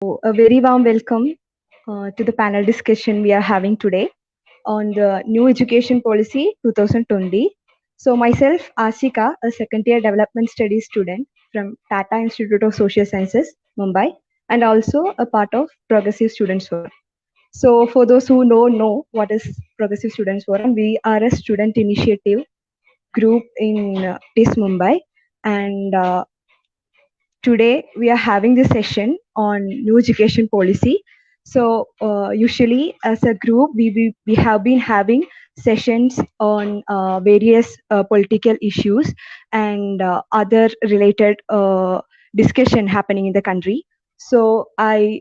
A very warm welcome to the panel discussion we are having today on the new education policy 2020. So, myself, Ashika, a second year development studies student from Tata Institute of Social Sciences, Mumbai, and also a part of Progressive Students Forum. So, for those who know what is Progressive Students Forum, we are a student initiative group in TIS Mumbai, and today we are having this session on new education policy. So usually as a group, we have been having sessions on various political issues and other related discussion happening in the country. So I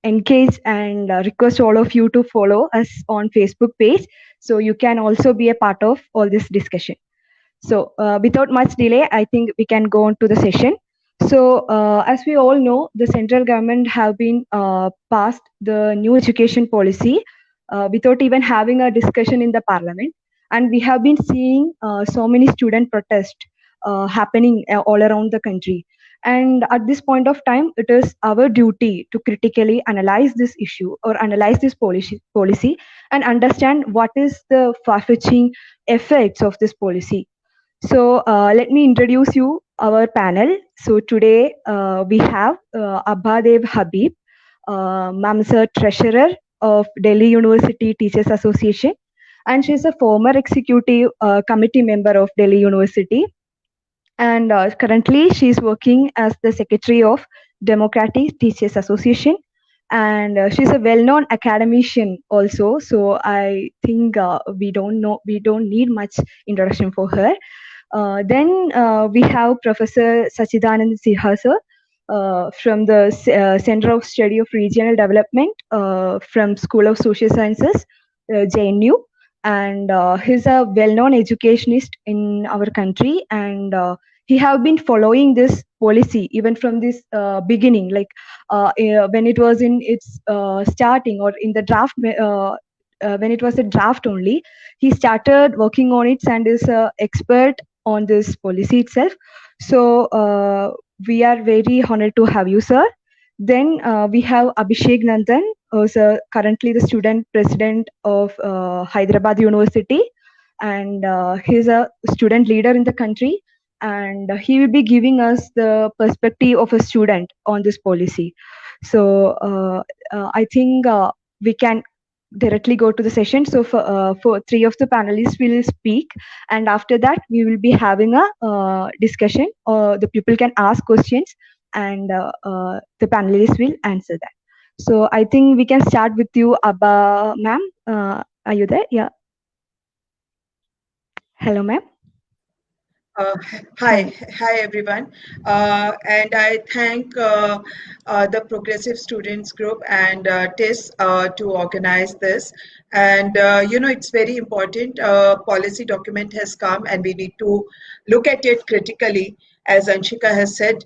engage and request all of you to follow us on Facebook page. So you can also be a part of all this discussion. So, without much delay, I think we can go on to the session. So, as we all know, the central government have been passed the new education policy without even having a discussion in the parliament, and we have been seeing so many student protests happening all around the country. And at this point of time, it is our duty to critically analyze this issue or analyze this policy and understand what is the far-fetching effects of this policy. So let me introduce you our panel. So today we have Abha Dev Habib. Ma'am is a treasurer of Delhi University Teachers Association, and she is a former executive committee member of Delhi University. And currently she is working as the secretary of Democratic Teachers Association. And she's a well-known academician also. So I think we don't need much introduction for her. Then we have Professor Sachidanand Sinha sir, from the Center of Study of Regional Development from School of Social Sciences, JNU. And he's a well-known educationist in our country, and he have been following this policy even from this beginning, like when it was in its starting or in the draft. When it was a draft only, he started working on it and is an expert on this policy itself. So we are very honored to have you, sir. Then we have Abhishek Nandan, who's currently the student president of Hyderabad University, and he's a student leader in the country. And he will be giving us the perspective of a student on this policy. So I think we can directly go to the session. So for three of the panelists will speak, and after that we will be having a discussion. The people can ask questions, and the panelists will answer that. So I think we can start with you, Abba ma'am. Are you there? Yeah. Hello, ma'am. Uh, Hi. hi everyone, and I thank the Progressive Students Group and TIS to organize this. And it's very important. Policy document has come, and we need to look at it critically. As Anshika has said,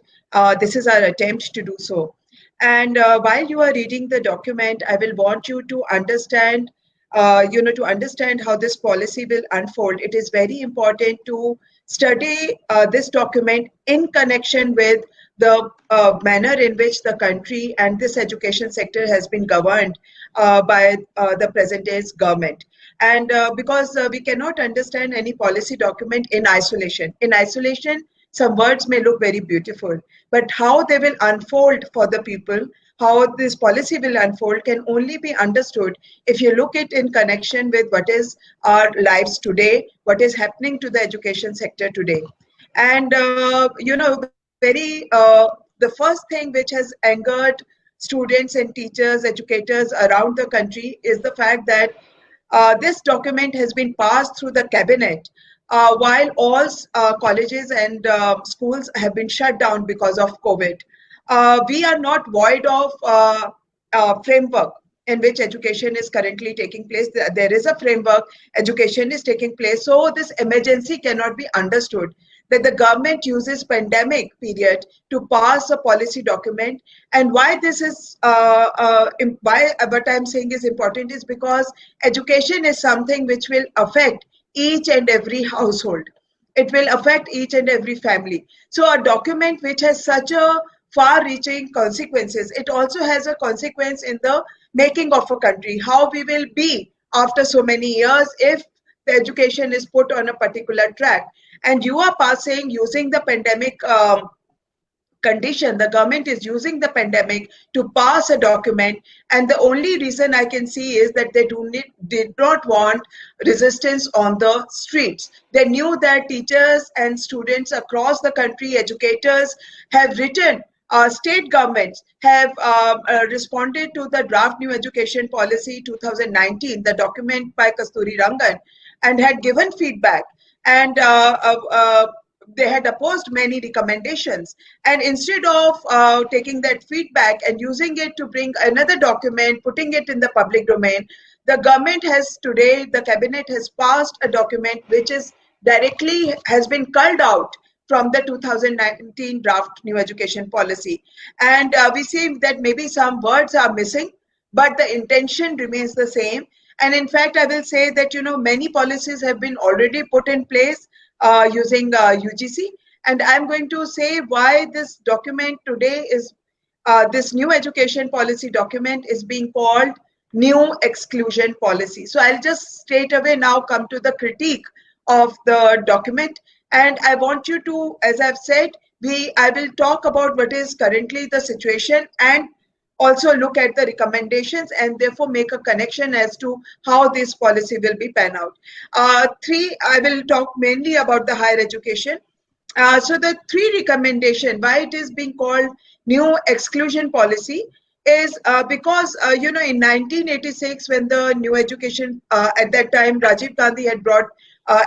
this is our attempt to do so. And while you are reading the document, I will want you to understand. To understand how this policy will unfold, it is very important to study this document in connection with the manner in which the country and this education sector has been governed by the present day's government. And because we cannot understand any policy document in isolation. In isolation, some words may look very beautiful, but how they will unfold for the people, how this policy will unfold can only be understood if you look it in connection with what is our lives today, what is happening to the education sector today. And, the first thing which has angered students and teachers, educators around the country is the fact that this document has been passed through the cabinet while all colleges and schools have been shut down because of COVID. We are not void of framework in which education is currently taking place. There is a framework, education is taking place. So this emergency cannot be understood that the government uses pandemic period to pass a policy document. And why this is, why what I'm saying is important is because education is something which will affect each and every household. It will affect each and every family. So a document which has such a far-reaching consequences. It also has a consequence in the making of a country, how we will be after so many years if the education is put on a particular track. And you are passing using the pandemic condition. The government is using the pandemic to pass a document, and the only reason I can see is that they did not want resistance on the streets. They knew that teachers and students across the country, educators, have written, state governments have responded to the draft new education policy 2019, the document by Kasturi Rangan, and had given feedback. And they had opposed many recommendations. And instead of taking that feedback and using it to bring another document, putting it in the public domain, the government has today, the cabinet has passed a document which is directly has been culled out from the 2019 draft new education policy. And we see that maybe some words are missing, but the intention remains the same. And in fact, I will say that, many policies have been already put in place using UGC. And I'm going to say why this document today is, this new education policy document is being called new exclusion policy. So I'll just straight away now come to the critique of the document. And I want you to, as I've said, I will talk about what is currently the situation and also look at the recommendations and therefore make a connection as to how this policy will be pan out. Three, I will talk mainly about the higher education. So the three recommendation, why it is being called new exclusion policy is because, in 1986, when the new education, at that time, Rajiv Gandhi had brought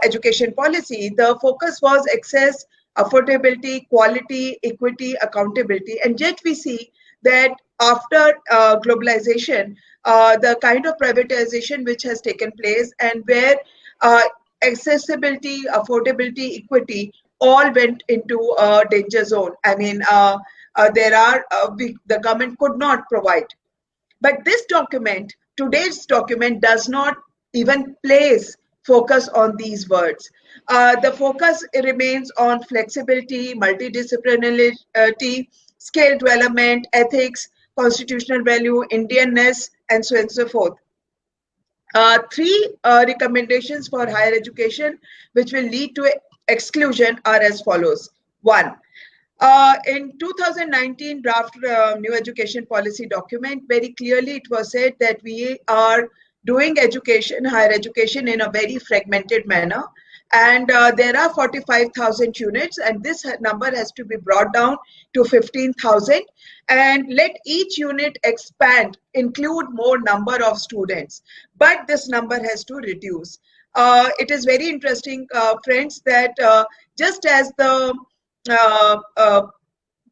education policy, the focus was access, affordability, quality, equity, accountability. And yet we see that after globalization, the kind of privatization which has taken place and where accessibility, affordability, equity all went into a danger zone. I mean, the government could not provide. But this document, today's document, does not even place focus on these words. The focus remains on flexibility, multidisciplinarity, skill development, ethics, constitutional value, Indianness, and so on and so forth. Three recommendations for higher education which will lead to exclusion are as follows. One, in 2019 draft new education policy document, very clearly it was said that we are doing education, higher education, in a very fragmented manner. And there are 45,000 units, and this number has to be brought down to 15,000. And let each unit expand, include more number of students. But this number has to reduce. It is very interesting, friends, that just as the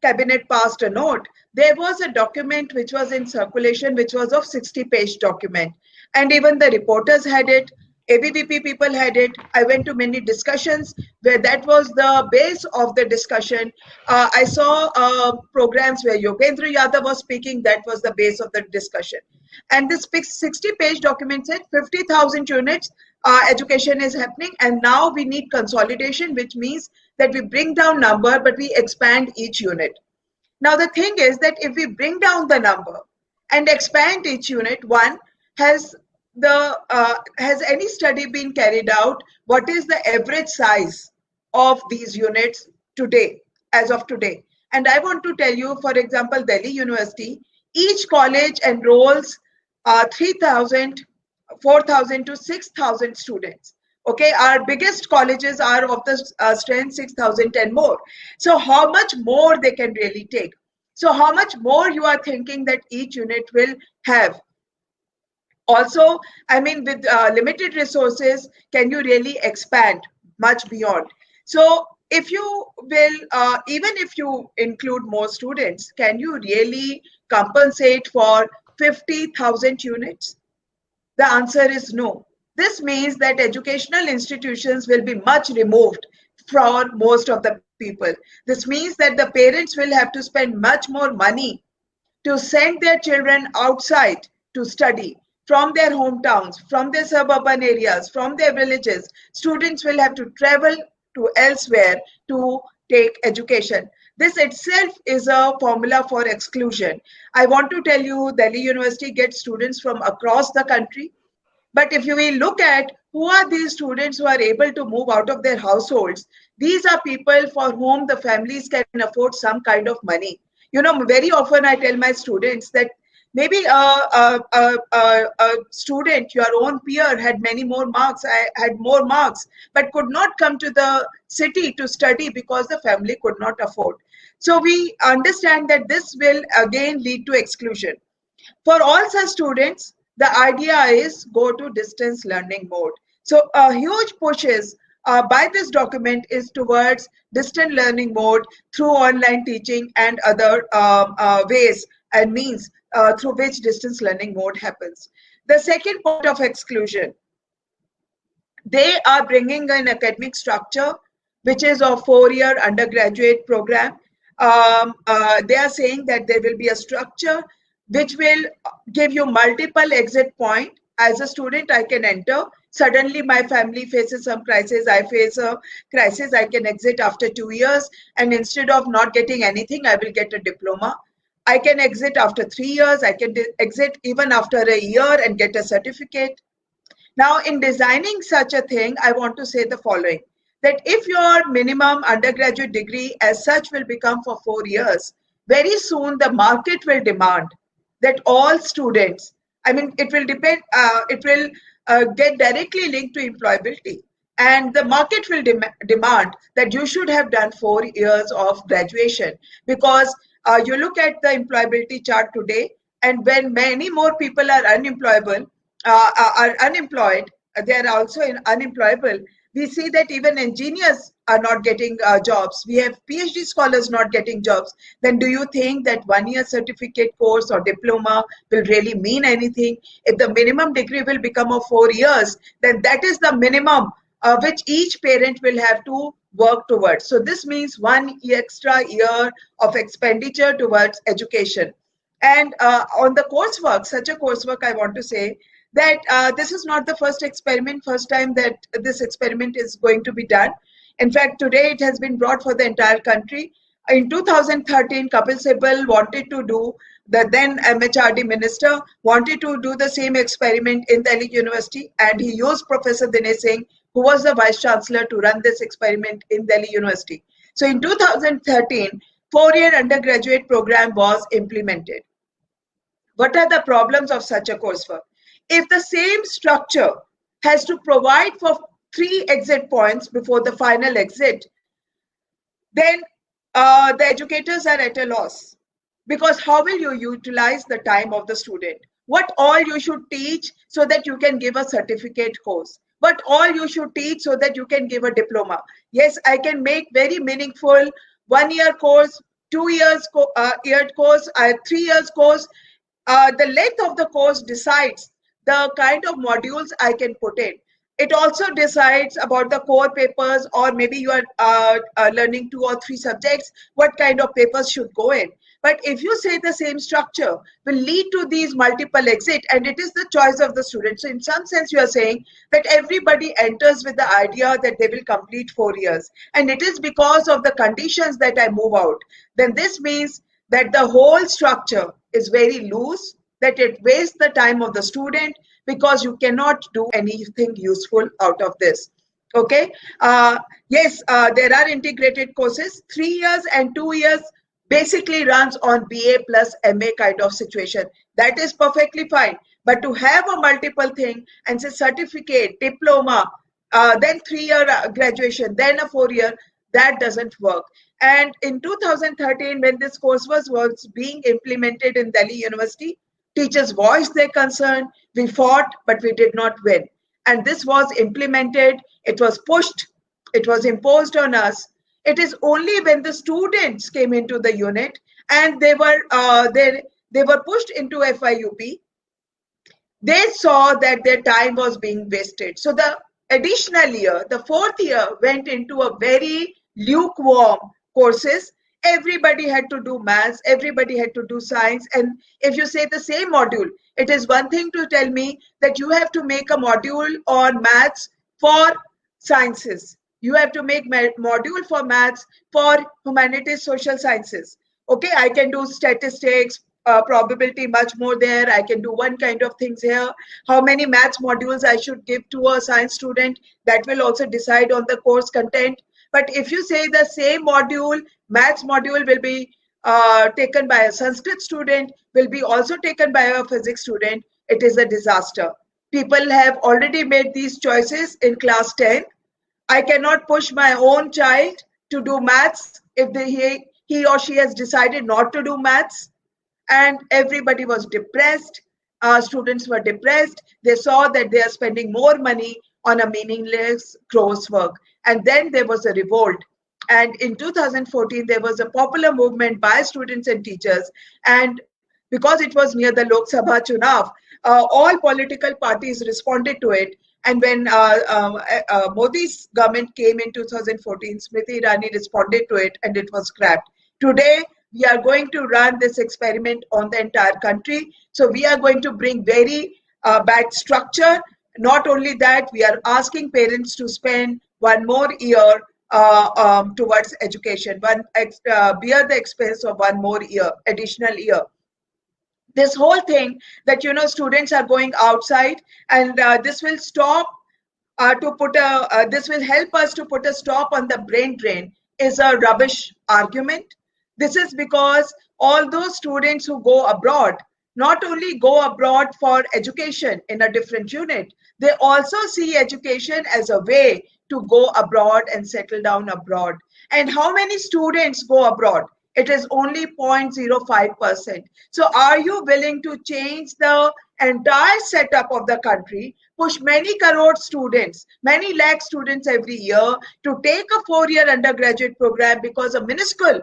cabinet passed a note, there was a document which was in circulation, which was of 60-page document. And even the reporters had it, ABVP people had it. I went to many discussions where that was the base of the discussion. I saw programs where Yogendra Yadav was speaking, that was the base of the discussion. And this 60-page document said 50,000 units education is happening, and now we need consolidation, which means that we bring down number, but we expand each unit. Now the thing is that if we bring down the number and expand each unit, one, has any study been carried out? What is the average size of these units today, as of today? And I want to tell you, for example, Delhi University, each college enrolls 3,000, 4,000 to 6,000 students. Okay, our biggest colleges are of the strength 6,000 and more. So how much more they can really take? So how much more you are thinking that each unit will have? Also, I mean, with limited resources, can you really expand much beyond? So if you will, even if you include more students, can you really compensate for 50,000 units? The answer is no. This means that educational institutions will be much removed for most of the people. This means that the parents will have to spend much more money to send their children outside to study from their hometowns, from their suburban areas, from their villages. Students will have to travel to elsewhere to take education. This itself is a formula for exclusion. I want to tell you, Delhi University gets students from across the country. But if you will look at who are these students who are able to move out of their households, these are people for whom the families can afford some kind of money. Very often I tell my students that maybe a student, your own peer, had many more marks, I had more marks, but could not come to the city to study because the family could not afford. So we understand that this will again lead to exclusion. For all such students, the idea is go to distance learning mode. So a huge pushes by this document is towards distant learning mode through online teaching and other ways and means through which distance learning mode happens. The second point of exclusion, they are bringing an academic structure which is a 4-year undergraduate program. They are saying that there will be a structure which will give you multiple exit point. As a student, I can enter. Suddenly, my family faces some crisis. I face a crisis. I can exit after 2 years. And instead of not getting anything, I will get a diploma. I can exit after 3 years. I can exit even after a year and get a certificate. Now, in designing such a thing, I want to say the following, that if your minimum undergraduate degree as such will become for 4 years, very soon the market will demand that all students, I mean, it will depend, it will get directly linked to employability. And the market will demand that you should have done 4 years of graduation, because you look at the employability chart today, and when many more people are unemployed, they are also unemployable. We see that even engineers are not getting jobs. We have PhD scholars not getting jobs. Then do you think that 1 year certificate course or diploma will really mean anything? If the minimum degree will become of 4 years, then that is the minimum which each parent will have to work towards. So this means 1 extra year of expenditure towards education. And on the coursework, such a coursework, I want to say that this is not the first time that this experiment is going to be done. In fact, today it has been brought for the entire country. In 2013, Kapil Sibal wanted to do, the then MHRD minister wanted to do the same experiment in Delhi University, and he used Professor Dinesh Singh, who was the vice chancellor, to run this experiment in Delhi University. So in 2013, 4-year undergraduate program was implemented. What are the problems of such a coursework? If the same structure has to provide for 3 exit points before the final exit, then the educators are at a loss, because how will you utilize the time of the student? What all you should teach so that you can give a certificate course? What all you should teach so that you can give a diploma? Yes, I can make very meaningful 1 year course, 2 years year course, 3 years course. The length of the course decides the kind of modules I can put in. It also decides about the core papers, or maybe you are learning 2 or 3 subjects, what kind of papers should go in. But if you say the same structure will lead to these multiple exit, and it is the choice of the student. So in some sense, you are saying that everybody enters with the idea that they will complete 4 years. And it is because of the conditions that I move out. Then this means that the whole structure is very loose, that it wastes the time of the student, because you cannot do anything useful out of this. Okay. Yes, there are integrated courses. 3 years and 2 years basically runs on BA plus MA kind of situation. That is perfectly fine. But to have a multiple thing and say certificate, diploma, then 3 year graduation, then a 4 year, that doesn't work. And in 2013, when this course was being implemented in Delhi University, teachers voiced their concern. We fought, but we did not win. And this was implemented, it was pushed, it was imposed on us. It is only when the students came into the unit and they were pushed into FIUP, they saw that their time was being wasted. So the additional year, the 4th year, went into a very lukewarm courses. Everybody had to do maths, everybody had to do science. And if you say the same module, it is one thing to tell me that you have to make a module on maths for sciences. You have to make module for maths for humanities, social sciences. Okay, I can do statistics, probability much more there. I can do one kind of things here. How many maths modules I should give to a science student, that will also decide on the course content. But if you say the same module, maths module will be taken by a Sanskrit student, will be also taken by a physics student, it is a disaster. People have already made these choices in class 10. I cannot push my own child to do maths if he or she has decided not to do maths. And everybody was depressed. Students were depressed. They saw that they are spending more money on a meaningless coursework. And then there was a revolt. And in 2014, there was a popular movement by students and teachers. And because it was near the Lok Sabha Chunav, all political parties responded to it. And when Modi's government came in 2014, Smriti Irani responded to it and it was scrapped. Today, we are going to run this experiment on the entire country. So we are going to bring very bad structure. Not only that, we are asking parents to spend one more year towards education, bear the expense of one more year, additional year. This whole thing that students are going outside, and this will stop this will help us to put a stop on the brain drain, is a rubbish argument. This is because all those students who go abroad not only go abroad for education in a different unit, they also see education as a way to go abroad and settle down abroad. And how many students go abroad? It is only 0.05%. So are you willing to change the entire setup of the country, push many crore students, many lakh students every year to take a 4-year undergraduate program because a minuscule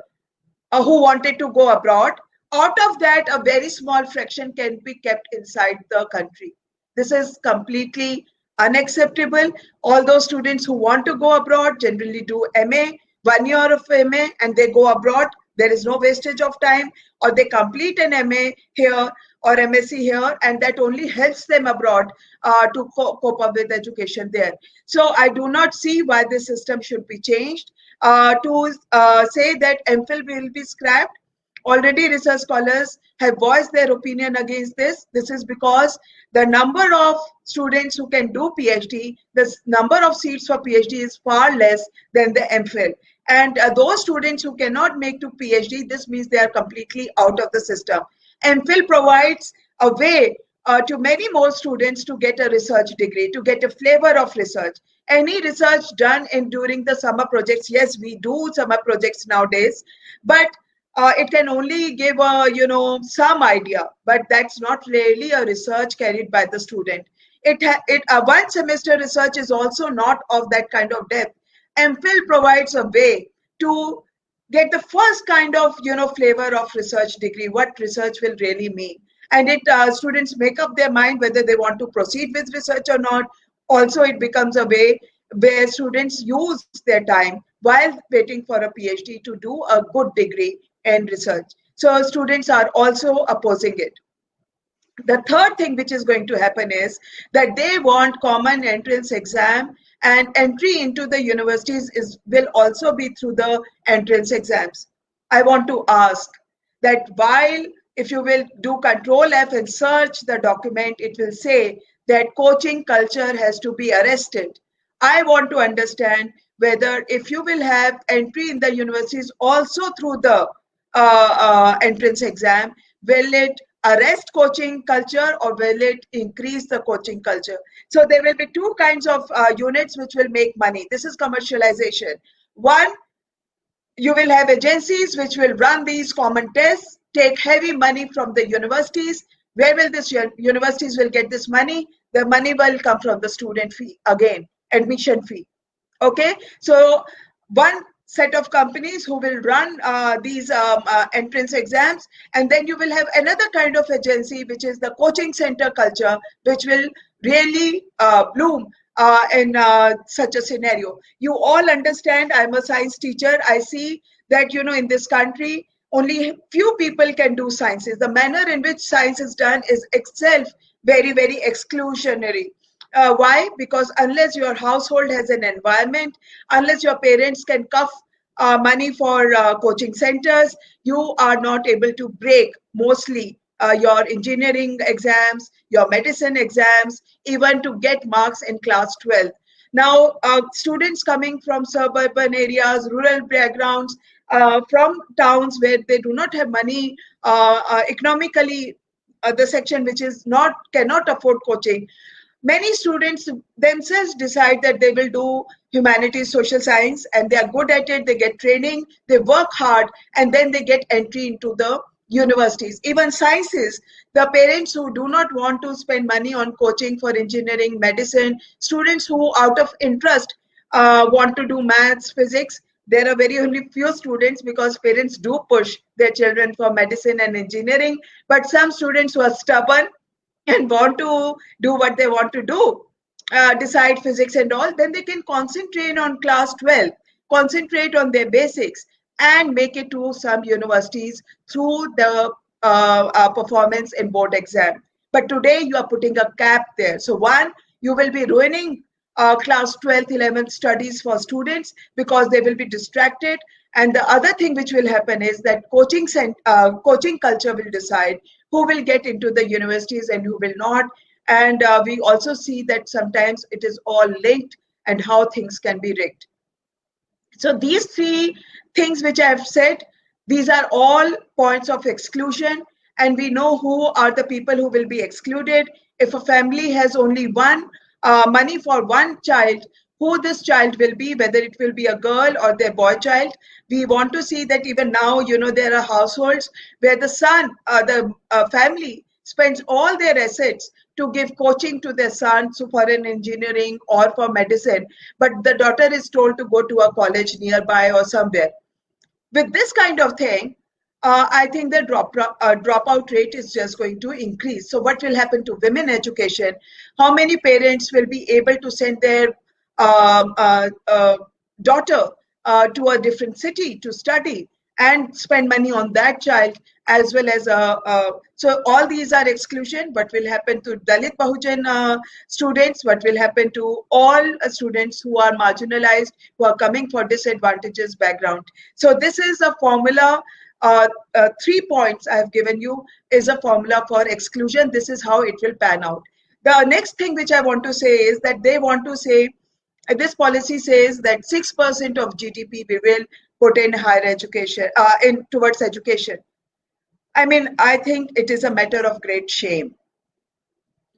who wanted to go abroad? Out of that, a very small fraction can be kept inside the country. This is completely unacceptable. All those students who want to go abroad generally do MA, 1 year of MA, and they go abroad. There is no wastage of time, or they complete an MA here or MSc here, and that only helps them abroad to cope up with education there. So I do not see why this system should be changed. To say that MPhil will be scrapped, already research scholars have voiced their opinion against this. This is because the number of students who can do PhD, the number of seats for PhD is far less than the MPhil. And those students who cannot make to PhD, this means they are completely out of the system. MPhil provides a way to many more students to get a research degree, to get a flavor of research. Any research done during the summer projects, yes, we do summer projects nowadays, but it can only give some idea, but that's not really a research carried by the student. One semester research is also not of that kind of depth. MPhil provides a way to get the first kind of flavor of research degree, what research will really mean. And students make up their mind whether they want to proceed with research or not. Also, it becomes a way where students use their time while waiting for a PhD to do a good degree in research. So students are also opposing it. The third thing which is going to happen is that they want common entrance exam, and entry into the universities will also be through the entrance exams. I want to ask that while if you will do Control F and search the document, it will say that coaching culture has to be arrested. I want to understand whether if you will have entry in the universities also through the entrance exam, will it arrest coaching culture or will it increase the coaching culture? So there will be two kinds of units which will make money. This is commercialization. One, you will have agencies which will run these common tests, take heavy money from the universities. Where will this universities will get this money? The money will come from the student fee, again, admission fee. Okay, so one set of companies who will run these entrance exams, and then you will have another kind of agency which is the coaching center culture, which will really bloom in such a scenario. You all understand, I'm a science teacher. I see that in this country only few people can do sciences. The manner in which science is done is itself very, very exclusionary. Why? Because unless your household has an environment, unless your parents can cuff money for coaching centers, you are not able to break mostly your engineering exams, your medicine exams, even to get marks in class 12. Now, students coming from suburban areas, rural backgrounds, from towns where they do not have money economically, the section which is not cannot afford coaching, many students themselves decide that they will do humanities, social science, and they are good at it. They get training, they work hard, and then they get entry into the universities. Even sciences, the parents who do not want to spend money on coaching for engineering, medicine, students who out of interest want to do maths, physics, there are very only few students because parents do push their children for medicine and engineering. But some students who are stubborn and want to do what they want to do, decide physics and all, then they can concentrate on class 12, concentrate on their basics, and make it to some universities through the performance in board exam. But today you are putting a cap there. So one, you will be ruining class 12th, 11th studies for students because they will be distracted. And the other thing which will happen is that coaching culture will decide who will get into the universities and who will not. And we also see that sometimes it is all linked and how things can be rigged. So these three things which I have said, these are all points of exclusion, and we know who are the people who will be excluded. If a family has only one money for one child, who this child will be, whether it will be a girl or their boy child. We want to see that even now, there are households where the son, the family spends all their assets to give coaching to their son for an engineering or for medicine, but the daughter is told to go to a college nearby or somewhere. With this kind of thing, I think the dropout rate is just going to increase. So what will happen to women education? How many parents will be able to send their daughter to a different city to study and spend money on that child, as well as so all these are exclusion. What will happen to Dalit Bahujan students? What will happen to all students who are marginalized, who are coming for disadvantages background? So this is a formula. 3 points I have given you is a formula for exclusion. This is how it will pan out. The next thing which I want to say is that they want to say, this policy says that 6% of GDP we will put in higher education, in towards education. I mean, I think it is a matter of great shame.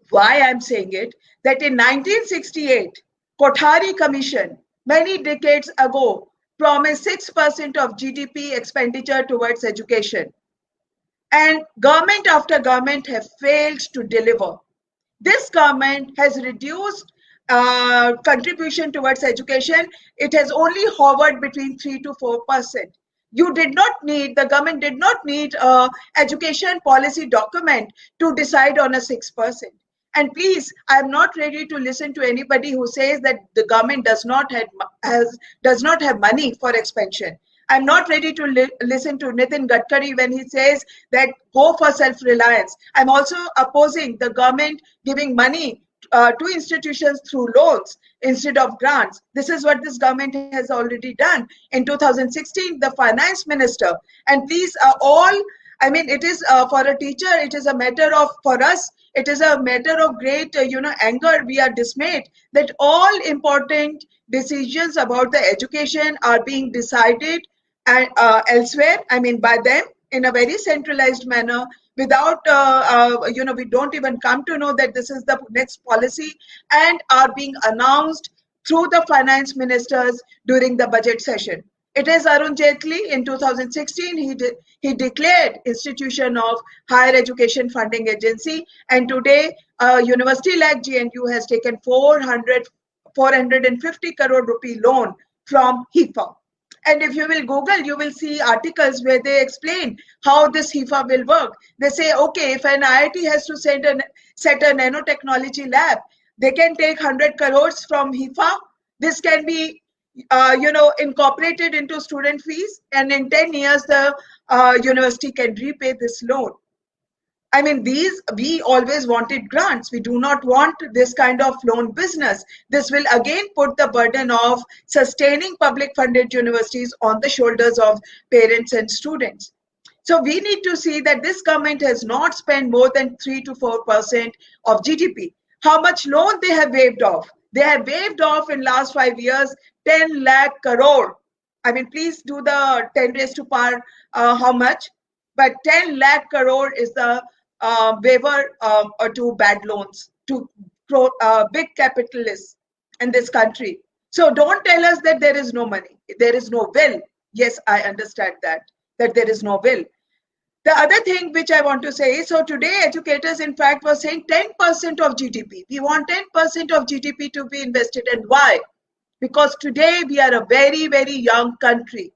Why I'm saying it, that in 1968, Kothari Commission, many decades ago, promised 6% of GDP expenditure towards education. And government after government have failed to deliver. This government has reduced contribution towards education. It has only hovered between 3 to 4%. You did not need, the government did not need a education policy document to decide on a 6%. And please, I am not ready to listen to anybody who says that the government does not have money for expansion. I'm not ready to listen to Nitin Gadkari when he says that go for self-reliance. I'm also opposing the government giving money to institutions through loans instead of grants. This is what this government has already done. In 2016, the finance minister, and these are all, I mean, it is for a teacher, it is a matter of, for us, it is a matter of great, anger. We are dismayed that all important decisions about the education are being decided elsewhere, I mean, by them in a very centralized manner without, we don't even come to know that this is the next policy and are being announced through the finance ministers during the budget session. It is Arun Jaitley in 2016, he declared institution of Higher Education Funding Agency, and today university like GNU has taken 450 crore rupee loan from HIFA. And if you will Google, you will see articles where they explain how this HIFA will work. They say, okay, if an IIT has to set a nanotechnology lab, they can take 100 crores from HIFA. This can be, incorporated into student fees, and in 10 years, the university can repay this loan. I mean, we always wanted grants. We do not want this kind of loan business. This will again put the burden of sustaining public funded universities on the shoulders of parents and students. So we need to see that this government has not spent more than 3 to 4% of GDP. How much loan they have waived off? They have waived off in last 5 years 10 lakh crore. I mean, please do the 10 raised to power how much? But 10 lakh crore is the waiver to bad loans, to big capitalists in this country. So don't tell us that there is no money, there is no will. Yes, I understand that there is no will. The other thing which I want to say is, so today educators in fact were saying 10% of GDP. We want 10% of GDP to be invested. And why? Because today we are a very, very young country.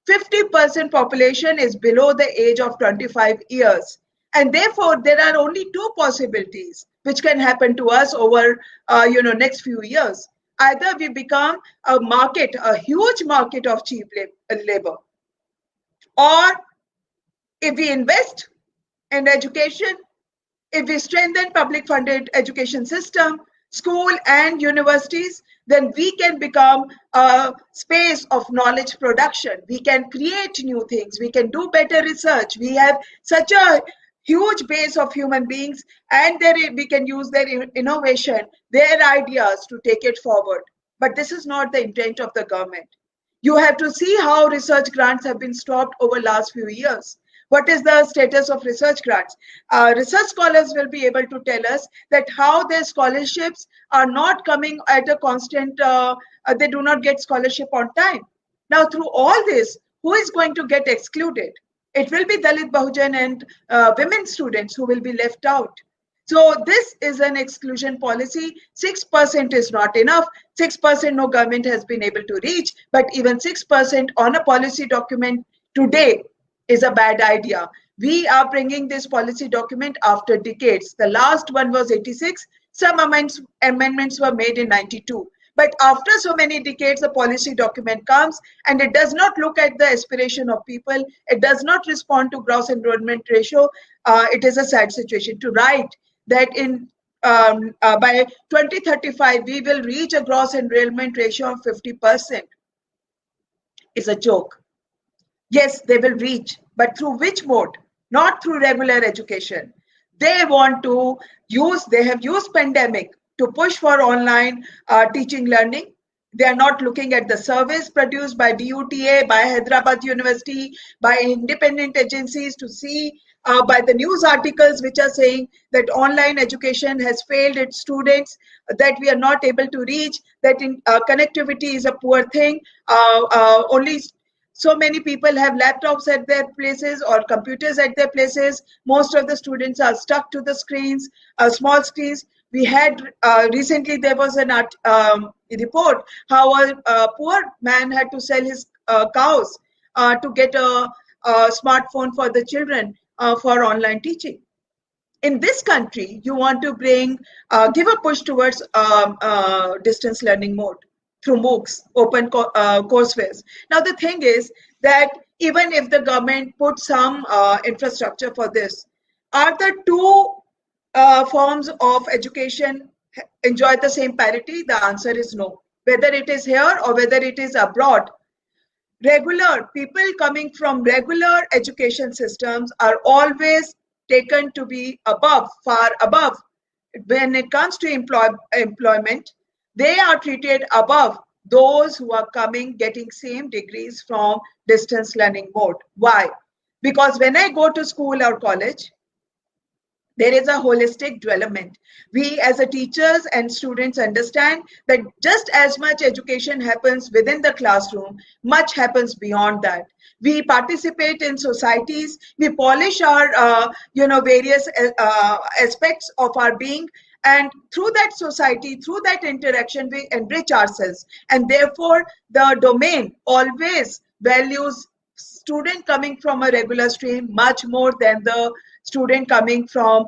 50% population is below the age of 25 years. And therefore, there are only two possibilities which can happen to us over next few years. Either we become a market, a huge market of cheap labor, or if we invest in education, if we strengthen public funded education system, school and universities, then we can become a space of knowledge production. We can create new things. We can do better research. We have such a huge base of human beings, and we can use their innovation, their ideas to take it forward. But this is not the intent of the government. You have to see how research grants have been stopped over last few years. What is the status of research grants? Research scholars will be able to tell us that how their scholarships are not coming at a constant, they do not get scholarship on time. Now, through all this, who is going to get excluded? It will be Dalit, Bahujan and women students who will be left out. So this is an exclusion policy. 6% is not enough. 6% no government has been able to reach, but even 6% on a policy document today is a bad idea. We are bringing this policy document after decades. The last one was 86. Some amendments were made in 92. But after so many decades, the policy document comes and it does not look at the aspiration of people. It does not respond to gross enrollment ratio. It is a sad situation to write that by 2035, we will reach a gross enrollment ratio of 50%. Is a joke. Yes, they will reach, but through which mode? Not through regular education. They want to they have used pandemic to push for online teaching learning. They are not looking at the surveys produced by DUTA, by Hyderabad University, by independent agencies to see by the news articles which are saying that online education has failed its students, that we are not able to reach, that connectivity is a poor thing. Only so many people have laptops at their places or computers at their places. Most of the students are stuck to the screens, small screens. We had recently there was an report how a poor man had to sell his cows to get a smartphone for the children for online teaching. In this country, you want to give a push towards distance learning mode through MOOCs, open courseware. Now, the thing is that even if the government puts some infrastructure for this, are the two forms of education enjoy the same parity? The answer is no. Whether it is here or whether it is abroad, regular people coming from regular education systems are always taken to be above, far above. When it comes to employment, they are treated above those who are getting same degrees from distance learning mode. Why? Because when I go to school or college, there is a holistic development. We as a teachers and students understand that just as much education happens within the classroom, much happens beyond that. We participate in societies, we polish our various aspects of our being, and through that society, through that interaction, we enrich ourselves. And therefore, the domain always values student coming from a regular stream much more than the student coming from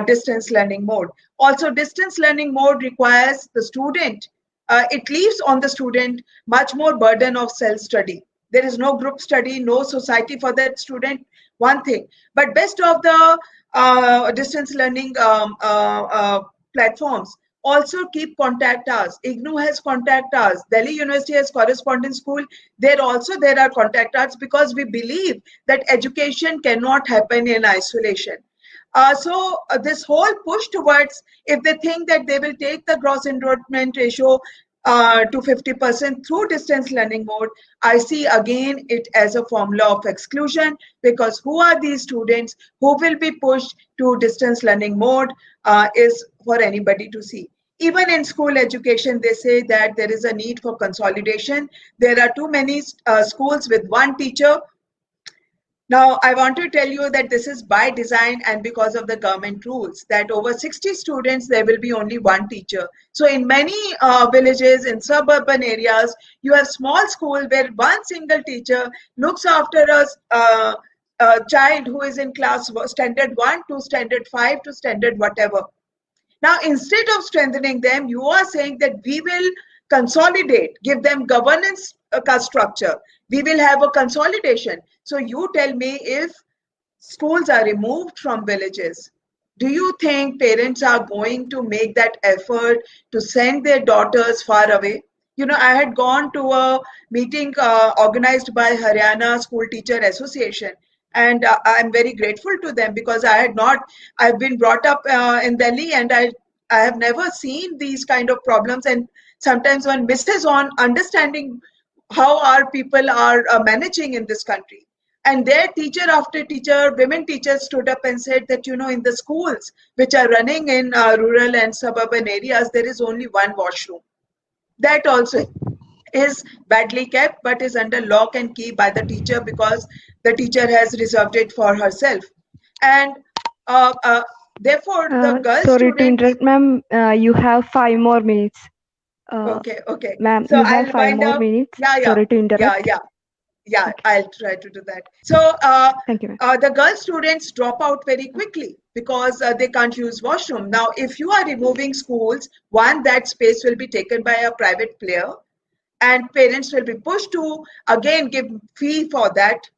distance learning mode. Also, distance learning mode requires the student, it leaves on the student much more burden of self-study. There is no group study, no society for that student, one thing. But best of the distance learning platforms also keep contact us. IGNU has contact us. Delhi University has correspondence school. There are contact us, because we believe that education cannot happen in isolation. So this whole push towards, if they think that they will take the gross enrollment ratio to 50% through distance learning mode, I see again it as a formula of exclusion, because who are these students who will be pushed to distance learning mode is for anybody to see. Even in school education, they say that there is a need for consolidation. There are too many schools with one teacher. Now, I want to tell you that this is by design and because of the government rules, that over 60 students, there will be only one teacher. So in many villages, in suburban areas, you have small school where one single teacher looks after a child who is in class standard 1 to standard 5 to standard whatever. Now, instead of strengthening them, you are saying that we will consolidate, give them governance structure. We will have a consolidation. So you tell me, if schools are removed from villages, do you think parents are going to make that effort to send their daughters far away? You know, I had gone to a meeting organized by Haryana School Teacher Association, and I'm very grateful to them, because I've been brought up in Delhi, and I have never seen these kind of problems, and sometimes one misses on understanding how our people are managing in this country. And there, teacher after teacher, women teachers stood up and said that, you know, in the schools which are running in rural and suburban areas, there is only one washroom. That also is badly kept, but is under lock and key by the teacher, because the teacher has reserved it for herself. And uh, uh, therefore, the girl Sorry to student, interrupt, ma'am. You have 5 more minutes. Uh, okay. Ma'am, So you have I'll five wind more up. minutes. Yeah, yeah, Sorry to yeah, interrupt. yeah. Yeah, Okay. I'll try to do that. So Thank you, ma'am. the girl students drop out very quickly, because they can't use washroom. Now, if you are removing schools, one, that space will be taken by a private player, and parents will be pushed to again give fee for that.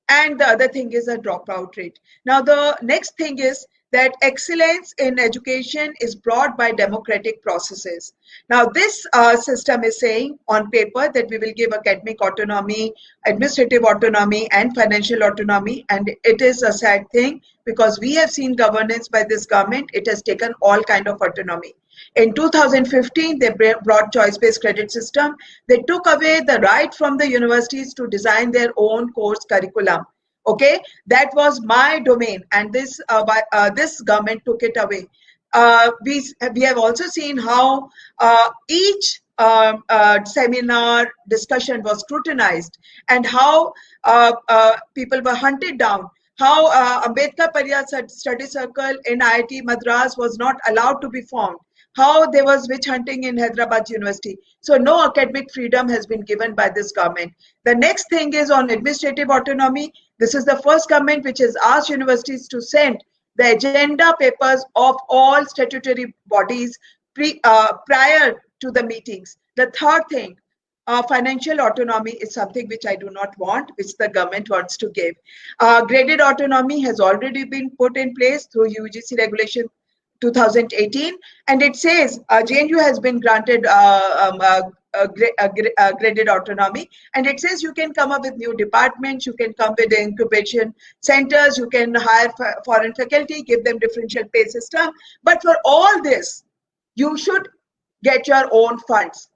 And the other thing is a dropout rate. Now, the next thing is that excellence in education is brought by democratic processes. Now, this system is saying on paper that we will give academic autonomy, administrative autonomy, and financial autonomy. And it is a sad thing, because we have seen governance by this government. It has taken all kind of autonomy. In 2015, they brought choice-based credit system. They took away the right from the universities to design their own course curriculum. Okay, that was my domain, and this government took it away. We have also seen how each seminar discussion was scrutinized, and how people were hunted down. How Ambedkar Pariyar Study Circle in IIT Madras was not allowed to be formed, how there was witch hunting in Hyderabad University. So no academic freedom has been given by this government. The next thing is on administrative autonomy. This is the first government which has asked universities to send the agenda papers of all statutory bodies prior to the meetings. The third thing, financial autonomy is something which I do not want, which the government wants to give. Graded autonomy has already been put in place through UGC regulation 2018, and it says JNU has been granted graded autonomy, and it says you can come up with new departments, you can come with the incubation centers, you can hire foreign faculty, give them differential pay system, but for all this, you should get your own funds.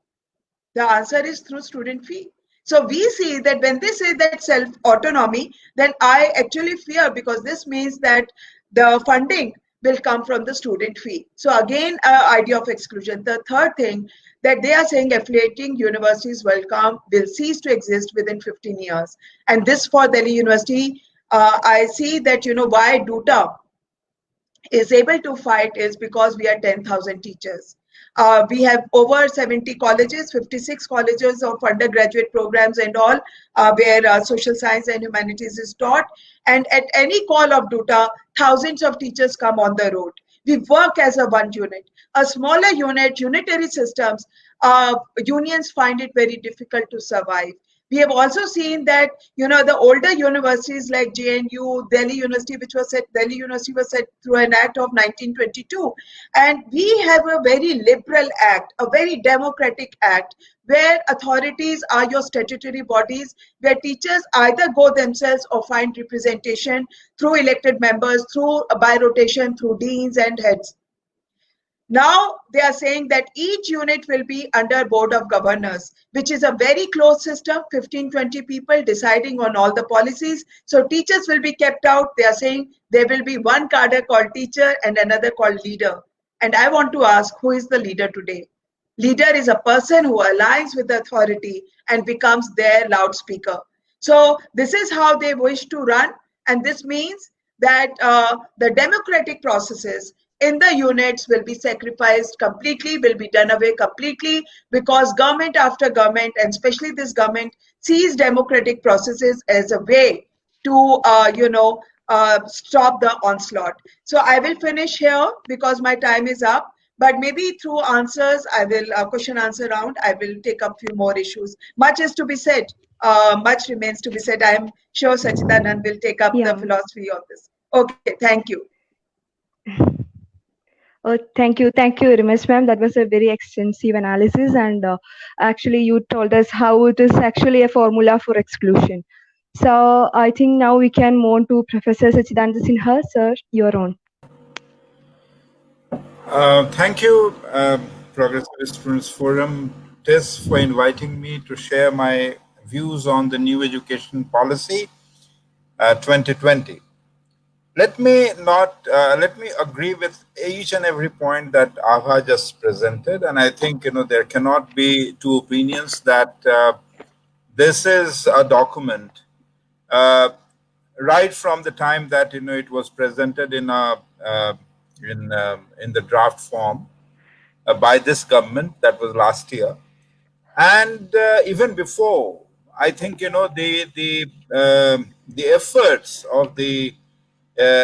The answer is through student fee. So we see that when they say that self autonomy, then I actually fear, because this means that the funding will come from the student fee. So again, idea of exclusion. The third thing, that they are saying affiliating universities will cease to exist within 15 years. And this for Delhi University, I see that, you know, why DUTA is able to fight is because we are 10,000 teachers. We have over 70 colleges, 56 colleges of undergraduate programs and all, where social science and humanities is taught. And at any call of DUTA, thousands of teachers come on the road. We work as a one unit. A smaller unit, unitary systems, unions find it very difficult to survive. We have also seen that, the older universities like JNU, Delhi University, Delhi University was set through an act of 1922. And we have a very liberal act, a very democratic act, where authorities are your statutory bodies, where teachers either go themselves or find representation through elected members, through by rotation, through deans and heads. Now they are saying that each unit will be under board of governors, which is a very closed system, 15-20 people deciding on all the policies. So teachers will be kept out. They are saying there will be one cadre called teacher and another called leader. And I want to ask, who is the leader today? Leader is a person who aligns with the authority and becomes their loudspeaker. So this is how they wish to run, and this means that the democratic processes in the units will be sacrificed completely, will be done away completely, because government after government, and especially this government, sees democratic processes as a way to, stop the onslaught. So I will finish here because my time is up. But maybe through answers, I will question answer round. I will take up few more issues. Much is to be said. Much remains to be said. I am sure Sachidanand will take up the Yeah. philosophy of this. Okay, thank you. Thank you very much, ma'am. That was a very extensive analysis, and actually, you told us how it is actually a formula for exclusion. So, I think now we can move on to Professor Sachidanand Sinha. Sir, you're on. Thank you, Progressive Students Forum, TIS, for inviting me to share my views on the new education policy 2020. Let me agree with each and every point that Abha just presented, and I think there cannot be two opinions that this is a document uh, right from the time that it was presented in the draft form by this government. That was last year, and even before. I think the efforts of the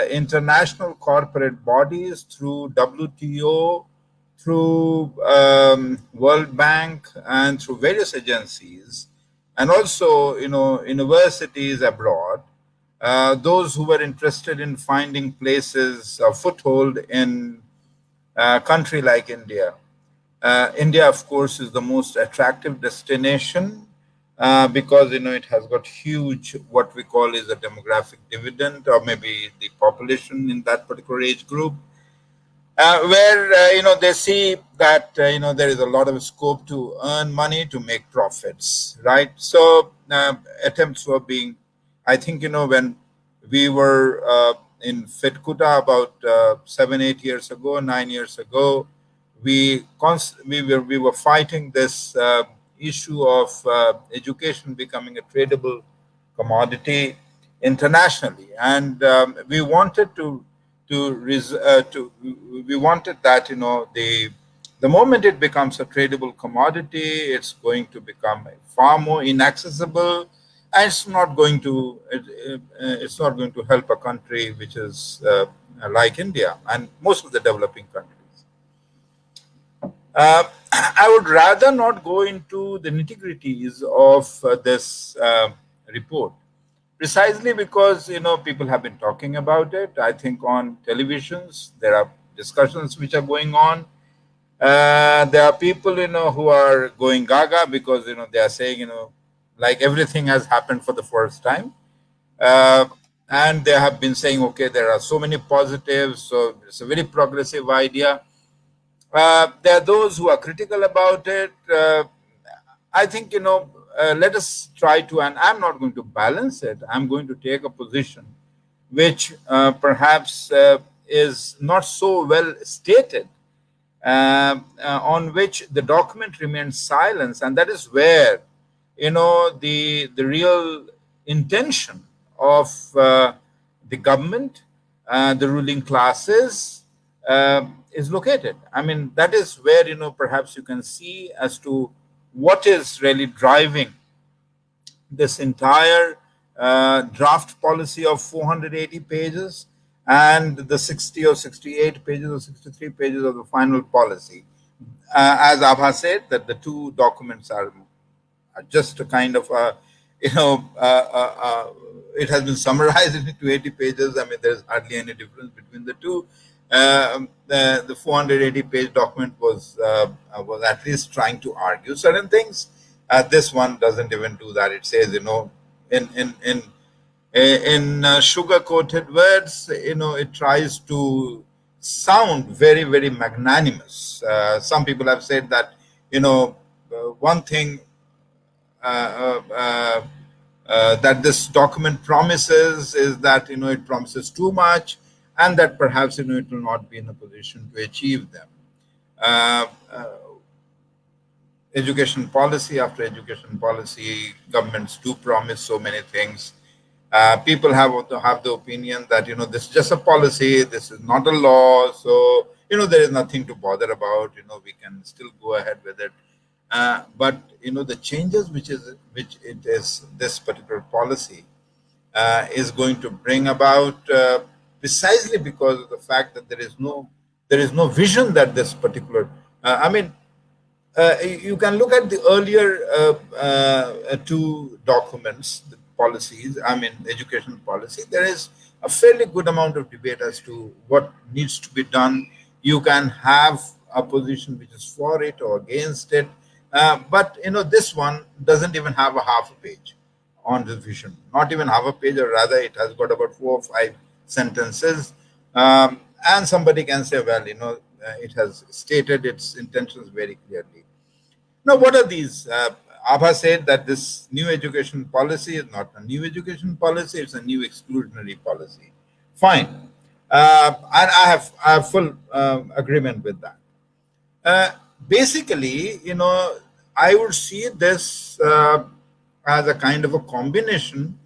international corporate bodies through WTO, through World Bank, and through various agencies, and also universities abroad. Those who were interested in finding places, a foothold in a country like India. India, of course, is the most attractive destination because it has got huge, what we call is a demographic dividend, or maybe the population in that particular age group, where they see that there is a lot of scope to earn money, to make profits, right? So attempts were being, I think when we were in Fitkuta about 7-8 years ago, 9 years ago, we were fighting this issue of education becoming a tradable commodity internationally, and we wanted to we wanted that the moment it becomes a tradable commodity, it's going to become far more inaccessible, and it's not going to help a country which is like India and most of the developing countries. I would rather not go into the nitty-gritties of this report, precisely because people have been talking about it. I think on televisions there are discussions which are going on. There are people who are going gaga because they are saying like everything has happened for the first time, uh, and they have been saying, okay, there are so many positives, so it's a very progressive idea. There are those who are critical about it. I think, let us try to, and I'm not going to balance it. I'm going to take a position which perhaps is not so well stated, on which the document remains silent. And that is where, the real intention of the government, the ruling classes, is located. I mean, that is where perhaps you can see as to what is really driving this entire draft policy of 480 pages and the 60 or 68 pages or 63 pages of the final policy. As Abha said, that the two documents are just a kind of you know, it has been summarized into 80 pages. I mean, there's hardly any difference between the two. The 480-page document was at least trying to argue certain things. This one doesn't even do that. It says, in sugar-coated words, it tries to sound very, very magnanimous. Some people have said that, one thing that this document promises is that it promises too much, and that perhaps it will not be in a position to achieve them. Education policy after education policy, governments do promise so many things. People have the opinion that this is just a policy, this is not a law, so there is nothing to bother about. We can still go ahead with it. But the changes which it is this particular policy is going to bring about, precisely because of the fact that there is no vision that this particular you can look at the earlier two documents, the policies, education policy. There is a fairly good amount of debate as to what needs to be done. You can have a position which is for it or against it. But this one doesn't even have a half a page on the vision, not even half a page, or rather it has got about 4 or 5 sentences. And somebody can say, well, it has stated its intentions very clearly. Now, what are these? Abha said that this new education policy is not a new education policy, it's a new exclusionary policy. Fine. And I have full agreement with that. Basically, I would see this as a kind of a combination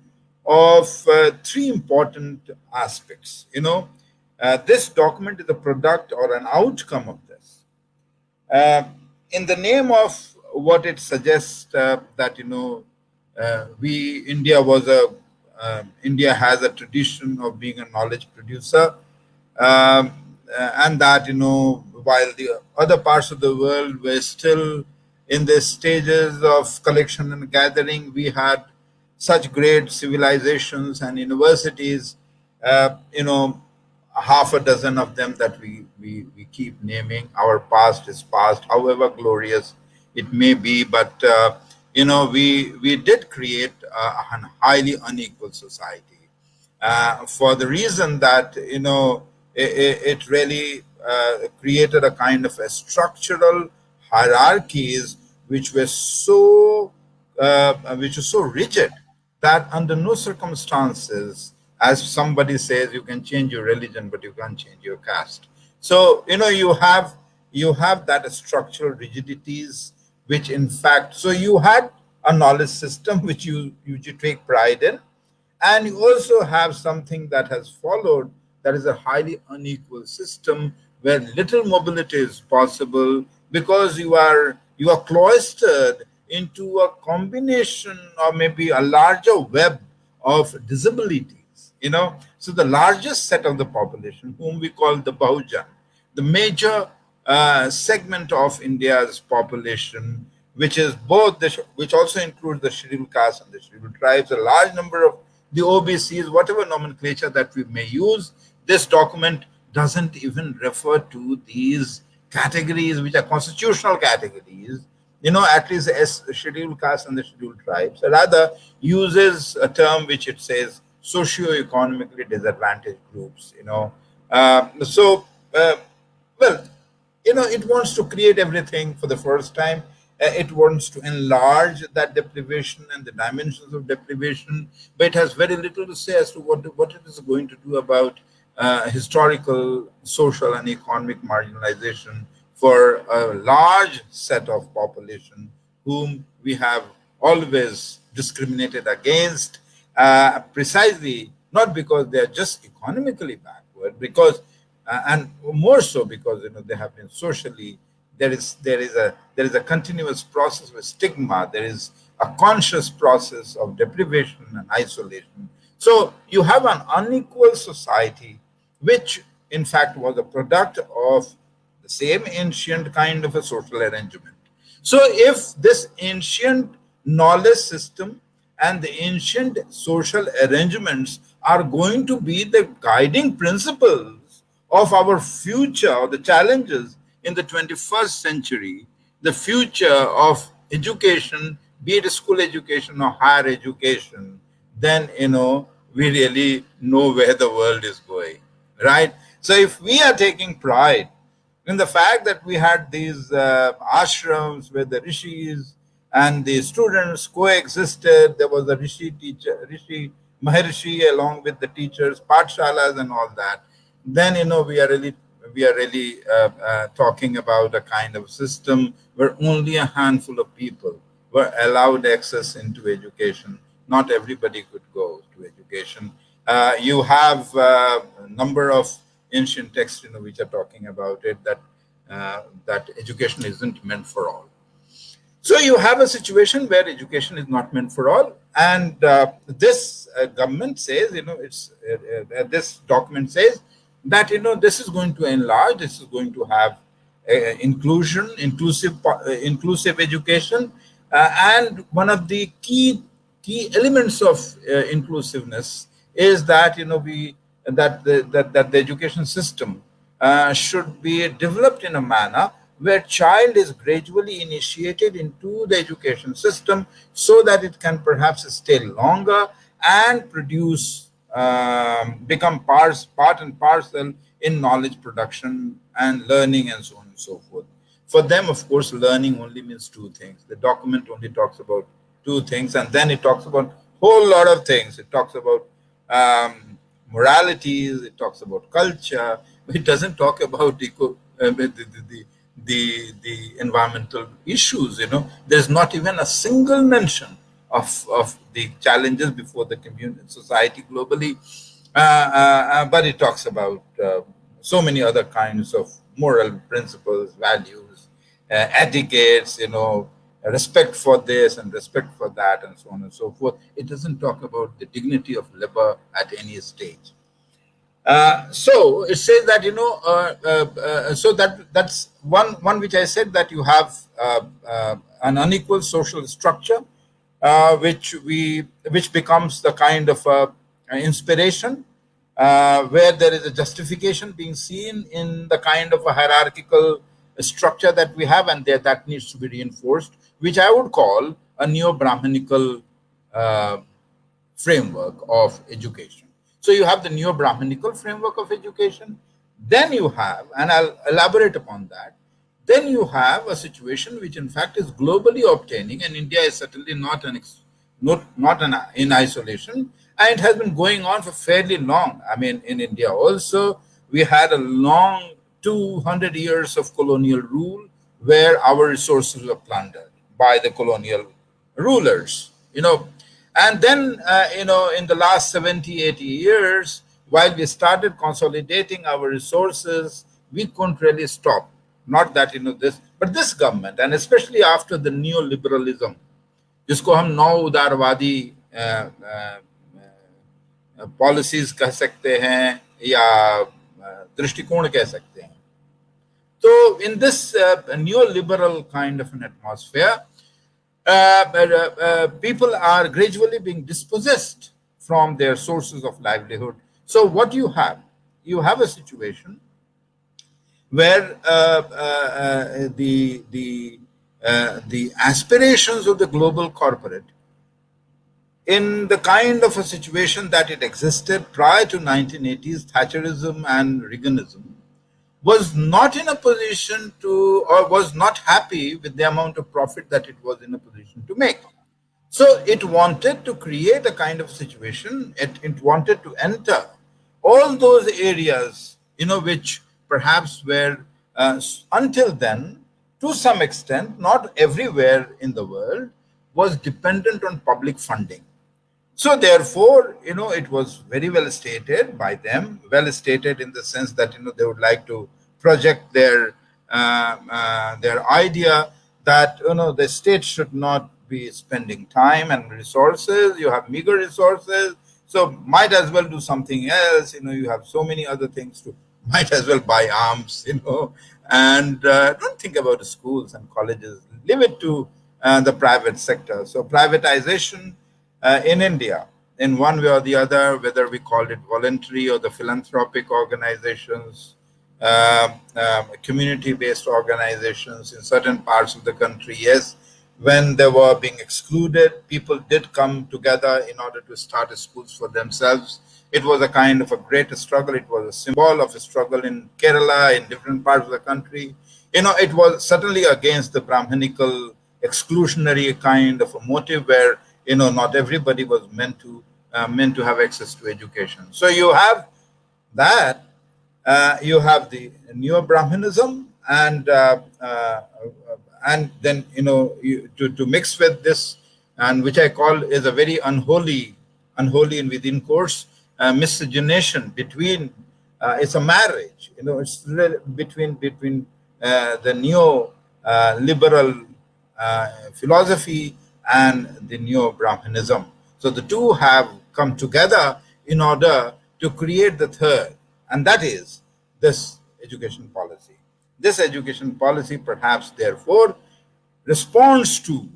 of 3 important aspects. This document is a product or an outcome of this. In the name of what it suggests, that India has a tradition of being a knowledge producer, and that while the other parts of the world were still in the stages of collection and gathering, we had such great civilizations and universities, half a dozen of them that we keep naming. Our past is past, however glorious it may be, but we did create a highly unequal society, for the reason that it really created a kind of a structural hierarchies which were so rigid that under no circumstances, as somebody says, you can change your religion, but you can't change your caste. So you have that structural rigidities, which in fact, so you had a knowledge system which you take pride in, and you also have something that has followed, that is a highly unequal system where little mobility is possible, because you are cloistered into a combination or maybe a larger web of disabilities. So the largest set of the population, whom we call the Bahujan, the major segment of India's population, which is which also includes the scheduled castes and the scheduled tribes, a large number of the OBCs, whatever nomenclature that we may use. This document doesn't even refer to these categories, which are constitutional categories, at least as scheduled castes and the scheduled tribes. Rather uses a term which it says socio-economically disadvantaged groups. Well, it wants to create everything for the first time. It wants to enlarge that deprivation and the dimensions of deprivation, but it has very little to say as to what it is going to do about historical, social, and economic marginalization for a large set of population whom we have always discriminated against, precisely not because they are just economically backward, because and more so because they have been socially, there is a continuous process of stigma, there is a conscious process of deprivation and isolation. So you have an unequal society, which in fact was a product of the same ancient kind of a social arrangement. So if this ancient knowledge system and the ancient social arrangements are going to be the guiding principles of our future, or the challenges in the 21st century, the future of education, be it school education or higher education, then we really know where the world is going, right? So if we are taking pride in the fact that we had these ashrams where the rishis and the students coexisted, there was a rishi Maharshi along with the teachers, pathshalas and all that, then we are really talking about a kind of system where only a handful of people were allowed access into education. Not everybody could go to education. You have a number of ancient texts, which are talking about it, that education isn't meant for all. So you have a situation where education is not meant for all, and this government says, this document says that this is going to enlarge, this is going to have inclusive education, and one of the key elements of inclusiveness is that that the education system should be developed in a manner where child is gradually initiated into the education system so that it can perhaps stay longer and produce, become part and parcel in knowledge production and learning and so on and so forth. For them, of course, learning only means two things. The document only talks about two things, and then it talks about whole lot of things. It talks about moralities, it talks about culture, but it doesn't talk about the environmental issues. There's not even a single mention of the challenges before the community society globally, but it talks about so many other kinds of moral principles, values, etiquettes, respect for this and respect for that, and so on and so forth. It doesn't talk about the dignity of labor at any stage. So it says that so that's one which I said, that you have an unequal social structure, which becomes the kind of inspiration, where there is a justification being seen in the kind of a hierarchical structure that we have, and that needs to be reinforced, which I would call a neo-Brahminical framework of education. So you have the neo-Brahminical framework of education. Then you have, and I'll elaborate upon that, then you have a situation which in fact is globally obtaining, and India is certainly not in isolation, and it has been going on for fairly long. I mean, in India also, we had a long 200 years of colonial rule where our resources were plundered by the colonial rulers, and then, in the last 70, 80 years, while we started consolidating our resources, we couldn't really stop. Not that, but this government, and especially after the neoliberalism, जिसको हम नौ उदारवादी policies कह सकते हैं या दृष्टिकोण कह सकते हैं. So in this neoliberal kind of an atmosphere, people are gradually being dispossessed from their sources of livelihood. So what you have a situation where the aspirations of the global corporate, in the kind of a situation that it existed prior to 1980s Thatcherism and Reaganism, was not in a position to, or was not happy with the amount of profit that it was in a position to make. So it wanted to create a kind of situation, it wanted to enter all those areas, which perhaps were, until then, to some extent, not everywhere in the world, was dependent on public funding. So therefore, it was very well stated by them, well stated in the sense that, they would like to project their idea that, the state should not be spending time and resources. You have meager resources, so might as well do something else. You have so many other things to, might as well buy arms, and don't think about the schools and colleges. Leave it to the private sector. So privatization in India, in one way or the other, whether we call it voluntary or the philanthropic organizations, community-based organizations in certain parts of the country. Yes, when they were being excluded, people did come together in order to start schools for themselves. It was a kind of a great struggle. It was a symbol of a struggle in Kerala, in different parts of the country. It was certainly against the Brahminical exclusionary kind of a motive where not everybody was meant to have access to education. So you have that. You have the neo-Brahmanism, and then to mix with this, and which I call is a very unholy and within course miscegenation between. It's a marriage. It's really between the neo liberal philosophy and the neo-Brahmanism. So the two have come together in order to create the third, and that is this education policy. This education policy, perhaps, therefore, responds to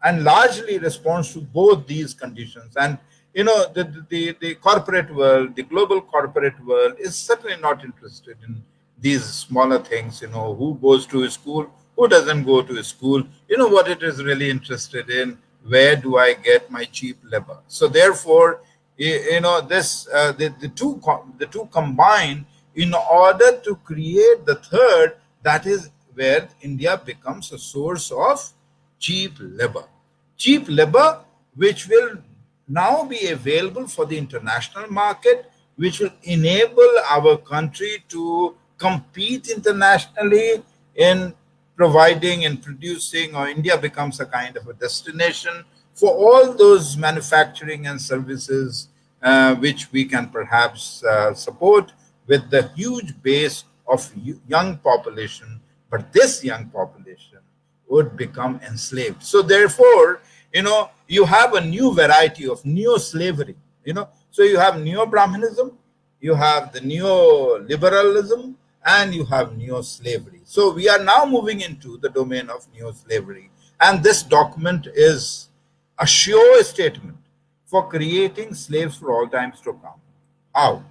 and largely responds to both these conditions. And the corporate world, the global corporate world, is certainly not interested in these smaller things. Who goes to a school, who doesn't go to a school. What it is really interested in, where do I get my cheap labor? So therefore, this the two combine in order to create the third, that is where India becomes a source of cheap labor. Cheap labor, which will now be available for the international market, which will enable our country to compete internationally in providing and producing, or India becomes a kind of a destination for all those manufacturing and services which we can perhaps support with the huge base of young population. But this young population would become enslaved. So therefore, you have a new variety of neo-slavery. So you have neo-Brahmanism, you have the neo-liberalism, and you have neo-slavery. So we are now moving into the domain of neo-slavery. And this document is a sure statement for creating slaves for all times to come. How?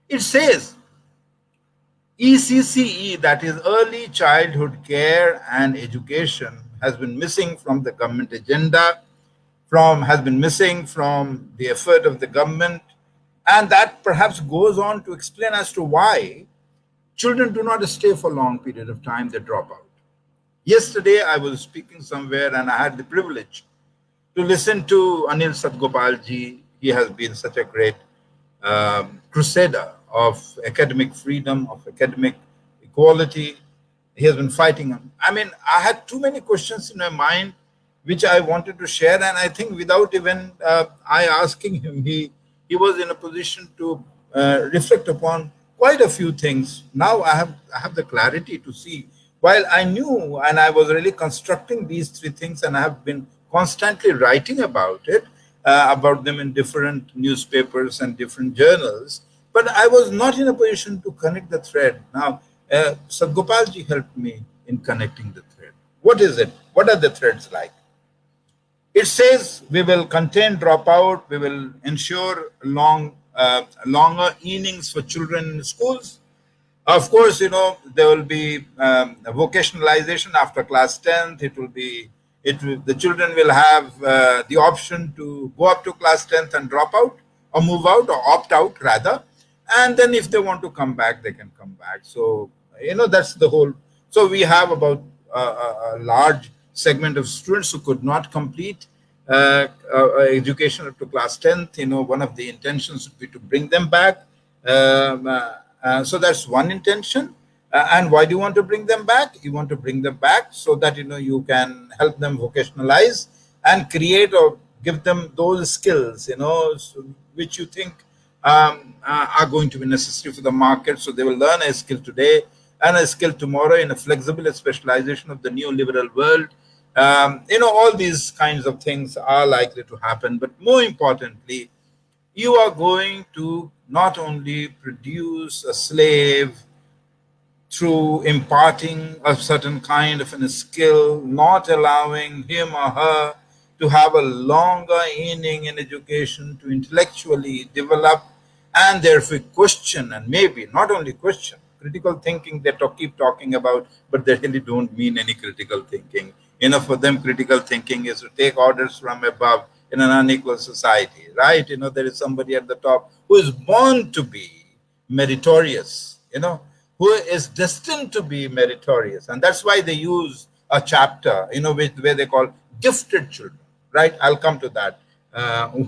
It says ECCE, that is Early Childhood Care and Education, has been missing from the government agenda, has been missing from the effort of the government, and that perhaps goes on to explain as to why children do not stay for a long period of time, they drop out. Yesterday, I was speaking somewhere and I had the privilege to listen to Anil Sadgopalji. He has been such a great crusader of academic freedom, of academic equality. He has been fighting. I mean, I had too many questions in my mind which I wanted to share, and I think without even I asking him, he was in a position to reflect upon quite a few things. Now I have the clarity to see. While I knew and I was really constructing these three things, and I have been constantly writing about them in different newspapers and different journals, but I was not in a position to connect the thread. Now, Sadgopalji helped me in connecting the thread. What is it? What are the threads like? It says we will contain dropout, we will ensure longer innings for children in schools. Of course, there will be vocationalization after class 10th. The children will have the option to go up to class 10th and drop out, or move out, or opt out rather. And then if they want to come back, they can come back. So, that's the whole. So we have about a large segment of students who could not complete education up to class 10th. One of the intentions would be to bring them back. So that's one intention. And why do you want to bring them back? You want to bring them back so that you can help them vocationalize and create or give them those skills, which you think are going to be necessary for the market. So they will learn a skill today and a skill tomorrow in a flexible specialization of the neoliberal world. All these kinds of things are likely to happen. But more importantly, you are going to not only produce a slave through imparting a certain kind of a skill, not allowing him or her to have a longer inning in education, to intellectually develop and therefore question, and maybe not only question, critical thinking they keep talking about, but they really don't mean any critical thinking. For them, critical thinking is to take orders from above in an unequal society, right? There is somebody at the top who is born to be meritorious, who is destined to be meritorious. And that's why they use a chapter, where they call gifted children, right? I'll come to that.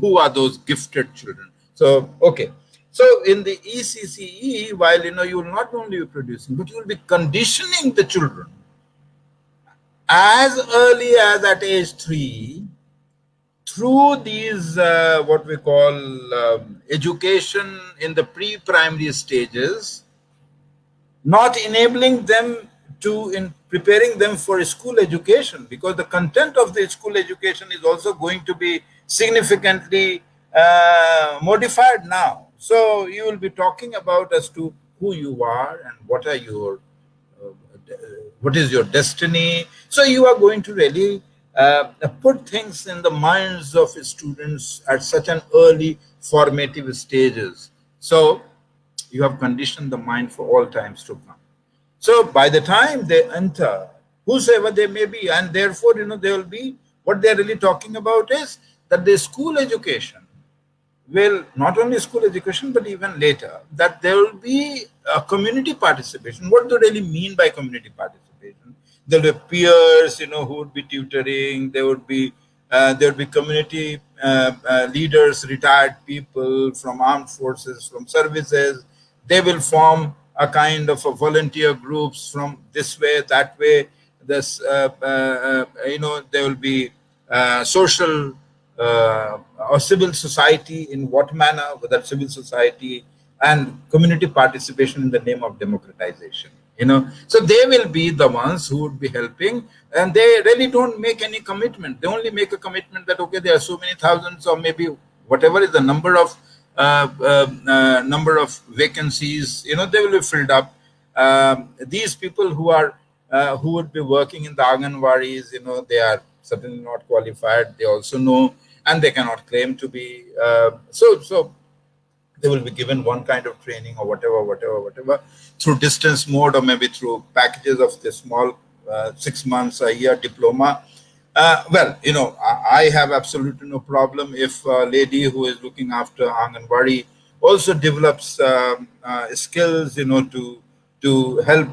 Who are those gifted children? So, okay. So in the ECCE, while, you will not only be producing, but you will be conditioning the children as early as at age 3 through these what we call education in the pre-primary stages, not enabling them to in preparing them for school education, because the content of the school education is also going to be significantly modified now. So you will be talking about as to who you are and what are your uh, what is your destiny. So you are going to really put things in the minds of students at such an early formative stages. So you have conditioned the mind for all times to come. So by the time they enter, whosoever they may be, and therefore, they will be, what they're really talking about is that the school education will, not only school education, but even later, that there will be a community participation. What do they really mean by community participation? There will be peers, who would be tutoring. There would be community leaders, retired people from armed forces, from services. They will form a kind of a volunteer groups from this way, that way. This, there will be social or civil society, in what manner, with that civil society and community participation in the name of democratization. So they will be the ones who would be helping, and they really don't make any commitment. They only make a commitment that, okay, there are so many thousands, or maybe whatever is the number of vacancies, they will be filled up. These people who would be working in the Anganwadis, they are certainly not qualified. They also know, and they cannot claim to be. So they will be given one kind of training, or whatever, through distance mode, or maybe through packages of the small 6 months, a year diploma. I have absolutely no problem if a lady who is looking after Anganwadi also develops skills, to help.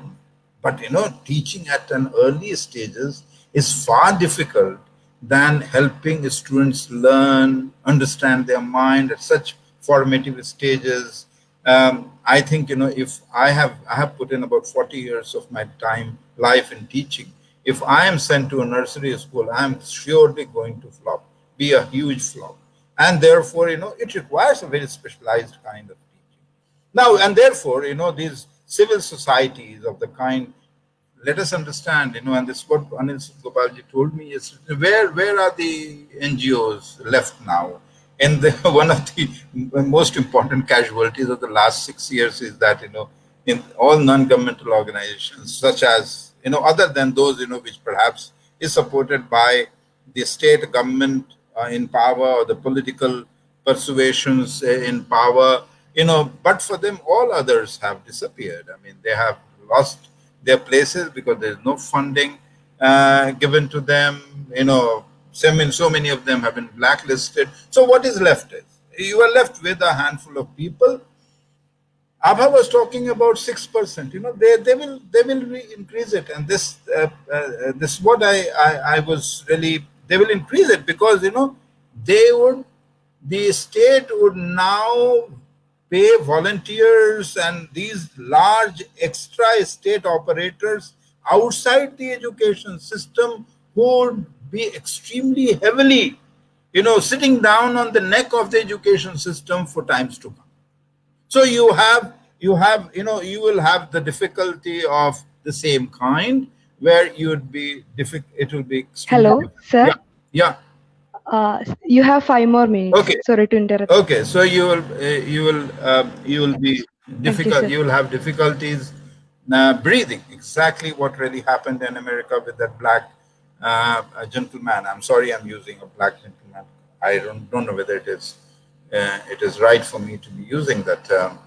But teaching at an early stages is far difficult than helping students learn, understand their mind at such formative stages. I think, if I have put in about 40 years of my life in teaching. If I am sent to a nursery school, I am surely going to be a huge flop. And therefore, it requires a very specialized kind of teaching. Now, and therefore, these civil societies of the kind, let us understand, and this is what Anil Gopalji told me yesterday, where are the NGOs left now? And one of the most important casualties of the last 6 years is that, in all non-governmental organizations, such as, other than those, which perhaps is supported by the state government in power, or the political persuasions in power, but for them, all others have disappeared. I mean, they have lost their places because there's no funding given to them. So many of them have been blacklisted. So what is left is, you are left with a handful of people. Abha was talking about 6%. They will increase it, and this what I was really, they will increase it, because the state would now pay volunteers and these large extra state operators outside the education system, who would be extremely heavily, sitting down on the neck of the education system for times to come. So you will have the difficulty of the same kind, where it will be extremely Hello, difficult. sir. Yeah, yeah. You have 5 more minutes. Okay. Sorry to interrupt. Okay, so you will be Thank you, difficult. sir. You will have difficulties breathing. Exactly what really happened in America with that black a gentleman. I'm sorry, I'm using a black gentleman. I don't know whether it is right for me to be using that term.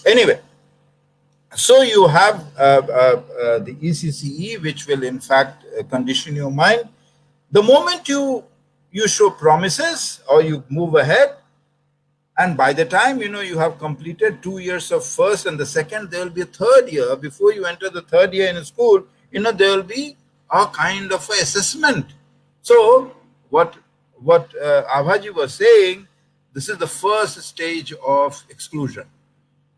Anyway, so you have the ECCE, which will in fact condition your mind. The moment you show promises or you move ahead, and by the time you have completed 2 years of first and the second, there will be a third year. Before you enter the third year in school, there will be a kind of assessment. So what Abhaji was saying, this is the first stage of exclusion.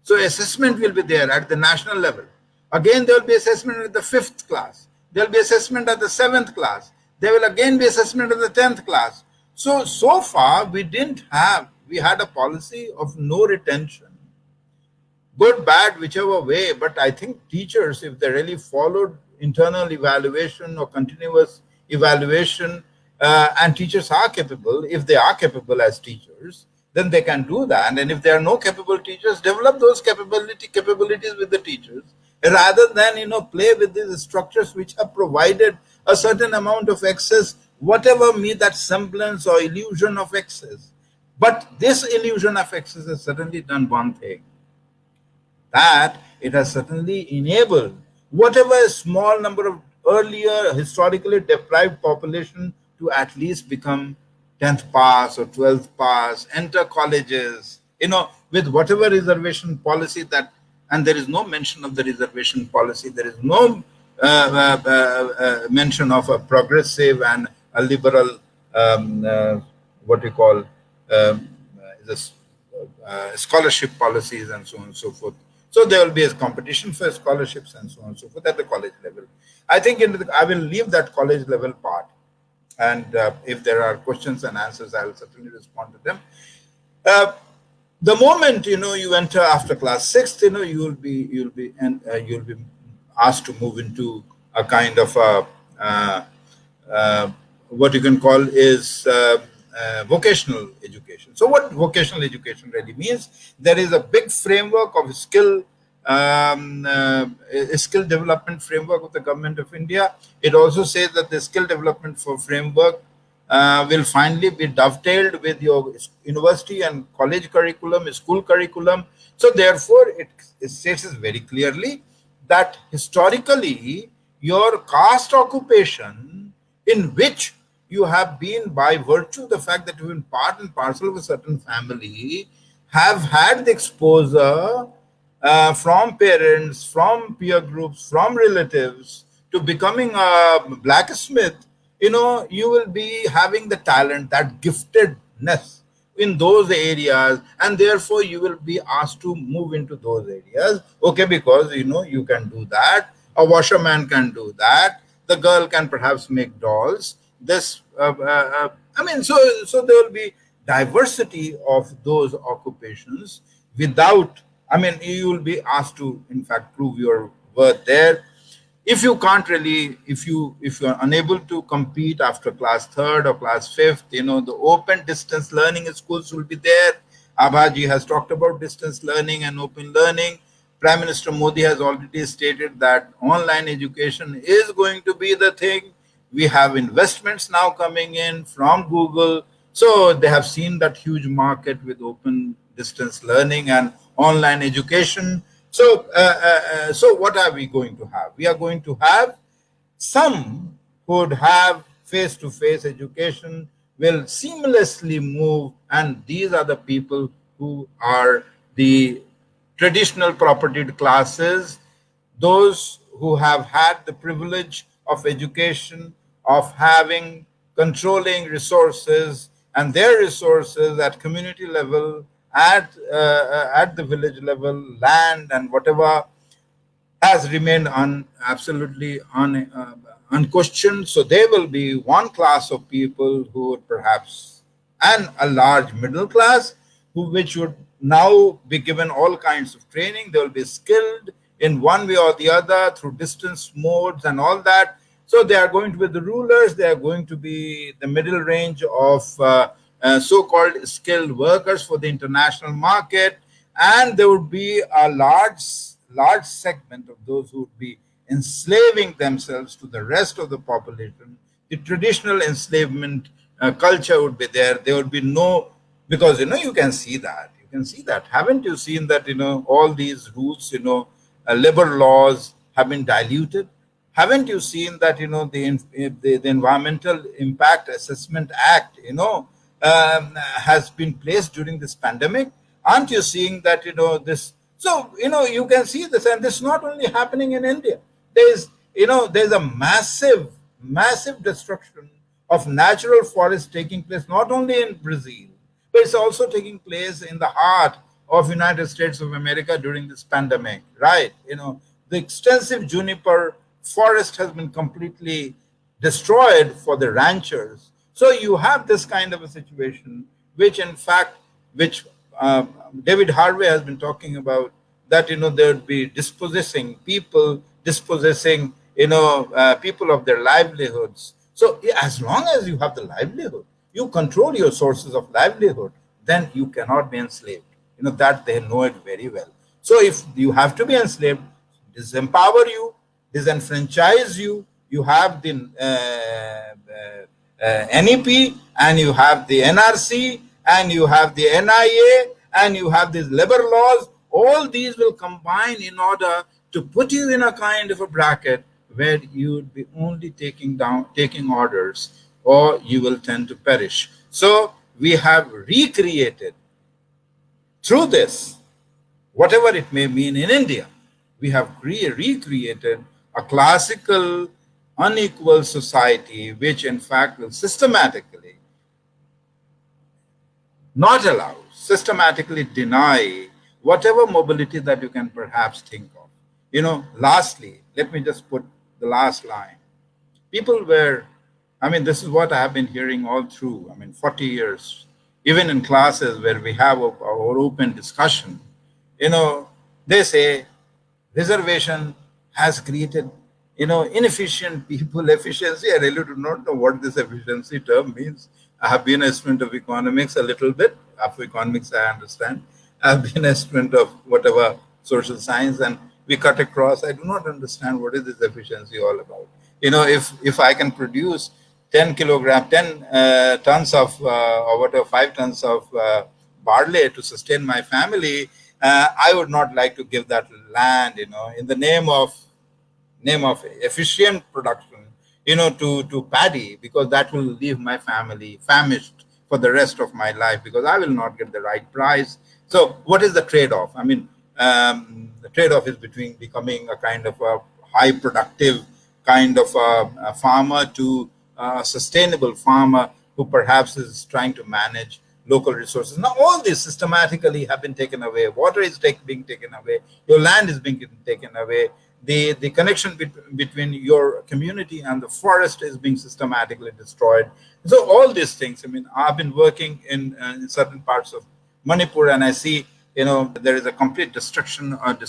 So assessment will be there at the national level. Again, there will be assessment at the 5th class. There will be assessment at the 7th class. There will again be assessment at the 10th class. So far, we had a policy of no retention. Good, bad, whichever way, but I think teachers, if they really followed internal evaluation or continuous evaluation, and teachers are capable, if they are capable as teachers, then they can do that. And if there are no capable teachers, develop those capabilities with the teachers, rather than play with these structures which have provided a certain amount of access, whatever be that semblance or illusion of access. But this illusion of access has certainly done one thing, that it has certainly enabled whatever small number of earlier historically deprived population to at least become 10th pass or 12th pass, enter colleges, with whatever reservation policy that, and there is no mention of the reservation policy, there is no mention of a progressive and a liberal, what we call, this scholarship policies and so on and so forth. So there will be a competition for scholarships and so on and so forth at the college level. I think I will leave that college level part, and if there are questions and answers, I will certainly respond to them. The moment you enter after class 6th, you'll be asked to move into a kind of what you can call is vocational education. So what vocational education really means, there is a big framework of skill development framework of the government of India. It also says that the skill development framework will finally be dovetailed with your university and college curriculum, school curriculum. So therefore, it states very clearly that historically your caste occupation, in which you have been, by virtue of the fact that you've been part and parcel of a certain family, have had the exposure from parents, from peer groups, from relatives, to becoming a blacksmith, you will be having the talent, that giftedness in those areas, and therefore you will be asked to move into those areas. Okay, because you can do that. A washerman can do that. The girl can perhaps make dolls. So there will be diversity of those occupations without, you will be asked to, in fact, prove your worth there. If you can't really, if you are unable to compete after class 3rd or class 5th, the open distance learning schools will be there. Abhaji has talked about distance learning and open learning. Prime Minister Modi has already stated that online education is going to be the thing. We have investments now coming in from Google. So they have seen that huge market with open distance learning and online education. So what are we going to have? We are going to have some who would have face-to-face education will seamlessly move, and these are the people who are the traditional propertied classes, those who have had the privilege of education, of having controlling resources, and their resources at community level, at the village level, land and whatever has remained absolutely unquestioned. So there will be one class of people who would perhaps, and a large middle class, which would now be given all kinds of training. They will be skilled in one way or the other through distance modes and all that. So they are going to be the rulers. They are going to be the middle range of so-called skilled workers for the international market. And there would be a large segment of those who would be enslaving themselves to the rest of the population. The traditional enslavement culture would be there. There would be no, because you can see that. You can see that. Haven't you seen that? All these rules, labor laws have been diluted. Haven't you seen that? The Environmental Impact Assessment Act, has been placed during this pandemic. Aren't you seeing that? This. So you can see this, and this is not only happening in India. There's a massive destruction of natural forests taking place not only in Brazil, but it's also taking place in the heart of United States of America during this pandemic, right? The extensive juniper forest has been completely destroyed for the ranchers. So you have this kind of a situation, which in fact, which David Harvey has been talking about, that there would be dispossessing people of their livelihoods. So as long as you have the livelihood, you control your sources of livelihood, then you cannot be enslaved. That they know it very well. So if you have to be enslaved, disempower you, disenfranchise you. You have the NEP, and you have the NRC, and you have the NIA, and you have these labor laws. All these will combine in order to put you in a kind of a bracket where you would be only taking orders, or you will tend to perish. So we have recreated through this, whatever it may mean in India, we have recreated a classical, unequal society, which in fact will systematically not allow, systematically deny whatever mobility that you can perhaps think of. Lastly, let me just put the last line. People were, this is what I have been hearing all through, 40 years, even in classes where we have our open discussion. They say reservation has created, inefficient people, efficiency. I really do not know what this efficiency term means. I have been a student of economics a little bit. Of economics, I understand. I've been a student of whatever social science, and we cut across. I do not understand what is this efficiency all about. If I can produce 10 tons of, or whatever, 5 tons of barley to sustain my family, I would not like to give that land, in the name of efficient production, to paddy, because that will leave my family famished for the rest of my life, because I will not get the right price. So what is the trade-off? The trade-off is between becoming a kind of a high productive kind of a farmer to a sustainable farmer who perhaps is trying to manage local resources. Now, all these systematically have been taken away. Water is being taken away. Your land is being taken away. The connection between your community and the forest is being systematically destroyed. So all these things, I've been working in certain parts of Manipur, and I see, there is a complete destruction of the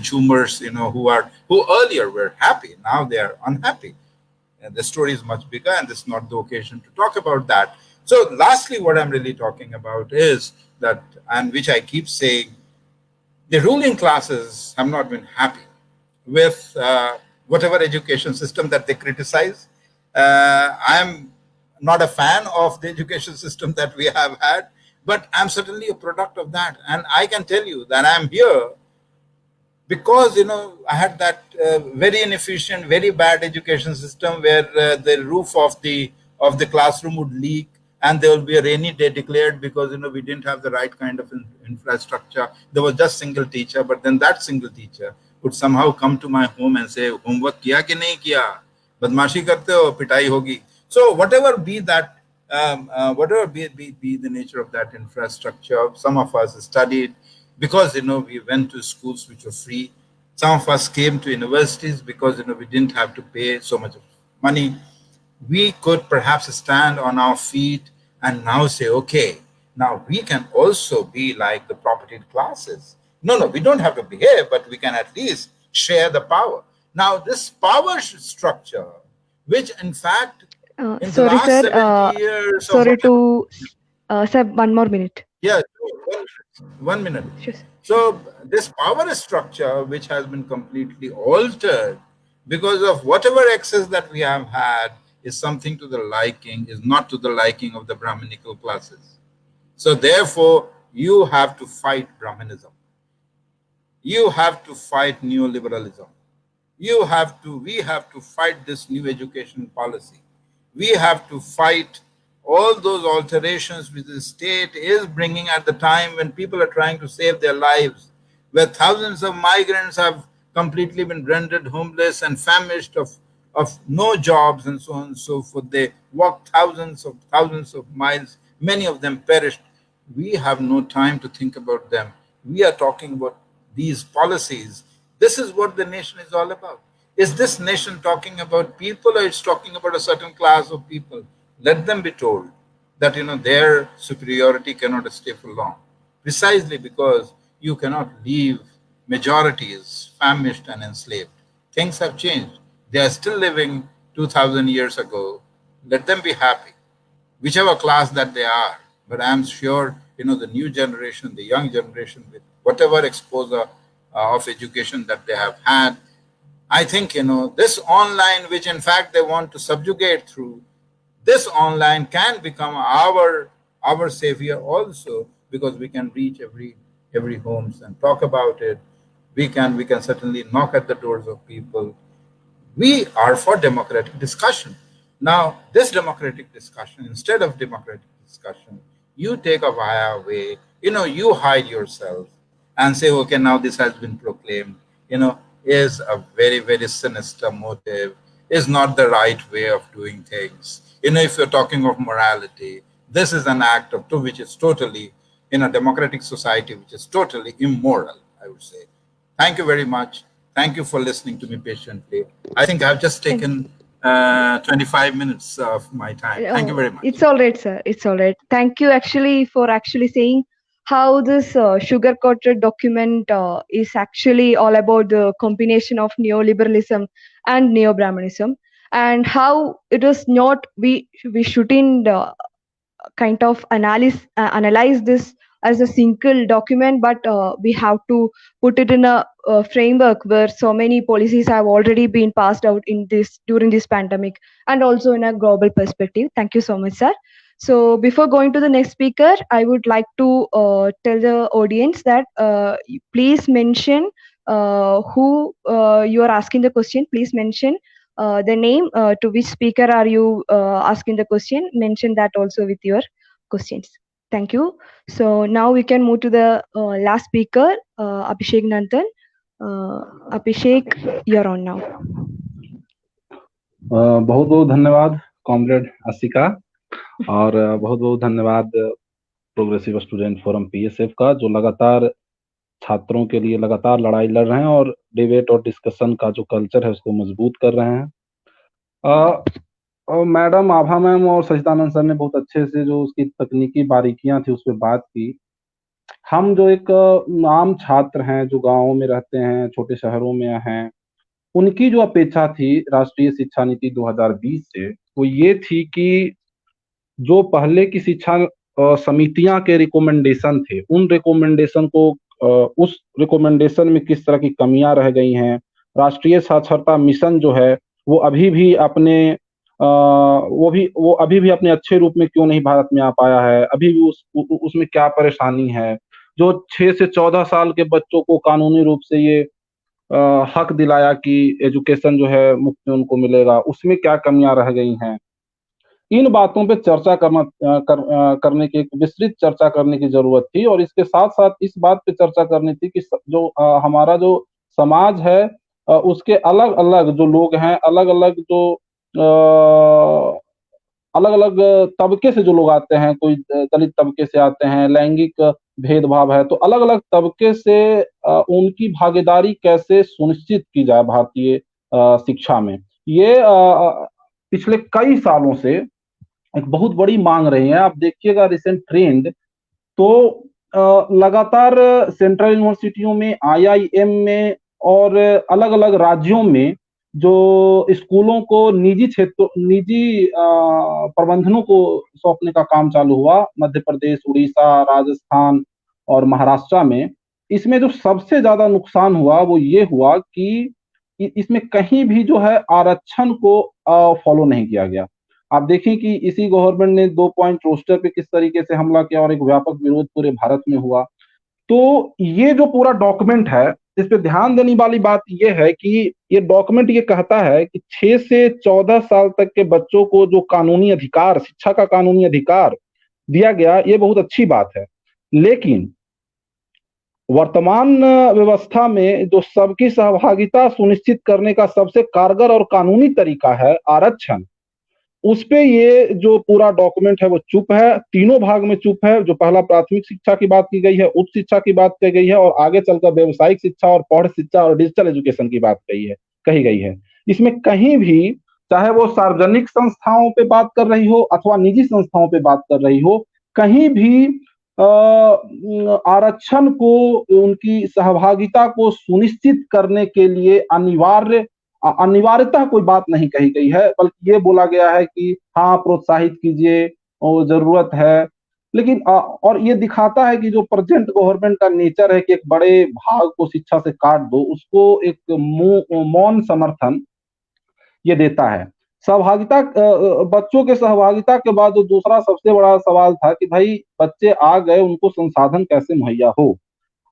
Jhumars, who earlier were happy. Now they are unhappy. And the story is much bigger, and this is not the occasion to talk about that. So lastly, what I'm really talking about is that, and which I keep saying, the ruling classes have not been happy with whatever education system that they criticize. I'm not a fan of the education system that we have had, but I'm certainly a product of that. And I can tell you that I'm here because, I had that very inefficient, very bad education system where the roof of the classroom would leak, and there will be a rainy day declared because, we didn't have the right kind of infrastructure. There was just single teacher, but then that single teacher would somehow come to my home and say, homework kiya ki nahi kiya? Badmashi karte ho, pitai hogi. So whatever be that, whatever be the nature of that infrastructure, some of us studied because, we went to schools which were free. Some of us came to universities because, we didn't have to pay so much money. We could perhaps stand on our feet and now say, okay, now we can also be like the propertied classes. No, we don't have to behave, but we can at least share the power. Now, this power structure, which in fact, in the last 70 years... Sorry to... sir, one more minute. Yeah, 1 minute. Sure. So this power structure, which has been completely altered because of whatever excess that we have had, is something to the liking, is not to the liking of the Brahminical classes. So therefore, you have to fight Brahmanism. You have to fight neoliberalism. We have to fight this new education policy. We have to fight all those alterations which the state is bringing at the time when people are trying to save their lives, where thousands of migrants have completely been rendered homeless and famished of no jobs and so on and so forth. They walked thousands of miles, many of them perished. We have no time to think about them. We are talking about these policies. This is what the nation is all about. Is this nation talking about people, or it's talking about a certain class of people? Let them be told that their superiority cannot stay for long, precisely because you cannot leave majorities famished and enslaved. Things have changed. They are still living 2000 years ago. Let them be happy, whichever class that they are. But I'm sure, the new generation, the young generation, with whatever exposure of education that they have had, I think, this online, which in fact they want to subjugate through, this online can become our savior also, because we can reach every homes and talk about it. We can certainly knock at the doors of people. We are for democratic discussion. Now, this democratic discussion, instead of democratic discussion, you take a via way, you hide yourself and say, okay, now this has been proclaimed, is a very, very sinister motive, is not the right way of doing things. If you're talking of morality, this is an act of which is totally, in a democratic society, which is totally immoral, I would say. Thank you very much. Thank you for listening to me patiently. I think I've just Thank taken 25 minutes of my time. Thank you Oh, very much. it's all right, sir. It's all right. Thank you actually for actually saying how this sugar-coated document is actually all about the combination of neoliberalism and neo-Brahmanism, and how it is not we shouldn't kind of analyze this as a single document, but we have to put it in a framework where so many policies have already been passed out in this during this pandemic, and also in a global perspective. Thank you so much, sir. So before going to the next speaker, I would like to tell the audience that please mention who you are asking the question. Please mention the name, to which speaker are you asking the question. Mention that also with your questions. Thank you. So now we can move to the last speaker, Abhishek Nandan. Abhishek, you're on now. बहुत बहुत धन्यवाद comrade Ashika, और बहुत बहुत धन्यवाद progressive student forum PSF का, जो लगातार छात्रों के लिए लगातार लड़ाई लड़ रहे हैं और डिबेट और डिस्कशन का जो कल्चर है उसको मजबूत कर रहे हैं। और मैडम आभा मैम और सचिदानंद सर ने बहुत अच्छे से जो उसकी तकनीकी बारीकियां थी उस पर बात की। हम जो एक आम छात्र हैं, जो गाँव में रहते हैं, छोटे शहरों में हैं, उनकी जो अपेक्षा थी राष्ट्रीय शिक्षा नीति 2020 से, वो ये थी कि जो पहले की शिक्षा समितियां के रिकमेंडेशन थे, उन रिकमेंडेशन को उस रिकमेंडेशन में किस तरह की कमियां रह गई हैं। राष्ट्रीय साक्षरता मिशन जो है वो अभी भी अपने वो अभी भी अपने अच्छे रूप में क्यों नहीं भारत में आ पाया है, अभी भी उसमें क्या परेशानी है। जो 6 से 14 साल के बच्चों को कानूनी रूप से ये हक दिलाया कि एजुकेशन जो है मुफ्त में उनको मिलेगा, उसमें क्या कमियां रह गई हैं। इन बातों पे चर्चा करने की, एक विस्तृत चर्चा करने की जरूरत थी। और इसके साथ साथ इस बात पे चर्चा करनी थी कि जो हमारा जो समाज है उसके अलग अलग जो लोग हैं, अलग अलग जो अलग अलग तबके से जो लोग आते हैं, कोई दलित तबके से आते हैं, लैंगिक भेदभाव है, तो अलग अलग तबके से उनकी भागीदारी कैसे सुनिश्चित की जाए भारतीय शिक्षा में, ये पिछले कई सालों से एक बहुत बड़ी मांग रही है। आप देखिएगा रिसेंट ट्रेंड तो लगातार सेंट्रल यूनिवर्सिटियों में, आईआईएम में और अलग अलग राज्यों में जो स्कूलों को निजी प्रबंधनों को सौंपने का काम चालू हुआ, मध्य प्रदेश, उड़ीसा, राजस्थान और महाराष्ट्र में, इसमें जो सबसे ज्यादा नुकसान हुआ वो ये हुआ कि इसमें कहीं भी जो है आरक्षण को फॉलो नहीं किया गया। आप देखिए कि इसी गवर्नमेंट ने 2 पॉइंट रोस्टर पे किस तरीके से हमला किया और एक व्यापक विरोध पूरे भारत में हुआ। तो ये जो पूरा डॉक्यूमेंट है, इस पे ध्यान देने वाली बात ये है कि ये डॉक्यूमेंट ये कहता है कि 6 से 14 साल तक के बच्चों को जो कानूनी अधिकार, शिक्षा का कानूनी अधिकार दिया गया, ये बहुत अच्छी बात है। लेकिन वर्तमान व्यवस्था में जो सबकी सहभागिता सुनिश्चित करने का सबसे कारगर और कानूनी तरीका है आरक्षण, उस पे ये जो पूरा डॉक्यूमेंट है वो चुप है। तीनों भाग में चुप है। जो पहला प्राथमिक शिक्षा की बात की गई है, उच्च शिक्षा की बात की गई है और आगे चलकर व्यावसायिक शिक्षा और प्रौढ़ शिक्षा और डिजिटल एजुकेशन की बात कही गई है। इसमें कहीं भी, चाहे वो सार्वजनिक संस्थाओं पे बात कर रही हो अथवा निजी संस्थाओं पे बात कर रही हो, कहीं भी आरक्षण को, उनकी सहभागिता को सुनिश्चित करने के लिए अनिवार्यता कोई बात नहीं कही गई है, बल्कि ये बोला गया है कि हाँ प्रोत्साहित कीजिए और जरूरत है। लेकिन और ये दिखाता है कि जो प्रेजेंट गवर्नमेंट का नेचर है कि एक बड़े भाग को शिक्षा से काट दो, उसको एक मौन समर्थन ये देता है। सहभागिता, बच्चों के सहभागिता के बाद जो दूसरा सबसे बड़ा सवाल था कि भाई बच्चे आ गए, उनको संसाधन कैसे मुहैया हो।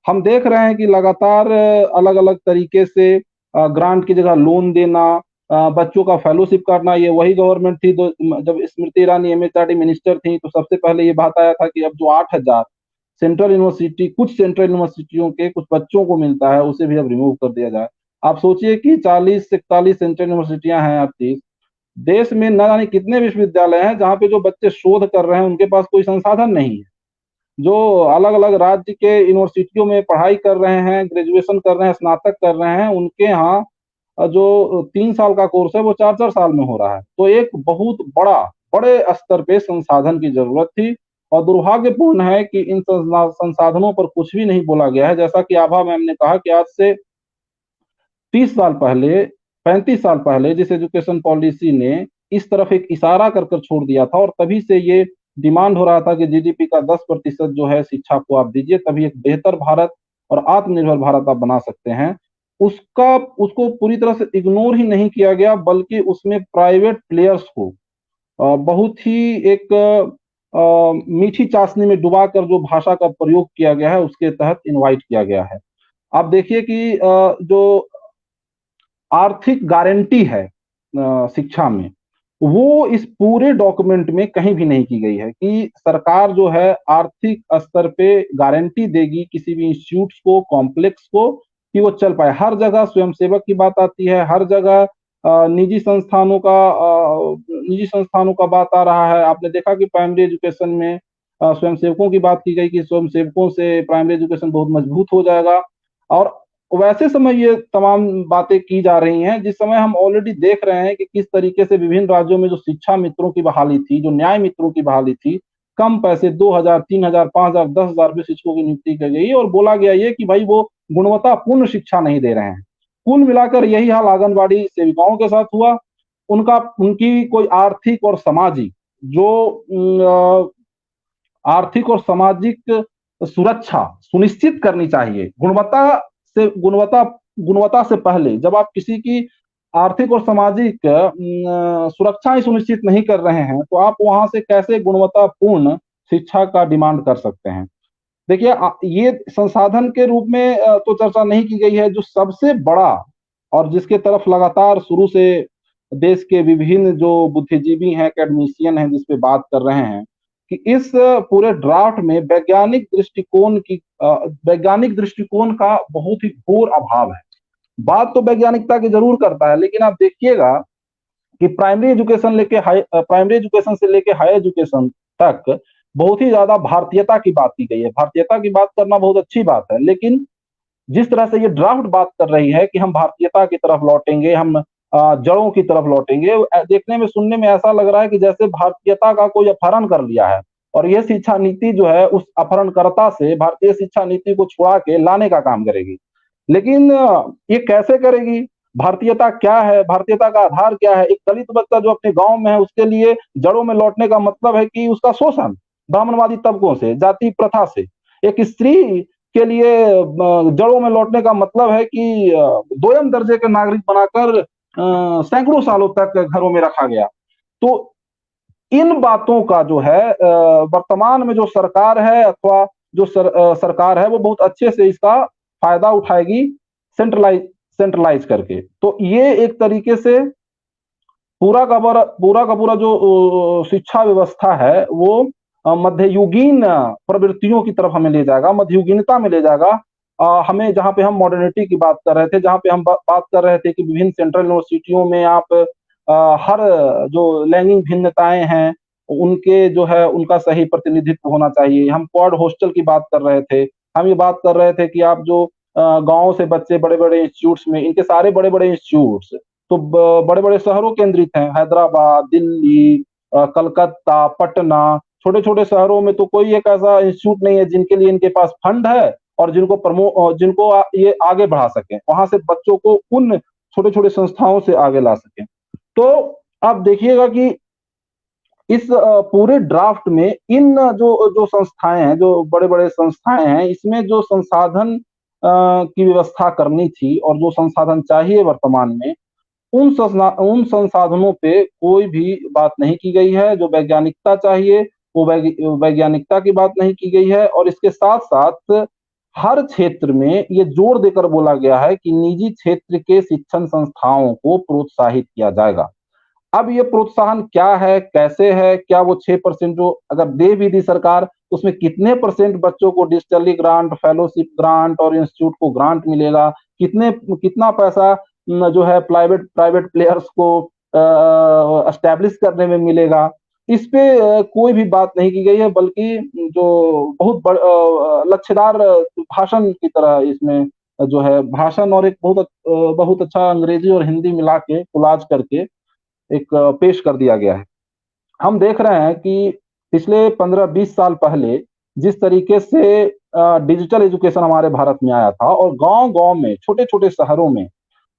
हम देख रहे हैं कि लगातार अलग अलग तरीके से ग्रांट की जगह लोन देना, बच्चों का फेलोशिप करना, ये वही गवर्नमेंट थी जब स्मृति ईरानी एमएचआरडी मिनिस्टर थी तो सबसे पहले ये बात आया था कि अब जो 8,000 सेंट्रल यूनिवर्सिटी, कुछ सेंट्रल यूनिवर्सिटियों के कुछ बच्चों को मिलता है, उसे भी अब रिमूव कर दिया जाए। आप सोचिए कि 40 से 41 सेंट्रल यूनिवर्सिटियां हैं 38 देश में, न जाने कितने विश्वविद्यालय हैं जहाँ पे जो बच्चे शोध कर रहे हैं उनके पास कोई संसाधन नहीं है। जो अलग अलग राज्य के यूनिवर्सिटियों में पढ़ाई कर रहे हैं, ग्रेजुएशन कर रहे हैं, स्नातक कर रहे हैं, उनके यहाँ जो 3 साल का कोर्स है वो 4-4 साल में हो रहा है। तो एक बहुत बड़े स्तर पे संसाधन की जरूरत थी और दुर्भाग्यपूर्ण है कि इन संसाधनों पर कुछ भी नहीं बोला गया है। जैसा कि आभा मैम ने कहा कि आज से 30 साल पहले, 35 साल पहले जिस एजुकेशन पॉलिसी ने इस तरफ एक इशारा कर कर छोड़ दिया था और तभी से ये डिमांड हो रहा था कि जीडीपी का 10% जो है शिक्षा को आप दीजिए, तभी एक बेहतर भारत और आत्मनिर्भर भारत आप बना सकते हैं। उसको पूरी तरह से इग्नोर ही नहीं किया गया, बल्कि उसमें प्राइवेट प्लेयर्स को बहुत ही एक मीठी चाशनी में डुबाकर जो भाषा का प्रयोग किया गया है उसके तहत इनवाइट किया गया है। आप देखिए कि जो आर्थिक गारंटी है शिक्षा में, वो इस पूरे डॉक्यूमेंट में कहीं भी नहीं की गई है कि सरकार जो है आर्थिक स्तर पे गारंटी देगी किसी भी इंस्टीट्यूट को, कॉम्प्लेक्स को, कि वो चल पाए। हर जगह स्वयंसेवक की बात आती है, हर जगह निजी संस्थानों का बात आ रहा है। आपने देखा कि प्राइमरी एजुकेशन में स्वयंसेवकों की बात की गई कि स्वयंसेवकों से प्राइमरी एजुकेशन बहुत मजबूत हो जाएगा। और वैसे समय ये तमाम बातें की जा रही हैं जिस समय हम ऑलरेडी देख रहे हैं कि किस तरीके से विभिन्न राज्यों में जो शिक्षा मित्रों की बहाली थी, जो न्याय मित्रों की बहाली थी, कम पैसे 2,000, 3,000, 5,000, 10,000 रुपये शिक्षकों की नियुक्ति की गई और बोला गया ये कि भाई वो गुणवत्तापूर्ण शिक्षा नहीं दे रहे हैं। कुल मिलाकर यही हाल आंगनबाड़ी सेविकाओं के साथ हुआ। उनकी कोई आर्थिक और सामाजिक सुरक्षा सुनिश्चित करनी चाहिए। गुणवत्ता से पहले जब आप किसी की आर्थिक और सामाजिक सुरक्षा ही सुनिश्चित नहीं कर रहे हैं तो आप वहां से कैसे गुणवत्तापूर्ण शिक्षा का डिमांड कर सकते हैं। देखिए ये संसाधन के रूप में तो चर्चा नहीं की गई है। जो सबसे बड़ा और जिसके तरफ लगातार शुरू से देश के विभिन्न जो बुद्धिजीवी हैं, एकेडमिशियन हैं, जिस पे बात कर रहे हैं कि इस पूरे ड्राफ्ट में वैज्ञानिक दृष्टिकोण का बहुत ही घोर अभाव है। बात तो वैज्ञानिकता की जरूर करता है, लेकिन आप देखिएगा कि प्राइमरी एजुकेशन से लेके हाई एजुकेशन तक बहुत ही ज्यादा भारतीयता की बात की गई है। भारतीयता की बात करना बहुत अच्छी बात है, लेकिन जिस तरह से ये ड्राफ्ट बात कर रही है कि हम भारतीयता की तरफ लौटेंगे, हम जड़ों की तरफ लौटेंगे, देखने में सुनने में ऐसा लग रहा है कि जैसे भारतीयता का कोई अपहरण कर लिया है और ये शिक्षा नीति जो है उस अपहरणकर्ता से भारतीय शिक्षा नीति को छुड़ा के लाने का काम करेगी। लेकिन ये कैसे करेगी? भारतीयता क्या है? भारतीयता का आधार क्या है? एक दलित बच्चा जो अपने गांव में है उसके लिए जड़ों में लौटने का मतलब है कि उसका शोषण ब्राह्मणवादी तबकों से, जाति प्रथा से। एक स्त्री के लिए जड़ों में लौटने का मतलब है कि दोयम दर्जे के नागरिक बनाकर सैकड़ों सालों तक घरों में रखा गया। तो इन बातों का जो है वर्तमान में जो सरकार है अथवा जो सरकार है वो बहुत अच्छे से इसका फायदा उठाएगी सेंट्रलाइज करके। तो ये एक तरीके से पूरा का पूरा जो शिक्षा व्यवस्था है वो मध्ययुगीन प्रवृत्तियों की तरफ हमें ले जाएगा, मध्ययुगीनता में ले जाएगा। हमें जहाँ पे हम मॉडर्निटी की बात कर रहे थे, जहाँ पे हम बात कर रहे थे कि विभिन्न सेंट्रल यूनिवर्सिटियों में आप हर जो लैंगिक भिन्नताएं हैं उनके जो है उनका सही प्रतिनिधित्व होना चाहिए। हम क्वाड हॉस्टल की बात कर रहे थे, हम ये बात कर रहे थे कि आप जो गाँव से बच्चे बड़े बड़े इंस्टीट्यूट्स में, इनके सारे बड़े बड़े इंस्टीट्यूट्स तो बड़े बड़े शहरों केंद्रित हैं, हैदराबाद, दिल्ली, कलकत्ता, पटना, छोटे छोटे शहरों में तो कोई एक ऐसा इंस्टीट्यूट नहीं है जिनके लिए इनके पास फंड है और जिनको ये आगे बढ़ा सकें, वहां से बच्चों को उन छोटे छोटे संस्थाओं से आगे ला सकें। तो आप देखिएगा कि इस पूरे ड्राफ्ट में इन जो जो संस्थाएं हैं, जो बड़े बड़े संस्थाएं हैं, इसमें जो संसाधन की व्यवस्था करनी थी और जो संसाधन चाहिए वर्तमान में, उन संसाधनों पे कोई भी बात नहीं की गई है। जो वैज्ञानिकता चाहिए वो वैज्ञानिकता की बात नहीं की गई है। और इसके साथ साथ हर क्षेत्र में ये जोर देकर बोला गया है कि निजी क्षेत्र के शिक्षण संस्थाओं को प्रोत्साहित किया जाएगा। अब ये प्रोत्साहन क्या है, कैसे है, क्या वो 6% जो अगर दे भी दी सरकार, उसमें कितने परसेंट बच्चों को डिजिटली ग्रांट, फेलोशिप ग्रांट और इंस्टीट्यूट को ग्रांट मिलेगा, कितना पैसा जो है प्राइवेट प्लेयर्स को एस्टेब्लिश करने में मिलेगा, इस पे कोई भी बात नहीं की गई है। बल्कि जो बहुत लच्छेदार भाषण की तरह इसमें जो है भाषण और एक बहुत अच्छा अंग्रेजी और हिंदी मिला के कोलाज करके एक पेश कर दिया गया है। हम देख रहे हैं कि पिछले 15-20 साल पहले जिस तरीके से डिजिटल एजुकेशन हमारे भारत में आया था और गांव-गांव में, छोटे-छोटे शहरों में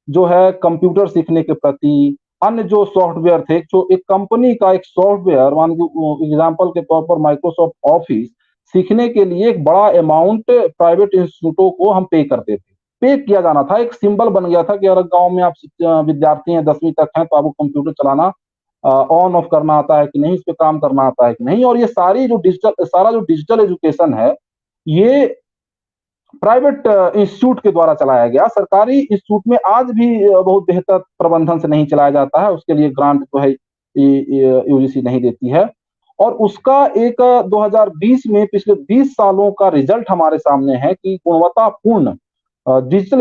जो है कंप्यूटर सीखने के प्रति अन्य जो सॉफ्टवेयर थे, जो एक कंपनी का एक सॉफ्टवेयर मान एग्जांपल के तौर पर माइक्रोसॉफ्ट ऑफिस सीखने के लिए एक बड़ा अमाउंट प्राइवेट इंस्टीट्यूटों को हम पे करते थे, पे किया जाना था। एक सिंबल बन गया था कि अगर गांव में आप विद्यार्थी हैं 10वीं तक हैं तो आपको कंप्यूटर चलाना ऑन ऑफ करना आता है कि नहीं, इस पे काम करना आता है कि नहीं। और ये सारा जो डिजिटल एजुकेशन है ये प्राइवेट इंस्टीट्यूट के द्वारा चलाया गया। सरकारी इंस्टीट्यूट में आज भी बहुत बेहतर प्रबंधन से नहीं चलाया जाता है, उसके लिए ग्रांट जो है यूजीसी नहीं देती है। और उसका एक 2020 में पिछले 20 सालों का रिजल्ट हमारे सामने है कि गुणवत्तापूर्ण डिजिटल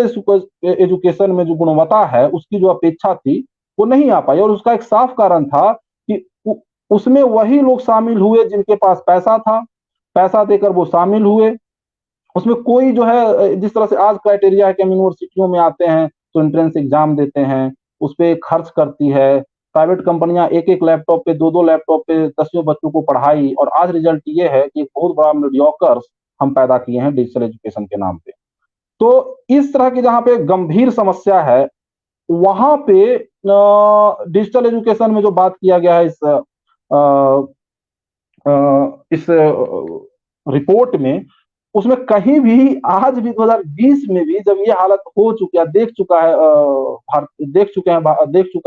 एजुकेशन में जो गुणवत्ता है उसकी जो अपेक्षा थी वो नहीं आ पाई। और उसका एक साफ कारण था कि उसमें वही लोग शामिल हुए जिनके पास पैसा था, पैसा देकर वो शामिल हुए। उसमें कोई जो है जिस तरह से आज क्राइटेरिया है कि हम यूनिवर्सिटियों में आते हैं तो एंट्रेंस एग्जाम देते हैं, उस पर खर्च करती है प्राइवेट कंपनियां, एक लैपटॉप पे, दो लैपटॉप पे 10 बच्चों को पढ़ाई, और आज रिजल्ट ये है कि एक बहुत बड़ा मीडियोकर्स हम पैदा किए हैं डिजिटल एजुकेशन के नाम पे। तो इस तरह की जहाँ पे गंभीर समस्या है वहां पे डिजिटल एजुकेशन में जो बात किया गया है इस रिपोर्ट में, उसमें कहीं भी आज भी 2020 में भी जब ये हालत हो चुकी है, देख चुका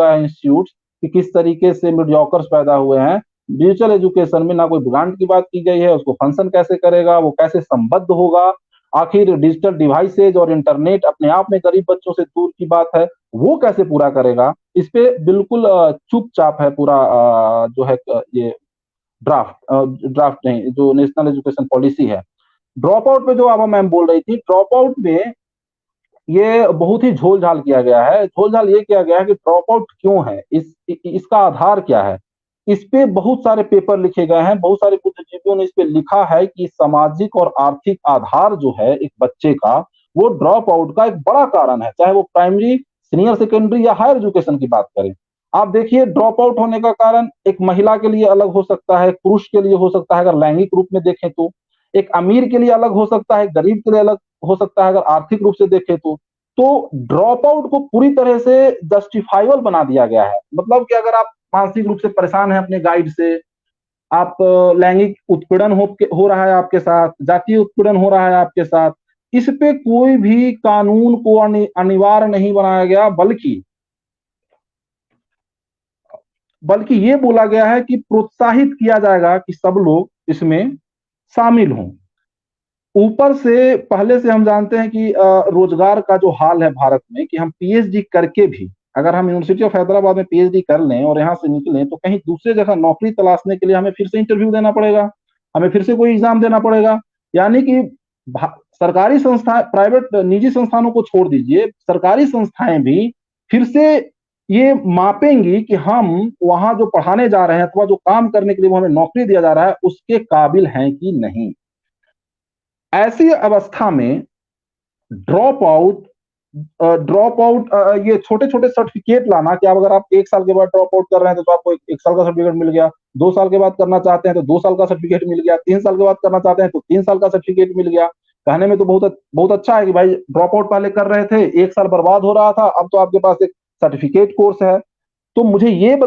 है इंस्टीट्यूट कि किस तरीके से मीडियोकर्स पैदा हुए हैं। डिजिटल एजुकेशन में ना कोई ग्रांट की बात की गई है, उसको फंक्शन कैसे करेगा, वो कैसे संबद्ध होगा, आखिर डिजिटल डिवाइसेज और इंटरनेट अपने आप में गरीब बच्चों से दूर की बात है, वो कैसे पूरा करेगा, इस पे बिल्कुल चुपचाप है पूरा जो है ये ड्राफ्ट नहीं, जो नेशनल एजुकेशन पॉलिसी है। ड्रॉप आउट पे जो आभा मैम बोल रही थी, ड्रॉप आउट में ये बहुत ही झोल झाल किया गया है। झोल झाल ये किया गया है कि ड्रॉप आउट क्यों है, इसका आधार क्या है। इस पे बहुत सारे पेपर लिखे गए हैं, बहुत सारे बुद्धिजीवियों ने इस पे लिखा है कि सामाजिक और आर्थिक आधार जो है एक बच्चे का, वो ड्रॉप आउट का एक बड़ा कारण है, चाहे वो प्राइमरी, सीनियर सेकेंडरी या हायर एजुकेशन की बात करें। आप देखिए ड्रॉप आउट होने का कारण एक महिला के लिए अलग हो सकता है, पुरुष के लिए हो सकता है अगर लैंगिक रूप में देखें तो, एक अमीर के लिए अलग हो सकता है, गरीब के लिए अलग हो सकता है अगर आर्थिक रूप से देखें तो ड्रॉप आउट को पूरी तरह से जस्टिफाइबल बना दिया गया है। मतलब कि अगर आप मानसिक रूप से परेशान हैं अपने गाइड से, आप लैंगिक उत्पीड़न हो रहा है आपके साथ, जातीय उत्पीड़न हो रहा है आपके साथ, इस पे कोई भी कानून को अनिवार्य नहीं बनाया गया, बल्कि ये बोला गया है कि प्रोत्साहित किया जाएगा कि सब लोग इसमें शामिल हों। ऊपर से पहले से हम जानते हैं कि रोजगार का जो हाल है भारत में, कि हम पीएचडी करके भी, अगर हम यूनिवर्सिटी ऑफ हैदराबाद में पीएचडी कर लें और यहाँ से निकलें तो कहीं दूसरे जगह नौकरी तलाशने के लिए हमें फिर से इंटरव्यू देना पड़ेगा, हमें फिर से कोई एग्जाम देना पड़ेगा। यानी कि सरकारी संस्था, प्राइवेट निजी संस्थानों को छोड़ दीजिए, सरकारी संस्थाएं भी फिर से ये मापेंगी कि हम वहां जो पढ़ाने जा रहे हैं अथवा जो काम करने के लिए वो हमें नौकरी दिया जा रहा है उसके काबिल हैं कि नहीं। ऐसी अवस्था में ड्रॉप आउट ये छोटे छोटे सर्टिफिकेट लाना, कि आप अगर आप 1 साल के बाद ड्रॉप आउट कर रहे हैं तो आपको 1 साल का सर्टिफिकेट मिल गया, 2 साल के बाद करना चाहते हैं तो 2 साल का सर्टिफिकेट मिल गया, 3 साल के बाद करना चाहते हैं तो 3 साल का सर्टिफिकेट मिल गया। कहने में तो बहुत अच्छा है कि भाई ड्रॉप आउट पहले कर रहे थे, 1 साल बर्बाद हो रहा था, अब तो आपके पास एक सर्टिफिकेट कोर्स है। तो मुझे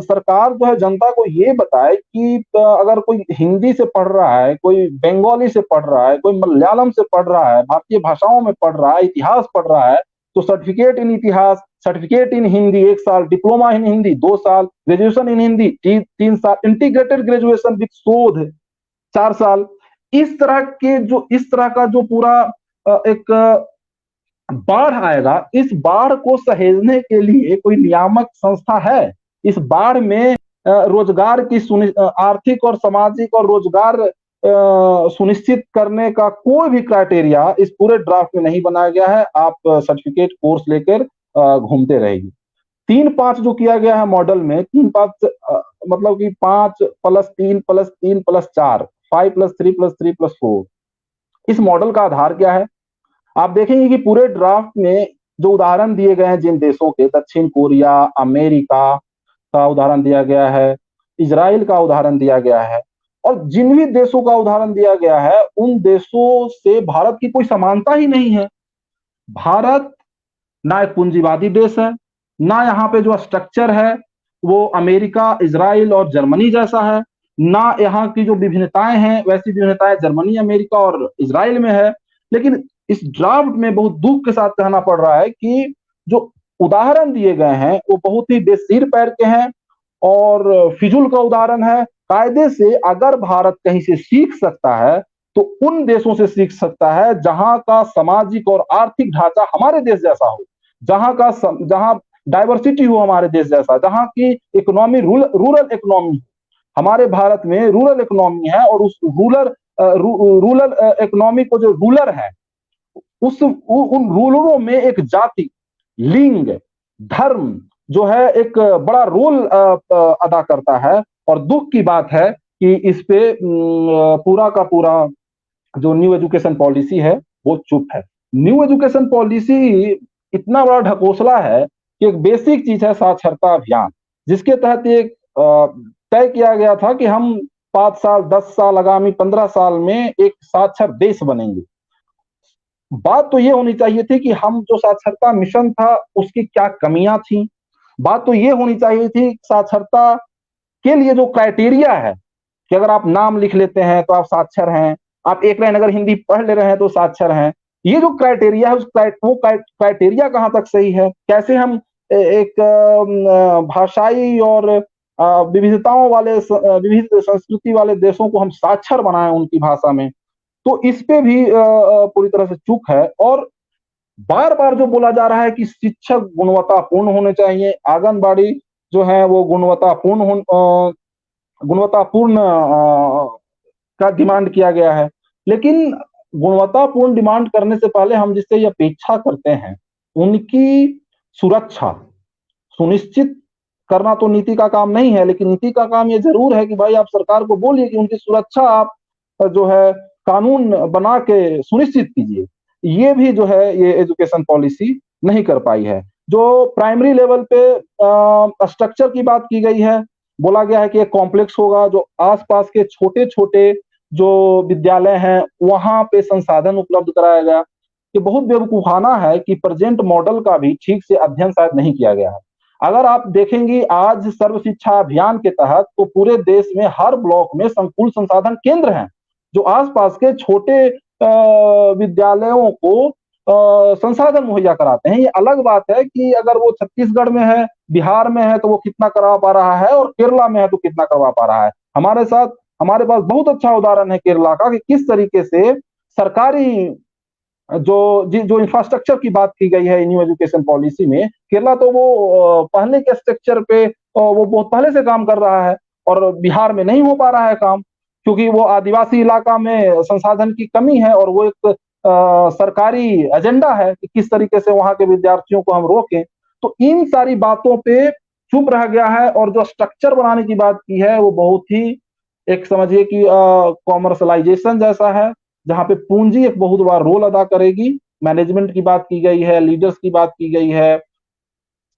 सरकार जो है जनता को ये बताए कि अगर कोई हिंदी से पढ़ रहा है, कोई बंगाली से पढ़ रहा है, कोई मलयालम से पढ़ रहा है, भारतीय भाषाओं में पढ़ रहा है, इतिहास पढ़ रहा है, तो सर्टिफिकेट इन इतिहास, सर्टिफिकेट इन हिंदी 1 साल, डिप्लोमा इन हिंदी 2 साल, ग्रेजुएशन इन हिंदी 3 साल, इंटीग्रेटेड ग्रेजुएशन विद शोध 4 साल। इस तरह का जो पूरा एक बाढ़ आएगा, इस बाढ़ को सहेजने के लिए कोई नियामक संस्था है? इस बाढ़ में रोजगार की आर्थिक और सामाजिक और रोजगार सुनिश्चित करने का कोई भी क्राइटेरिया इस पूरे ड्राफ्ट में नहीं बनाया गया है। आप सर्टिफिकेट कोर्स लेकर घूमते रहेंगे। 3-5 जो किया गया है मॉडल में, 3-5 मतलब कि 5+3+3+4, 5+3+3+4, इस मॉडल का आधार क्या है? आप देखेंगे कि पूरे ड्राफ्ट में जो उदाहरण दिए गए हैं जिन देशों के, दक्षिण कोरिया, अमेरिका का उदाहरण दिया गया है, इजराइल का उदाहरण दिया गया है, और जिन भी देशों का उदाहरण दिया गया है उन देशों से भारत की कोई समानता ही नहीं है। भारत ना एक पूंजीवादी देश है, ना यहाँ पे जो स्ट्रक्चर है वो अमेरिका, इजराइल और जर्मनी जैसा है, ना यहाँ की जो विभिन्नताएं हैं वैसी विभिन्नताएं जर्मनी, अमेरिका और इजराइल में है। लेकिन इस ड्राफ्ट में बहुत दुख के साथ कहना पड़ रहा है कि जो उदाहरण दिए गए हैं वो बहुत ही बेसिर पैर के हैं और फिजूल का उदाहरण है। कायदे से अगर भारत कहीं से सीख सकता है तो उन देशों से सीख सकता है जहां का सामाजिक और आर्थिक ढांचा हमारे देश जैसा हो, जहां डाइवर्सिटी हो हमारे देश जैसा, जहां की इकोनॉमी रूरल इकोनॉमी। हमारे भारत में रूरल इकोनॉमी है और उस रूरल इकोनॉमी को जो रूलर है उन रूलरों में एक जाति, लिंग, धर्म जो है एक बड़ा रोल अदा करता है। और दुख की बात है कि इस पे पूरा का पूरा जो न्यू एजुकेशन पॉलिसी है वो चुप है। न्यू एजुकेशन पॉलिसी इतना बड़ा ढकोसला है कि एक बेसिक चीज है साक्षरता अभियान, जिसके तहत एक तय किया गया था कि हम 5 साल, 10 साल, आगामी 15 साल में एक साक्षर देश बनेंगे। बात तो ये होनी चाहिए थी कि हम जो साक्षरता मिशन था उसकी क्या कमियां थी। बात तो ये होनी चाहिए थी साक्षरता के लिए जो क्राइटेरिया है कि अगर आप नाम लिख लेते हैं तो आप साक्षर हैं, आप एक लाइन अगर हिंदी पढ़ ले रहे हैं तो साक्षर हैं। ये जो क्राइटेरिया है वो क्राइटेरिया कहां तक सही है? कैसे हम एक भाषाई और विविधताओं वाले, विविध संस्कृति वाले देशों को हम साक्षर बनाएं उनकी भाषा में? तो इस पे भी पूरी तरह से चूक है। और बार बार जो बोला जा रहा है कि शिक्षक गुणवत्तापूर्ण होने चाहिए, आंगनबाड़ी जो है वो गुणवत्तापूर्ण का डिमांड किया गया है। लेकिन गुणवत्तापूर्ण डिमांड करने से पहले हम जिससे ये अपेक्षा करते हैं उनकी सुरक्षा सुनिश्चित करना तो नीति का काम नहीं है, लेकिन नीति का काम ये जरूर है कि भाई आप सरकार को बोलिए कि उनकी सुरक्षा आप जो है कानून बना के सुनिश्चित कीजिए। ये भी जो है ये एजुकेशन पॉलिसी नहीं कर पाई है। जो प्राइमरी लेवल पे स्ट्रक्चर की बात की गई है, बोला गया है कि एक कॉम्प्लेक्स होगा, जो आसपास के छोटे छोटे जो विद्यालय हैं वहां पे संसाधन उपलब्ध कराया गया। ये बहुत बेवकूफाना है कि प्रेजेंट मॉडल का भी ठीक से अध्ययन शायद नहीं किया गया है। अगर आप देखेंगे आज सर्व शिक्षा अभियान के तहत तो पूरे देश में हर ब्लॉक में संकुल संसाधन केंद्र हैं जो आसपास के छोटे विद्यालयों को संसाधन मुहैया कराते हैं। ये अलग बात है कि अगर वो छत्तीसगढ़ में है, बिहार में है, तो वो कितना करवा पा रहा है, और केरला में है तो कितना करवा पा रहा है। हमारे पास बहुत अच्छा उदाहरण है केरला का, कि किस तरीके से सरकारी जो इंफ्रास्ट्रक्चर की बात की गई है न्यू एजुकेशन पॉलिसी में, केरला तो वो पहले के स्ट्रक्चर पे वो बहुत पहले से काम कर रहा है, और बिहार में नहीं हो पा रहा है काम, क्योंकि वो आदिवासी इलाका में संसाधन की कमी है, और वो एक सरकारी एजेंडा है कि किस तरीके से वहां के विद्यार्थियों को हम रोकें। तो इन सारी बातों पे चुप रह गया है, और जो स्ट्रक्चर बनाने की बात की है वो बहुत ही, एक समझिए कि कॉमर्शलाइजेशन जैसा है, जहां पे पूंजी एक बहुत बड़ा रोल अदा करेगी। मैनेजमेंट की बात की गई है, लीडर्स की बात की गई है,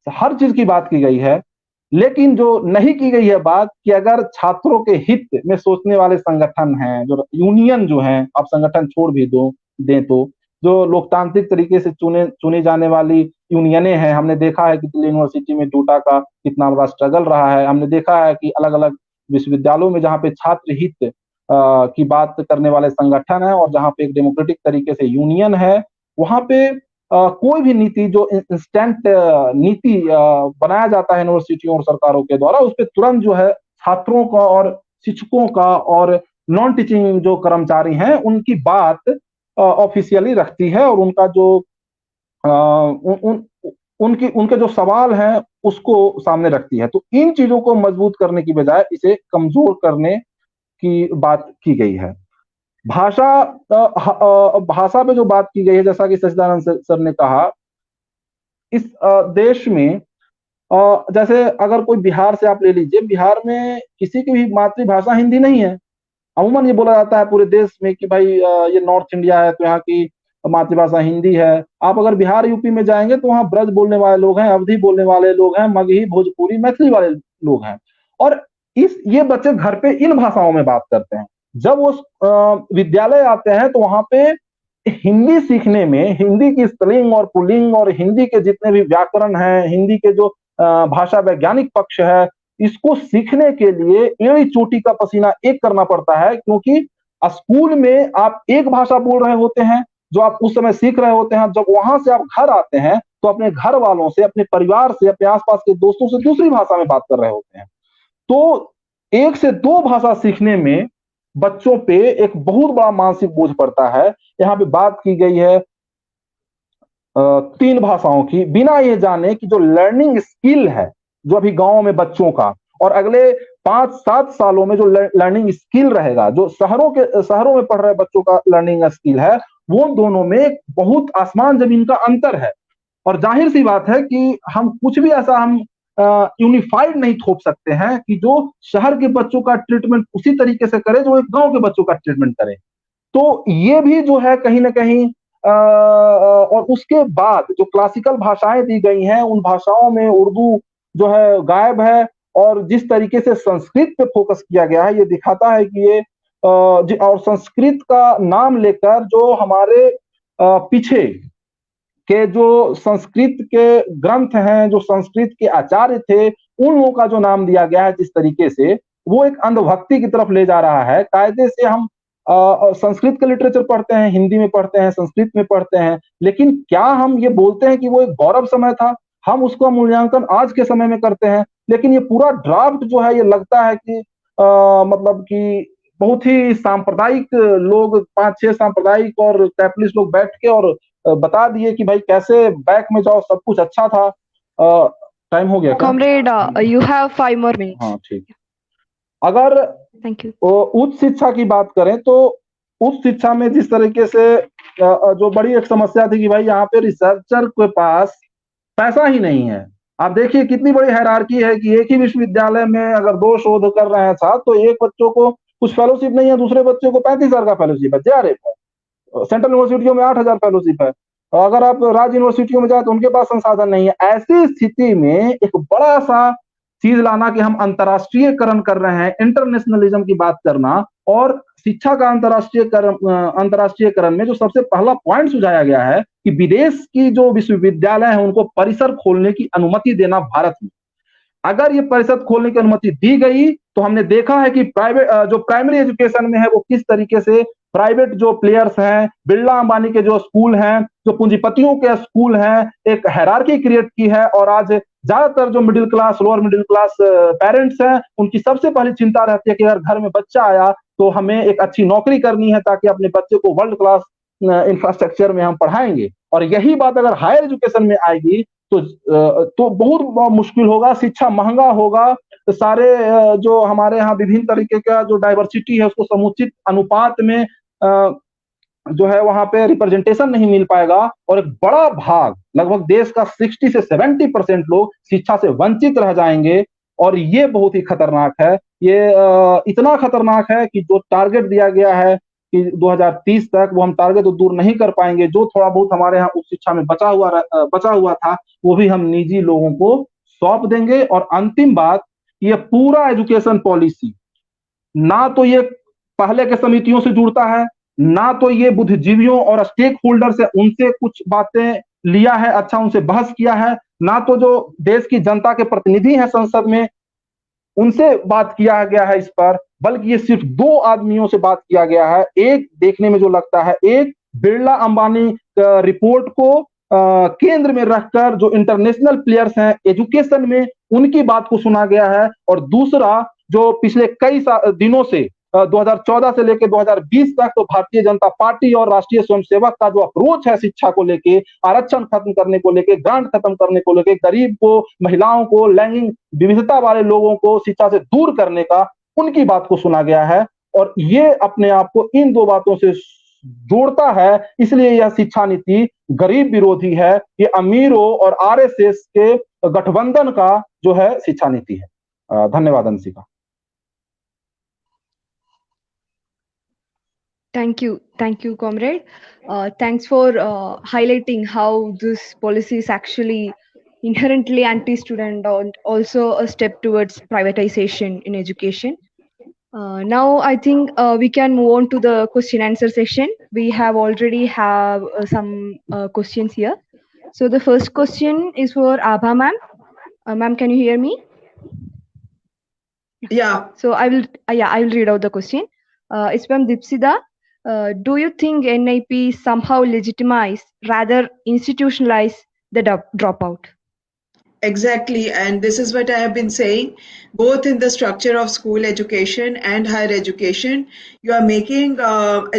हर चीज की बात की गई है, लेकिन जो नहीं की गई है बात, कि अगर छात्रों के हित में सोचने वाले संगठन हैं, जो यूनियन जो हैं, आप संगठन छोड़ भी दें तो जो लोकतांत्रिक तरीके से चुनी जाने वाली यूनियनें हैं, हमने देखा है कि दिल्ली यूनिवर्सिटी में डूटा का कितना बड़ा स्ट्रगल रहा है। हमने देखा है कि अलग अलग विश्वविद्यालयों में जहाँ पे छात्र हित की बात करने वाले संगठन है, और जहाँ पे एक डेमोक्रेटिक तरीके से यूनियन है, वहां पे कोई भी नीति जो इंस्टेंट नीति बनाया जाता है यूनिवर्सिटियों और सरकारों के द्वारा, उस पर तुरंत जो है छात्रों का और शिक्षकों का और नॉन टीचिंग जो कर्मचारी हैं उनकी बात ऑफिशियली रखती है, और उनका जो उनके जो सवाल हैं उसको सामने रखती है। तो इन चीजों को मजबूत करने की बजाय इसे कमजोर करने की बात की गई है। भाषा पे जो बात की गई है, जैसा कि सचिदानंद सर ने कहा, इस देश में जैसे अगर कोई बिहार से आप ले लीजिए, बिहार में किसी की भी मातृभाषा हिंदी नहीं है। अमूमन ये बोला जाता है पूरे देश में कि भाई ये नॉर्थ इंडिया है तो यहाँ की मातृभाषा हिंदी है। आप अगर बिहार यूपी में जाएंगे तो वहाँ ब्रज बोलने वाले लोग हैं, अवधी बोलने वाले लोग हैं, मगही, भोजपुरी, मैथिली वाले लोग हैं, और ये बच्चे घर पे इन भाषाओं में बात करते हैं। जब वो विद्यालय आते हैं तो वहां पे हिंदी सीखने में, हिंदी की स्त्रीलिंग और पुल्लिंग और हिंदी के जितने भी व्याकरण हैं, हिंदी के जो भाषा वैज्ञानिक पक्ष है, इसको सीखने के लिए एड़ी चोटी का पसीना एक करना पड़ता है, क्योंकि स्कूल में आप एक भाषा बोल रहे होते हैं जो आप उस समय सीख रहे होते हैं। जब वहां से आप घर आते हैं तो अपने घर वालों से, अपने परिवार से, अपने आसपास के दोस्तों से दूसरी भाषा में बात कर रहे होते हैं। तो एक से दो भाषा सीखने में बच्चों पे एक बहुत बड़ा मानसिक बोझ पड़ता है। यहाँ पे बात की गई है 3 भाषाओं की, बिना ये जाने कि जो लर्निंग स्किल है जो अभी गांव में बच्चों का, और अगले 5-7 सालों में जो लर्निंग स्किल रहेगा, जो शहरों में पढ़ रहे बच्चों का लर्निंग स्किल है, वो दोनों में बहुत आसमान जमीन का अंतर है। और जाहिर सी बात है कि हम कुछ भी ऐसा हम यूनिफाइड नहीं थोप सकते हैं कि जो शहर के बच्चों का ट्रीटमेंट उसी तरीके से करे जो एक गांव के बच्चों का ट्रीटमेंट करे। तो ये भी जो है कहीं ना कहीं और उसके बाद जो क्लासिकल भाषाएं दी गई हैं, उन भाषाओं में उर्दू जो है गायब है, और जिस तरीके से संस्कृत पे फोकस किया गया है, ये दिखाता है कि ये और संस्कृत का नाम लेकर जो हमारे पीछे के जो संस्कृत के ग्रंथ हैं, जो संस्कृत के आचार्य थे, उन लोगों का जो नाम दिया गया है जिस तरीके से, वो एक अंधभक्ति की तरफ ले जा रहा है। कायदे से हम संस्कृत का लिटरेचर पढ़ते हैं, हिंदी में पढ़ते हैं, संस्कृत में पढ़ते हैं, लेकिन क्या हम ये बोलते हैं कि वो एक गौरव समय था? हम उसका मूल्यांकन आज के समय में करते हैं, लेकिन ये पूरा ड्राफ्ट जो है, ये लगता है कि मतलब कि बहुत ही सांप्रदायिक लोग, 5-6 सांप्रदायिक और कैपिटलिस्ट लोग बैठ के और बता दिए कि भाई कैसे बैक में जाओ, सब कुछ अच्छा था। टाइम हो गया क्या? Comrade, you have 5 more minutes. हाँ ठीक। अगर Thank you. उच्च शिक्षा की बात करें तो उच्च शिक्षा में जिस तरीके से जो बड़ी एक समस्या थी कि भाई यहाँ पे रिसर्चर के पास पैसा ही नहीं है। आप देखिए कितनी बड़ी हायरार्की है कि एक ही विश्वविद्यालय में अगर 2 शोध कर रहे हैं छात्र, तो एक बच्चों को कुछ फेलोशिप नहीं है, दूसरे बच्चों को 35,000 का फेलोशिप है, JRF है। सेंट्रल यूनिवर्सिटियों में 8,000 फेलोशिप है, और अगर आप राज्य यूनिवर्सिटियों में जाए तो उनके पास संसाधन नहीं है। ऐसी स्थिति में एक बड़ा सा चीज लाना कि हम अंतर्राष्ट्रीयकरण कर रहे हैं, इंटरनेशनलिज्म की बात करना, और शिक्षा का अंतर्राष्ट्रीयकरण में जो सबसे पहला पॉइंट सुझाया गया है कि विदेश की जो विश्वविद्यालय है उनको परिसर खोलने की अनुमति देना भारत में। अगर ये परिषद खोलने की अनुमति दी गई तो हमने देखा है कि प्राइवेट जो प्राइमरी एजुकेशन में है वो किस तरीके से प्राइवेट जो प्लेयर्स हैं, बिरला अंबानी के जो स्कूल हैं, जो पूंजीपतियों के स्कूल हैं, एक हायरार्की क्रिएट की है। और आज ज्यादातर जो middle class, lower middle class parents हैं, उनकी सबसे पहली चिंता रहती है कि अगर घर में बच्चा आया तो हमें एक अच्छी नौकरी करनी है ताकि अपने बच्चे को वर्ल्ड क्लास इंफ्रास्ट्रक्चर में हम पढ़ाएंगे। और यही बात अगर हायर एजुकेशन में आएगी तो बहुत मुश्किल होगा, शिक्षा महंगा होगा, सारे जो हमारे यहाँ विभिन्न तरीके का जो डाइवर्सिटी है उसको समुचित अनुपात में जो है वहां पे रिप्रेजेंटेशन नहीं मिल पाएगा। और एक बड़ा भाग, लगभग देश का 60 से 70% लोग शिक्षा से वंचित रह जाएंगे। और ये बहुत ही खतरनाक है। ये इतना खतरनाक है कि जो टारगेट दिया गया है कि 2030 तक, वो हम टारगेट तो दूर नहीं कर पाएंगे। जो थोड़ा बहुत हमारे यहाँ उच्च शिक्षा में बचा हुआ था, वो भी हम निजी लोगों को सौंप देंगे। और अंतिम बात, ये पूरा एजुकेशन पॉलिसी ना तो ये पहले के समितियों से जुड़ता है, ना तो ये बुद्धिजीवियों और स्टेक होल्डर से उनसे कुछ बातें लिया है, अच्छा उनसे बहस किया है, ना तो जो देश की जनता के प्रतिनिधि हैं संसद में उनसे बात किया गया है इस पर, बल्कि ये सिर्फ दो आदमियों से बात किया गया है। एक देखने में जो लगता है, एक बिरला अंबानी रिपोर्ट को केंद्र में रखकर जो इंटरनेशनल प्लेयर्स हैं एजुकेशन में, उनकी बात को सुना गया है। और दूसरा, जो पिछले कई दिनों से 2014 से लेकर 2020 तक तो भारतीय जनता पार्टी और राष्ट्रीय स्वयंसेवक का जो अप्रोच है शिक्षा को लेके, आरक्षण खत्म करने को लेके, ग्रांट खत्म करने को लेके, गरीब को, महिलाओं को, लैंगिक विविधता वाले लोगों को शिक्षा से दूर करने का, उनकी बात को सुना गया है। और ये अपने आप को इन दो बातों से जोड़ता है, इसलिए यह शिक्षा नीति गरीब विरोधी है। ये अमीरों और आरएसएस के गठबंधन का जो है शिक्षा नीति है। धन्यवाद Anshika. Thank you, comrade. Thanks for highlighting how this policy is actually inherently anti-student and also a step towards privatization in education. Now, I think we can move on to the question answer section. We have already have some questions here. So the first question is for Abha ma'am. Ma'am, can you hear me? Yeah. So I will read out the question. It's from Dipsida. Do you think NEP somehow legitimize, rather institutionalize the dropout? Exactly, and this is what I have been saying. Both in the structure of school education and higher education, you are making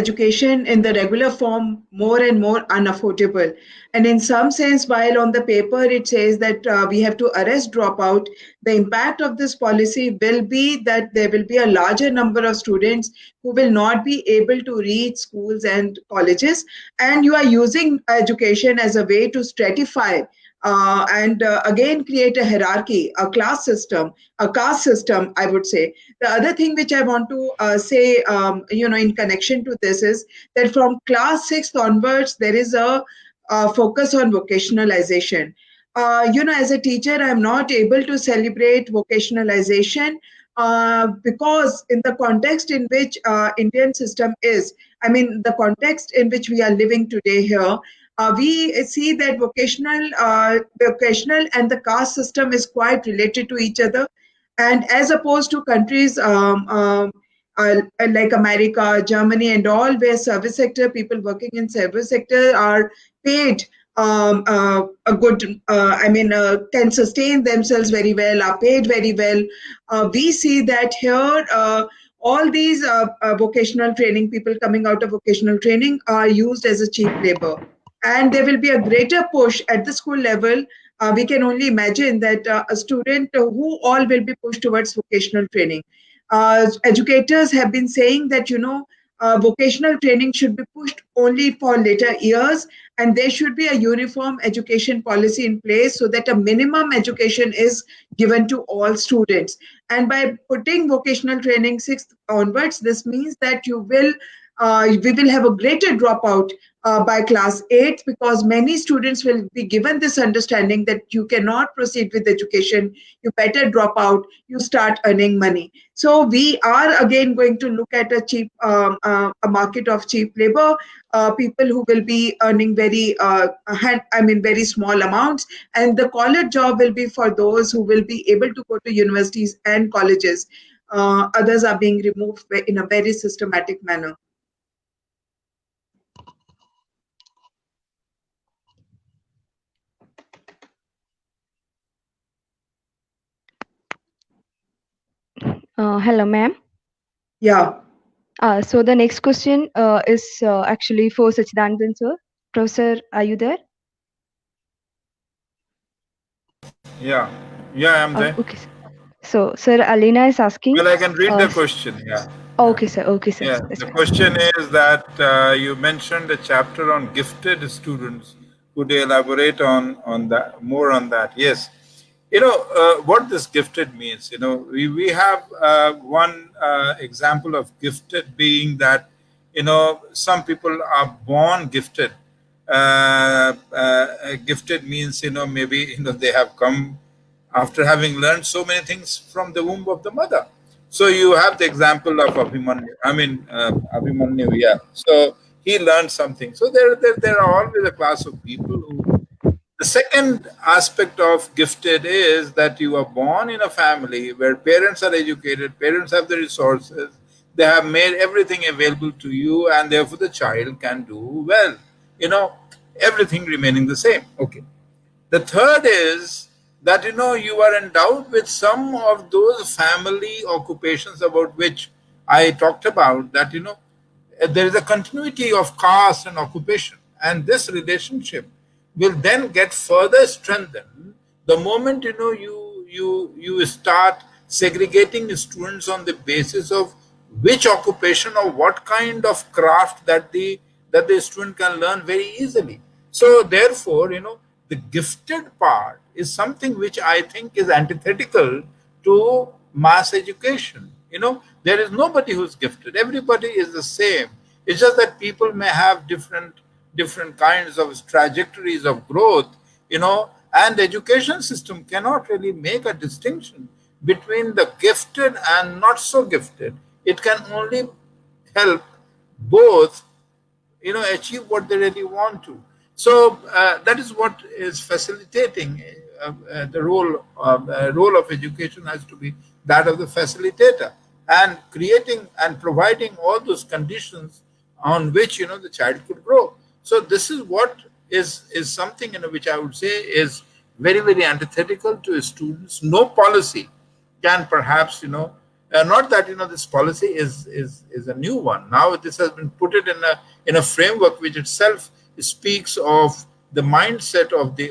education in the regular form more and more unaffordable. And in some sense, while on the paper it says that we have to arrest dropout, the impact of this policy will be that there will be a larger number of students who will not be able to reach schools and colleges. And you are using education as a way to stratify and again create a hierarchy, a class system, a caste system, I would say. The other thing which I want to say, in connection to this is that from class 6 onwards, there is a focus on vocationalization. As a teacher, I'm not able to celebrate vocationalization because in the context in which Indian system is, I mean, the context in which we are living today here, we see that vocational and the caste system is quite related to each other. And as opposed to countries like America, Germany and all, where service sector, people working in service sector are paid a good, can sustain themselves very well, are paid very well. We see that here, all these vocational training, people coming out of vocational training are used as a cheap labor. And there will be a greater push at the school level. We can only imagine that a student who all will be pushed towards vocational training. Educators have been saying that, vocational training should be pushed only for later years, and there should be a uniform education policy in place so that a minimum education is given to all students. And by putting vocational training 6th onwards, this means that we will have a greater dropout by class 8, because many students will be given this understanding that you cannot proceed with education, you better drop out, you start earning money. So we are again going to look at a market of cheap labor, people who will be earning very small amounts, and the college job will be for those who will be able to go to universities and colleges. Others are being removed in a very systematic manner. Hello, ma'am. Yeah. So the next question is actually for Sachidanand sir. Professor, are you there? Yeah, yeah, I'm there. Okay, sir. So, sir, Alina is asking. Well, I can read the Uh, s- question. Yeah, yeah. okay, sir. Okay, sir. Yeah, That's the fine. question is that you mentioned a chapter on gifted students. Could you elaborate on that more on that? Yes, what this gifted means. We have one example of gifted being that some people are born gifted. Gifted means maybe they have come after having learned so many things from the womb of the mother. So you have the example of Abhimanyu. Abhimanyu, yeah. So he learned something. So there are always a class of people who. The second aspect of gifted is that you are born in a family where parents are educated, parents have the resources, they have made everything available to you, and therefore the child can do well. You know, everything remaining the same. Okay. The third is that you are endowed with some of those family occupations about which I talked about, that there is a continuity of caste and occupation, and this relationship will then get further strengthened the moment you start segregating students on the basis of which occupation or what kind of craft that the student can learn very easily. So therefore, the gifted part is something which I think is antithetical to mass education. There is nobody who's gifted. Everybody is the same. It's just that people may have different kinds of trajectories of growth, and the education system cannot really make a distinction between the gifted and not so gifted. It can only help both achieve what they really want to. So that is what is facilitating. The role of education has to be that of the facilitator, and creating and providing all those conditions on which the child could grow. So this is what is something which I would say is very, very antithetical to students. No policy can perhaps not that this policy is a new one. Now this has been put it in a framework which itself speaks of the mindset of the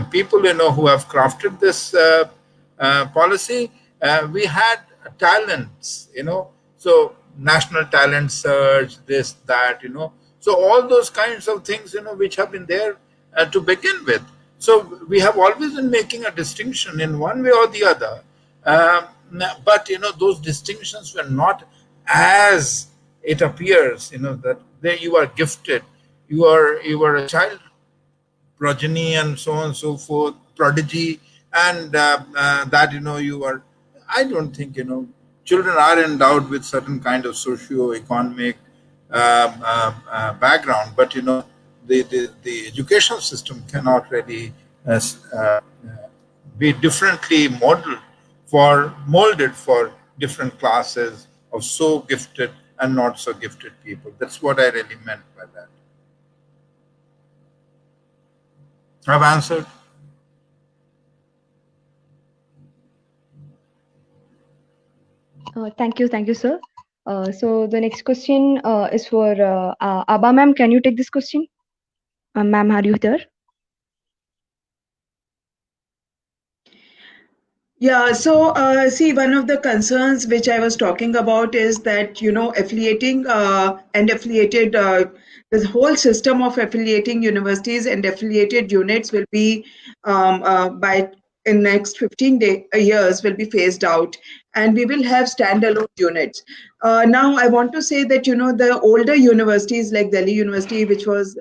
people who have crafted this policy. We had talents, so national talent search, this, that, so all those kinds of things which have been there to begin with. So we have always been making a distinction in one way or the other. But those distinctions were not as it appears, that there you are gifted, you are a child progeny and so on and so forth, prodigy, and that you are. I don't think children are endowed with certain kind of socio-economic background, but the education system cannot really be differently molded for different classes of so gifted and not so gifted people. That's what I really meant by that. I've answered. Thank you, sir. So the next question is for Abha ma'am. Can you take this question? Ma'am, are you there? Yeah, so see, one of the concerns which I was talking about is that, affiliating and affiliated, this whole system of affiliating universities and affiliated units will be by in next 15 years will be phased out, and we will have standalone units. Now, I want to say that, the older universities like Delhi University, which was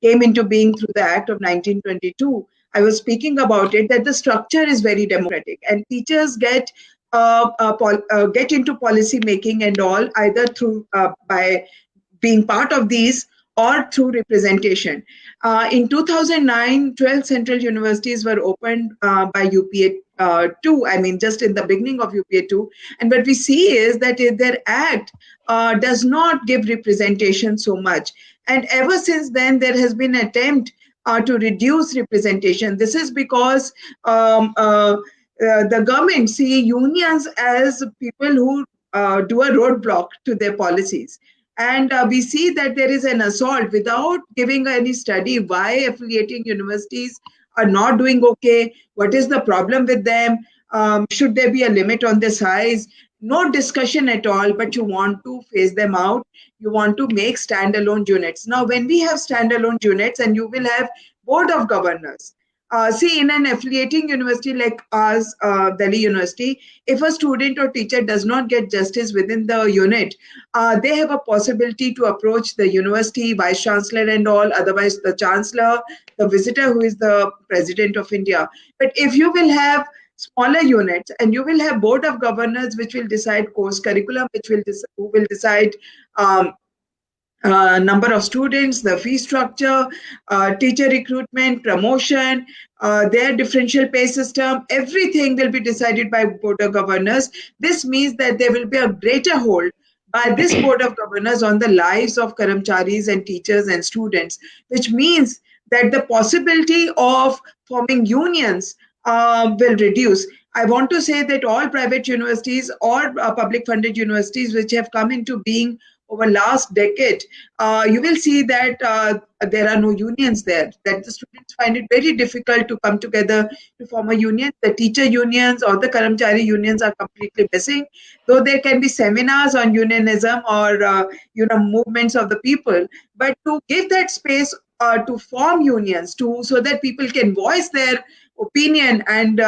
came into being through the Act of 1922, I was speaking about it, that the structure is very democratic, and teachers get into policy making and all, either through by being part of these or through representation. In 2009, 12 central universities were opened by UPA 2, I mean, just in the beginning of UPA 2. And what we see is that their act does not give representation so much. And ever since then, there has been an attempt to reduce representation. This is because the government see unions as people who do a roadblock to their policies. And we see that there is an assault without giving any study why affiliating universities are not doing okay, what is the problem with them, should there be a limit on the size. No discussion at all, but you want to phase them out. You want to make standalone units. Now, when we have standalone units, and you will have board of governors. See, in an affiliating university like ours, Delhi University, if a student or teacher does not get justice within the unit, they have a possibility to approach the university, vice chancellor, and all, otherwise, the chancellor, the visitor, who is the president of India. But if you will have smaller units and you will have board of governors which will decide course curriculum, who will decide number of students, the fee structure, teacher recruitment, promotion, their differential pay system, everything will be decided by Board of Governors. This means that there will be a greater hold by this Board of Governors on the lives of Karamcharis and teachers and students, which means that the possibility of forming unions will reduce. I want to say that all private universities or public funded universities which have come into being over last decade, you will see that there are no unions there, that the students find it very difficult to come together to form a union. The teacher unions or the Karamchari unions are completely missing, though there can be seminars on unionism or movements of the people, but to give that space to form unions, so that people can voice their opinion and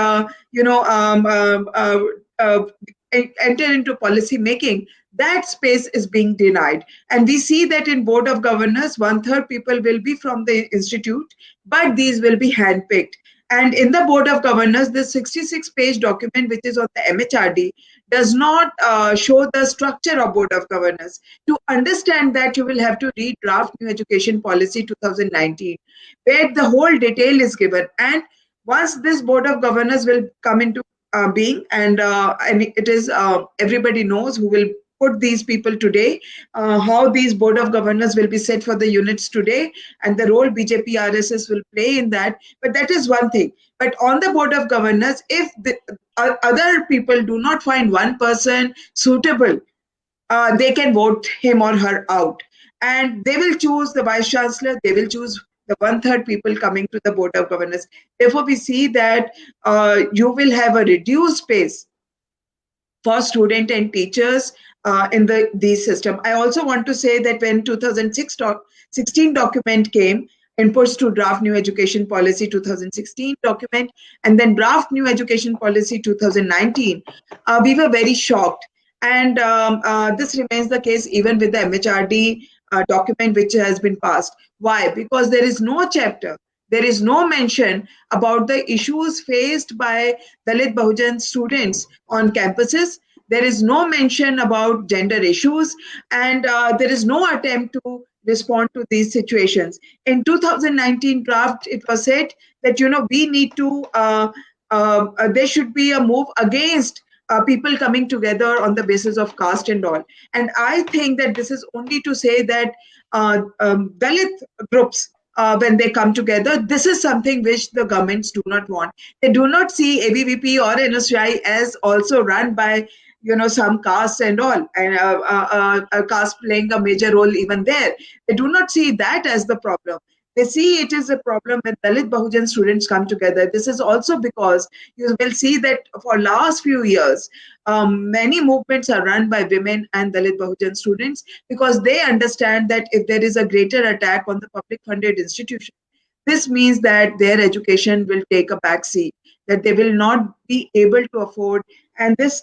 enter into policy making, that space is being denied. And we see that in board of governors, 1/3 people will be from the institute, but these will be handpicked. And in the board of governors, the 66-page document, which is on the MHRD, does not show the structure of board of governors. To understand that, you will have to read draft new education policy 2019, where the whole detail is given. And once this board of governors will come into being, and it is everybody knows who will put these people today, how these board of governors will be set for the units today, and the role BJP RSS will play in that. But that is one thing. But on the board of governors, if the other people do not find one person suitable, they can vote him or her out, and they will choose the vice chancellor. They will choose the 1/3 people coming to the board of governors. Therefore, we see that you will have a reduced space for student and teachers in the system. I also want to say that when 2016 document came, inputs to draft new education policy 2016 document, and then draft new education policy 2019, we were very shocked. And this remains the case even with the MHRD document which has been passed. Why? Because there is no chapter, there is no mention about the issues faced by Dalit Bahujan students on campuses. There is no mention about gender issues, and there is no attempt to respond to these situations. In 2019 draft, it was said that we need to there should be a move against people coming together on the basis of caste and all. And I think that this is only to say that Dalit groups, when they come together, this is something which the governments do not want. They do not see ABVP or NSCI as also run by some caste and all, and caste playing a major role even there. They do not see that as the problem. They see it is a problem when Dalit Bahujan students come together. This is also because you will see that for last few years, many movements are run by women and Dalit Bahujan students, because they understand that if there is a greater attack on the public funded institution, this means that their education will take a back seat, that they will not be able to afford. And this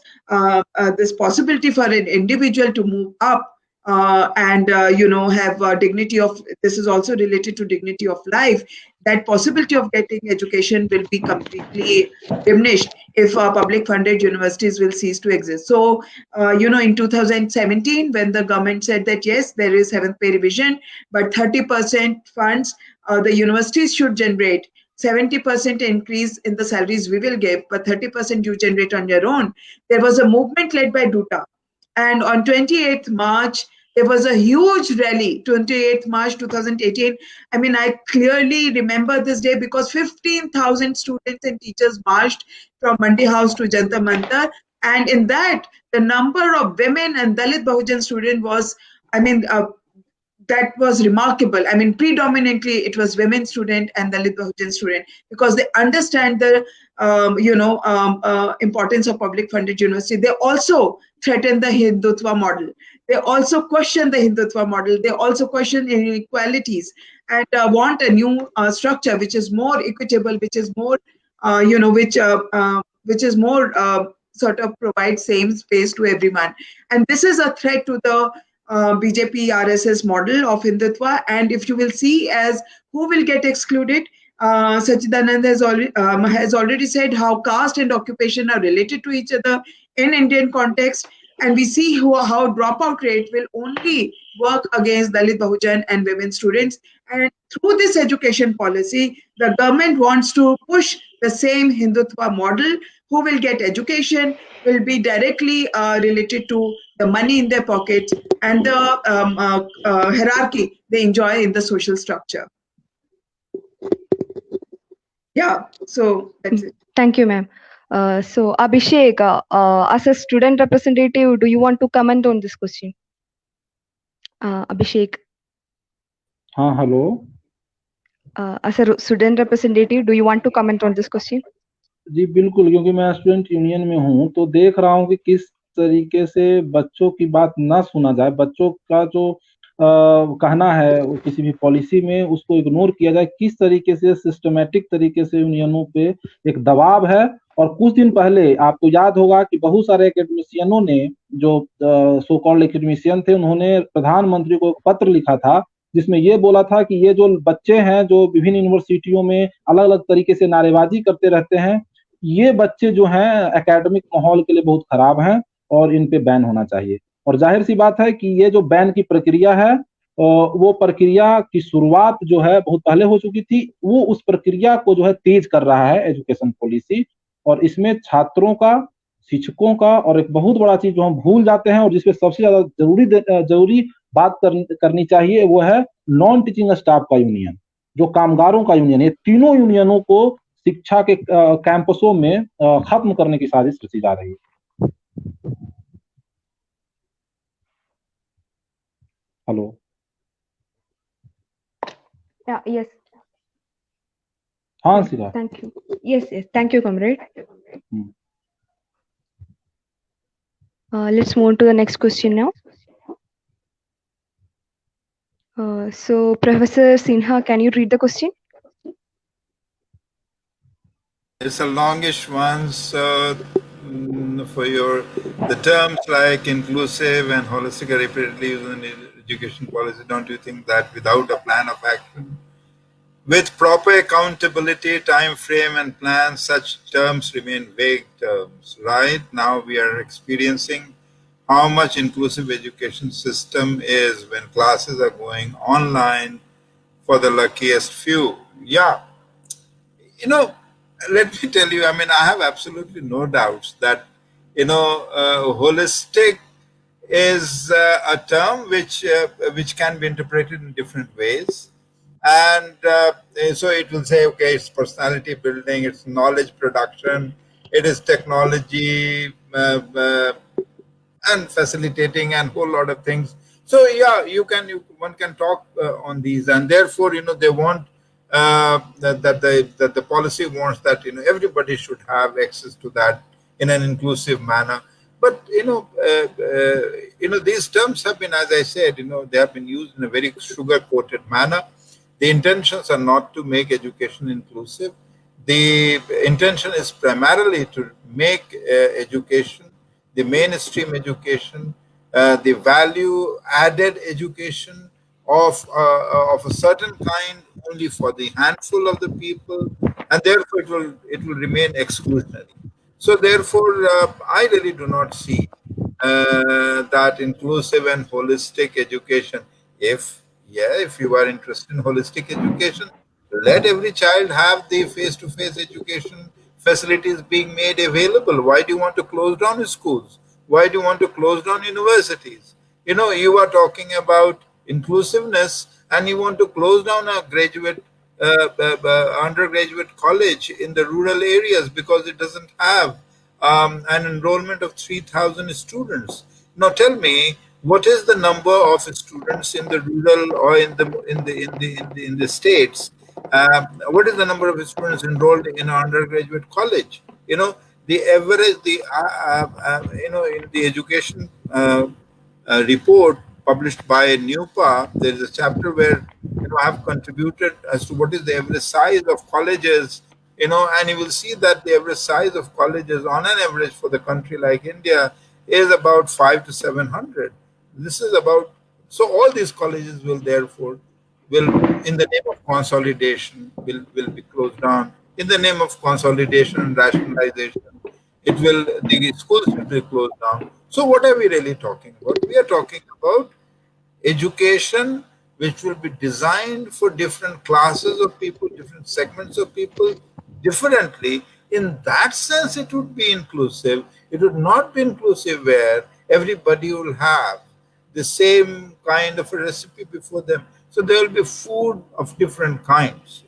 possibility for an individual to move up and have dignity of, this is also related to dignity of life, that possibility of getting education will be completely diminished if public funded universities will cease to exist. So in 2017, when the government said that yes, there is 7th pay revision, but 30% funds the universities should generate, 70% increase in the salaries we will give, but 30% you generate on your own. There was a movement led by DUTA. And on 28th March, There was a huge rally, 28th March 2018. I mean, I clearly remember this day because 15,000 students and teachers marched from Mandi House to Jantar Mantar. And in that, the number of women and Dalit Bahujan students was, I mean, that was remarkable. I mean, predominantly it was women student and Dalit Bahujan student because they understand the importance of public funded university. They also threaten the Hindutva model. They also question the Hindutva model. They also question inequalities and want a new structure which is more equitable, which is more, which is more sort of provides same space to everyone. And this is a threat to the BJP RSS model of Hindutva. And if you will see as who will get excluded, Sachidanand has already said how caste and occupation are related to each other in Indian context. And we see how dropout rate will only work against Dalit Bahujan and women students. And through this education policy, the government wants to push the same Hindutva model. Who will get education will be directly related to the money in their pockets and the hierarchy they enjoy in the social structure. Yeah, so that's it. Thank you, ma'am. So, Abhishek, as a student representative, do you want to comment on this question? Abhishek, हाँ hello as a student representative, do you want to comment on this question? जी बिल्कुल, क्योंकि मैं student union में हूँ तो देख रहा हूँ कि किस तरीके से बच्चों की बात ना सुना जाए, बच्चों का जो कहना है वो किसी भी पॉलिसी में उसको इग्नोर किया जाए, किस तरीके से सिस्टमेटिक तरीके से यूनियनों पे एक दबाव है। और कुछ दिन पहले आपको याद होगा कि बहुत सारे एकेडमिशियनों ने जो सो कॉल्ड एकेडमिशियन थे उन्होंने प्रधानमंत्री को एक पत्र लिखा था जिसमें ये बोला था कि ये जो बच्चे हैं जो विभिन्न यूनिवर्सिटियों में अलग अलग तरीके से नारेबाजी करते रहते हैं, ये बच्चे जो हैं एकेडमिक माहौल के लिए बहुत खराब हैं और इन पे बैन होना चाहिए। और जाहिर सी बात है कि ये जो बैन की प्रक्रिया है वो प्रक्रिया की शुरुआत जो है बहुत पहले हो चुकी थी, वो उस प्रक्रिया को जो है तेज कर रहा है एजुकेशन पॉलिसी। और इसमें छात्रों का, शिक्षकों का और एक बहुत बड़ा चीज जो हम भूल जाते हैं और जिसपे सबसे ज्यादा जरूरी बात करनी चाहिए वो है नॉन टीचिंग स्टाफ का यूनियन, जो कामगारों का यूनियन। ये तीनों यूनियनों को शिक्षा के कैंपसों में खत्म करने की साजिश रची जा रही है। हेलो। Yes. हाँ सिरा। Thank you. Yes, thank you, comrade. Let's move on to the next question now. So, Professor Sinha, can you read the question? It's a longish one, so for the terms like inclusive and holistic are repeatedly used in education policy. Don't you think that without a plan of action, with proper accountability, time frame, and plan, such terms remain vague terms? Right now, we are experiencing how much inclusive education system is when classes are going online for the luckiest few. Yeah, let me tell you, I mean, I have absolutely no doubts that, holistic is a term which can be interpreted in different ways. And so it will say, okay, it's personality building, it's knowledge production, it is technology and facilitating and whole lot of things. So yeah, one can talk on these, and therefore they want that the policy wants that everybody should have access to that in an inclusive manner. But these terms have been, as I said, they have been used in a very sugar-coated manner. The intentions are not to make education inclusive. The intention is primarily to make education, the mainstream education, the value-added education of a certain kind only for the handful of the people, and therefore it will remain exclusionary. So therefore, I really do not see that inclusive and holistic education. If you are interested in holistic education, let every child have the face-to-face education facilities being made available. Why do you want to close down schools? Why do you want to close down universities? You are talking about inclusiveness, and you want to close down a undergraduate college in the rural areas because it doesn't have an enrollment of 3,000 students. Now tell me, what is the number of students in the rural or in the states? What is the number of students enrolled in an undergraduate college? The average, in the education report published by NUPA, there is a chapter where I have contributed as to what is the average size of colleges, and you will see that the average size of colleges on an average for the country like India is about 5 to 700. This is about, so all these colleges will therefore will, in the name of consolidation, will be closed down. In the name of consolidation and rationalization, the schools will be closed down. So what are we really talking about? We are talking about education which will be designed for different classes of people, different segments of people differently. In that sense, it would be inclusive. It would not be inclusive where everybody will have the same kind of a recipe before them. So there will be food of different kinds.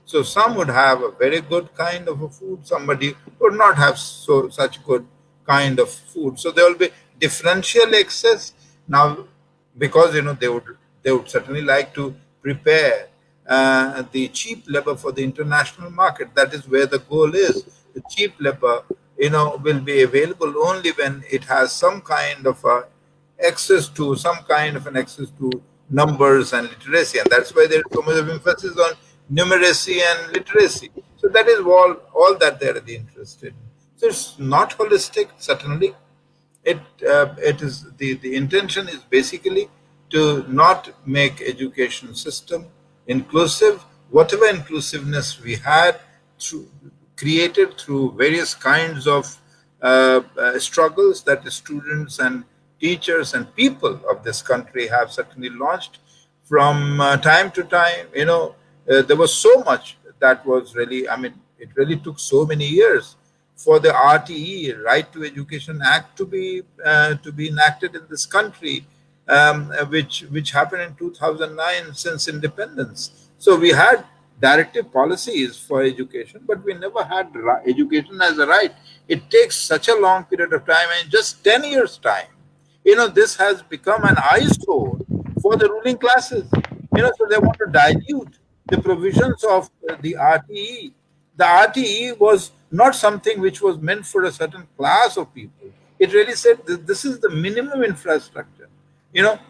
So some would have a very good kind of a food, somebody would not have such good kind of food. So there will be differential access. Now, because they would certainly like to prepare the cheap labor for the international market. That is where the goal is. The cheap labor will be available only when it has some kind of access to numbers and literacy, and that's why there is so much of emphasis on numeracy and literacy. So that is all that they're really interested in. So it's not holistic, certainly. It is the intention is basically to not make education system inclusive. Whatever inclusiveness we had through created through various kinds of struggles that the students and teachers and people of this country have certainly launched from time to time. There was so much that was really, I mean, it really took so many years for the RTE, Right to Education Act, to be enacted in this country, which happened in 2009 since independence. So we had directive policies for education, but we never had education as a right. It takes such a long period of time, and just 10 years time, this has become an eyesore for the ruling classes. So they want to dilute the provisions of the RTE. The RTE was not something which was meant for a certain class of people. It really said that this is the minimum infrastructure.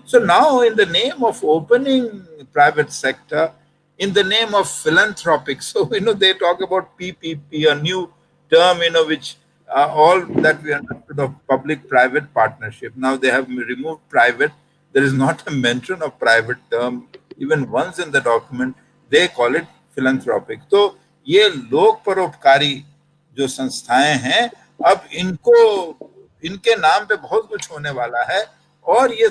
So now, in the name of opening private sector, in the name of philanthropic, so they talk about PPP, a new term, which all that we understood of public-private partnership. Now they have removed private. There is not a mention of private term even once in the document. They call it philanthropic. तो ये लोक परोपकारी जो संस्थाएं हैं, अब इनके नाम पे बहुत कुछ होने वाला है, और ये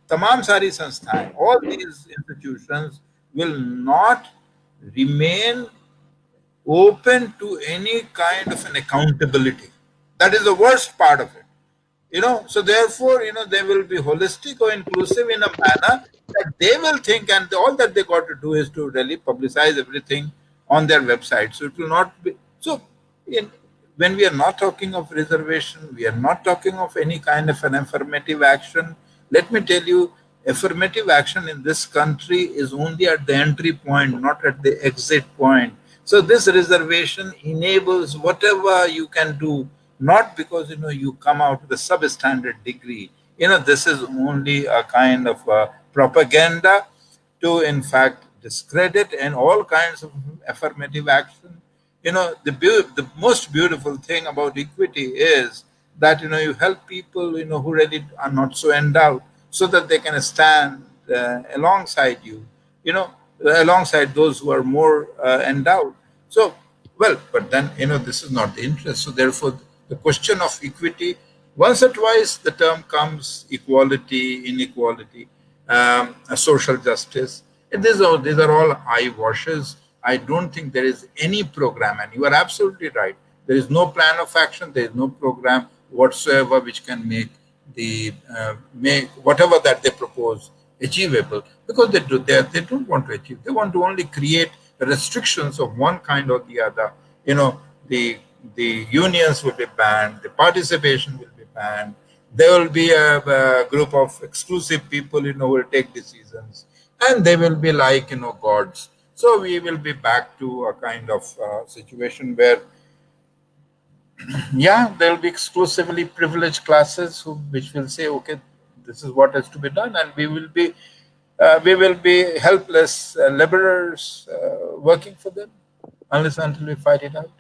तमाम सारी संस्थाएं, all these institutions will not remain open to any kind of an accountability. That is the worst part of it. So therefore, they will be holistic or inclusive in a manner that they will think, and all that they got to do is to really publicize everything on their website. So it will not be so. When we are not talking of reservation, we are not talking of any kind of an affirmative action. Let me tell you, affirmative action in this country is only at the entry point, not at the exit point. So this reservation enables whatever you can do, not because you come out with a substandard degree. This is only a kind of propaganda to, in fact, discredit and all kinds of affirmative action. The most beautiful thing about equity is that you help people who really are not so endowed, so that they can stand alongside you, alongside those who are more endowed. So, well, but then this is not the interest. So therefore, the question of equity, once or twice the term comes: equality, inequality, social justice. And these are all eye washes. I don't think there is any program, and you are absolutely right. There is no plan of action. There is no program whatsoever which can make make whatever that they propose achievable, because they don't want to achieve. They want to only create restrictions of one kind or the other. The unions will be banned, the participation will be banned. There will be a group of exclusive people who will take decisions, and they will be like gods. So we will be back to a kind of situation where yeah, there will be exclusively privileged classes which will say, okay, this is what has to be done, and we will be helpless laborers working for them unless until we fight it out.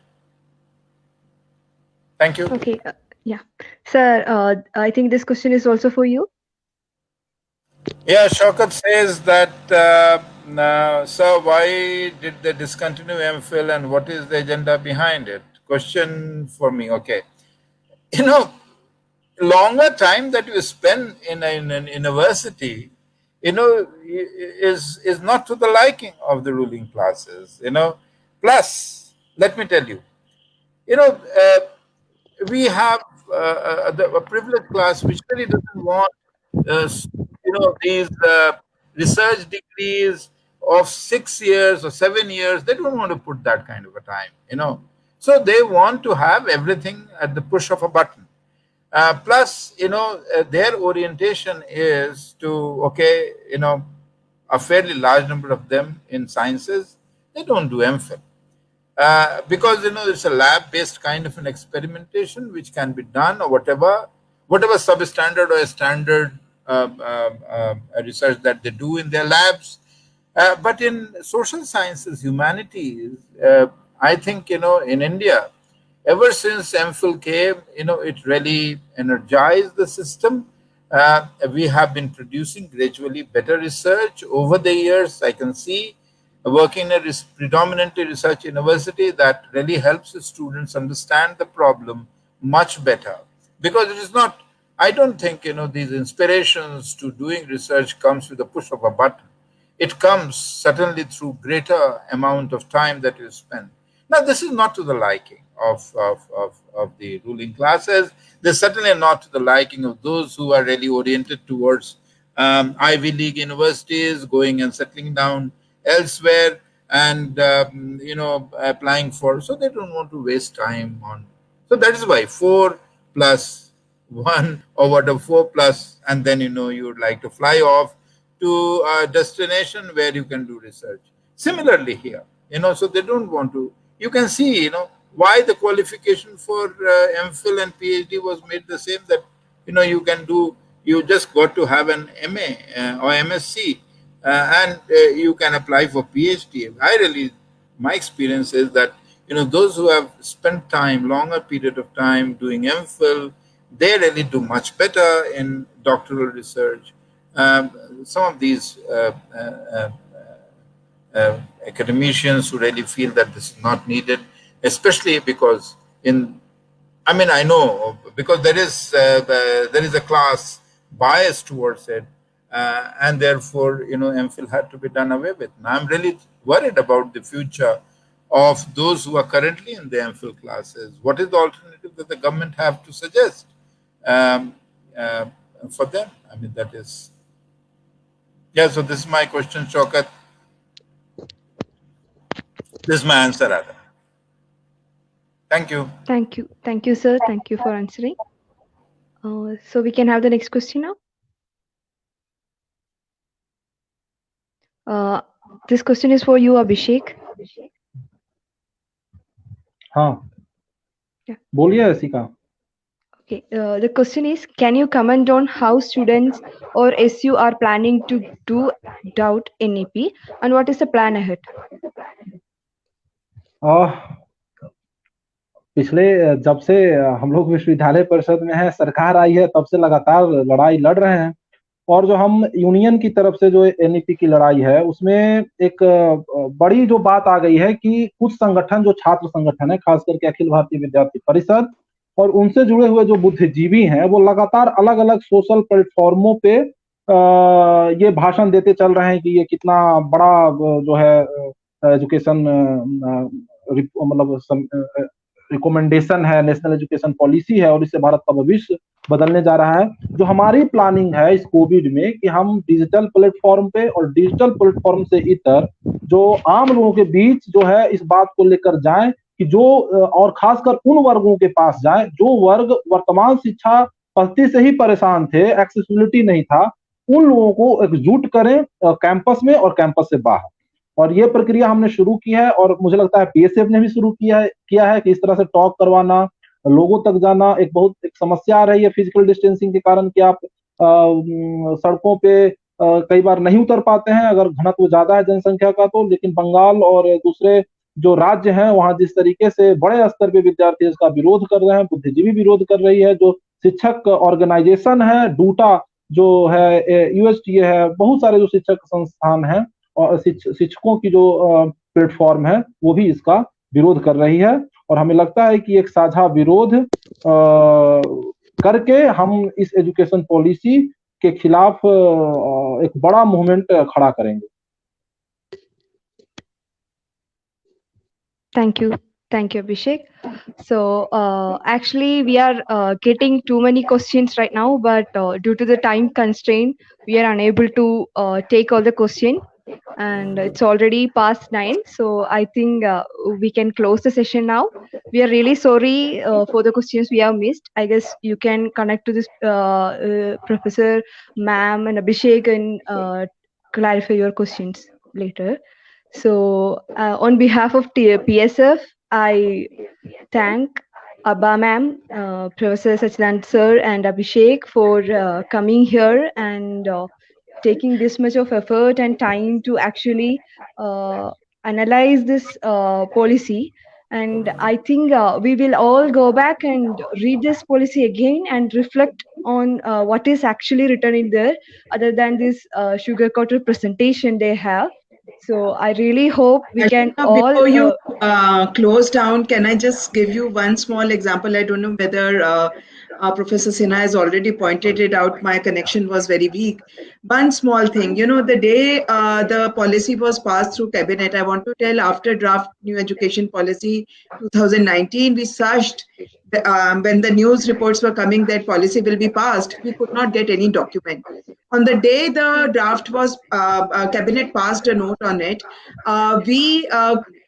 Thank you. Okay, yeah, sir. I think this question is also for you. Yeah, Shaukat says that, sir, why did they discontinue MPhil and what is the agenda behind it? Question for me. Okay, longer time that you spend in an university, is not to the liking of the ruling classes. Plus, let me tell you, we have a privileged class which really doesn't want, these research degrees of 6 years or 7 years. They don't want to put that kind of a time. So they want to have everything at the push of a button. Plus, their orientation is to, okay, a fairly large number of them in sciences, they don't do MPhil. Because, it's a lab-based kind of an experimentation which can be done, or whatever substandard or standard research that they do in their labs. But in social sciences, humanities, I think, in India, ever since MPhil came, it really energized the system. We have been producing gradually better research over the years. I can see, working in a predominantly research university, that really helps the students understand the problem much better. Because it is not, I don't think, these inspirations to doing research comes with the push of a button. It comes certainly through greater amount of time that you spend. Now, this is not to the liking of the ruling classes. They're certainly not to the liking of those who are really oriented towards Ivy League universities, going and settling down elsewhere, and applying for. So they don't want to waste time on. So that is why 4+1 or whatever, 4+, and then you would like to fly off to a destination where you can do research. Similarly here, so they don't want to. You can see, why the qualification for MPhil and PhD was made the same, that, you just got to have an MA or MSc, and you can apply for PhD. My experience is that, those who have spent longer period of time doing MPhil, they really do much better in doctoral research. Some of these academicians who really feel that this is not needed, especially because I know, because there is a class bias towards it, and therefore, MPhil had to be done away with. Now, I'm really worried about the future of those who are currently in the MPhil classes. What is the alternative that the government have to suggest for them? That is. Yeah, so this is my question, Shaukat. This is my answer, rather. Thank you. Thank you, sir. Thank you for answering. So we can have the next question now. This question is for you, Abhishek. हाँ, Yeah. बोलिए Asika. Okay. The question is, can you comment on how students or SU are planning to do DUT NEP, and what is the plan ahead? पिछले जब से हम लोग विश्वविद्यालय परिषद में है, सरकार आई है, तब से लगातार लड़ाई लड़ रहे हैं, और जो हम यूनियन की तरफ से जो एनईपी की लड़ाई है, उसमें एक बड़ी जो बात आ गई है कि कुछ संगठन, जो छात्र संगठन है, खास करके अखिल भारतीय विद्यार्थी परिषद और उनसे जुड़े हुए जो बुद्धिजीवी हैं, वो लगातार अलग अलग सोशल प्लेटफॉर्मों पे ये भाषण देते चल रहे हैं कि ये कितना बड़ा जो है एजुकेशन मतलब रिकमेंडेशन है, नेशनल एजुकेशन पॉलिसी है, और इससे भारत का भविष्य बदलने जा रहा है। जो हमारी प्लानिंग है इस कोविड में कि हम डिजिटल प्लेटफॉर्म पे और डिजिटल प्लेटफॉर्म से इतर जो आम लोगों के बीच जो है इस बात को लेकर जाएं कि जो और खासकर उन वर्गों के पास जाएं जो वर्ग वर्तमान शिक्षा पद्धति से ही परेशान थे, एक्सेसिबिलिटी नहीं था, उन लोगों को एकजुट करें कैंपस में और कैंपस से बाहर। और ये प्रक्रिया हमने शुरू की है और मुझे लगता है पीएसएफ ने भी शुरू किया है कि इस तरह से टॉक करवाना, लोगों तक जाना। एक बहुत एक समस्या आ रही है फिजिकल डिस्टेंसिंग के कारण कि आप सड़कों पे कई बार नहीं उतर पाते हैं अगर घनत्व ज्यादा है जनसंख्या का तो। लेकिन बंगाल और दूसरे जो राज्य हैं वहां जिस तरीके से बड़े स्तर पे विद्यार्थी इसका विरोध कर रहे हैं, बुद्धिजीवी विरोध कर रही है, जो शिक्षक ऑर्गेनाइजेशन है डूटा जो है, यूएसटीए है, बहुत सारे जो शिक्षक संस्थान हैं और शिक्षकों की जो प्लेटफॉर्म है वो भी इसका विरोध कर रही है। और हमें लगता है कि एक साझा विरोध करके हम इस एजुकेशन पॉलिसी के खिलाफ एक बड़ा मूवमेंट खड़ा करेंगे। Thank you. Thank you, Abhishek. So actually, we are getting too many questions right now, but due to the time constraint, we are unable to take all the questions. And it's already past 9, so I think we can close the session now. We are really sorry for the questions we have missed. I guess you can connect to this Professor, Ma'am, and Abhishek and clarify your questions later. So, on behalf of PSF, I thank Abha ma'am, Professor Sachidanand sir, and Abhishek for coming here and taking this much of effort and time to actually analyze this policy. And I think we will all go back and read this policy again and reflect on what is actually written in there, other than this sugar-coated presentation they have. So I really hope we can all. Before you close down, can I just give you one small example? I don't know whether Professor Sinha has already pointed it out. My connection was very weak. One small thing, the day the policy was passed through cabinet, I want to tell after draft new education policy 2019, we searched when the news reports were coming that policy will be passed, we could not get any document. On the day the draft was, cabinet passed a note on it, we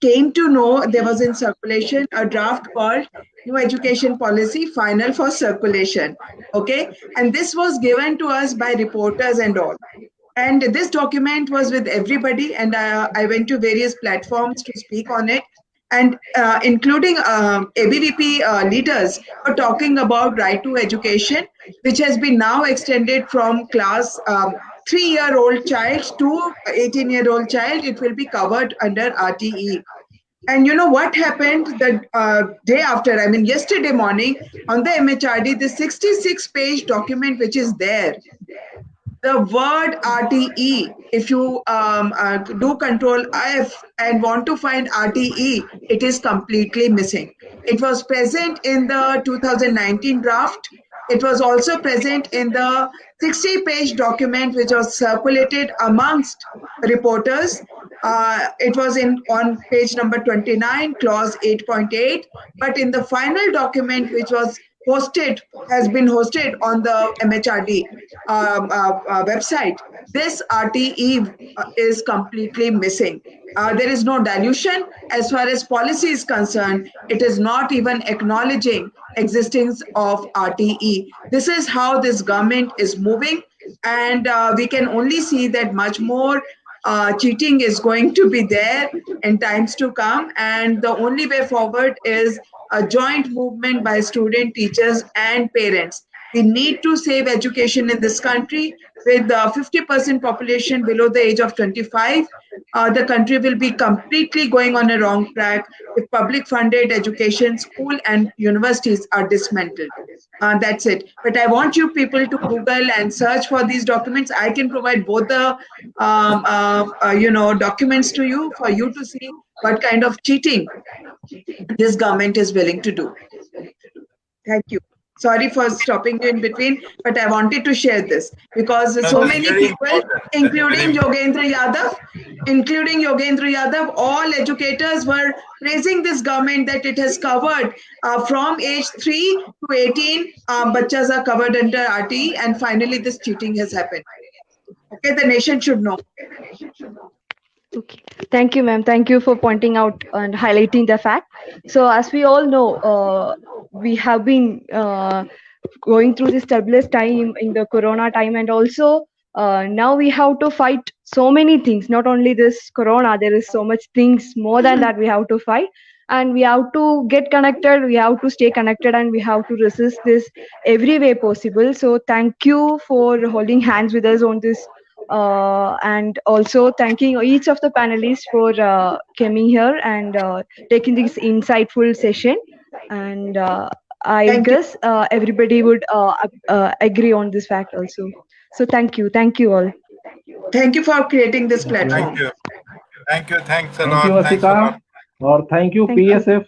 came to know there was in circulation a draft called New Education Policy Final for Circulation. Okay. And this was given to us by reporters and all. And this document was with everybody, and I went to various platforms to speak on it. And including ABVP leaders are talking about right to education, which has been now extended from class 3-year-old child to 18-year-old child. It will be covered under RTE. And you know what happened the day after, I mean, yesterday morning on the MHRD, the 66-page document which is there, the word RTE, if you do Control F and want to find RTE, it is completely missing. It was present in the 2019 draft. It was also present in the 60-page document which was circulated amongst reporters. It was on page number 29, clause 8.8. But in the final document which was has been hosted on the MHRD website, this RTE is completely missing. There is no dilution as far as policy is concerned. It is not even acknowledging existence of RTE. This is how this government is moving, and we can only see that much more cheating is going to be there in times to come, and the only way forward is a joint movement by student, teachers, and parents. We need to save education in this country. With 50% population below the age of 25, the country will be completely going on a wrong track if public funded education, school, and universities are dismantled. That's it. But I want you people to Google and search for these documents. I can provide both the documents to you for you to see what kind of cheating this government is willing to do. Thank you. Sorry for stopping you in between, but I wanted to share this because No, so that's many very people, important. That's very including important. Yogendra Yadav, all educators were praising this government that it has covered from age 3 to 18, bachas are covered under RT, and finally this cheating has happened. Okay, the nation should know. Okay. Thank you, ma'am. Thank you for pointing out and highlighting the fact. So, as we all know, we have been going through this turbulent time in the corona time, and also now we have to fight so many things. Not only this corona, there is so much things more than that we have to fight, and we have to get connected. We have to stay connected, and we have to resist this every way possible. So, thank you for holding hands with us on this, and also thanking each of the panelists for coming here and taking this insightful session. And I Thank you. guess everybody would agree on this fact also. So thank you all. Thank you for creating this Thank you. Thank platform. you. Thank you. Thanks a Thank you, lot. Thanks a Asika, lot. और thank you Thank you. PSF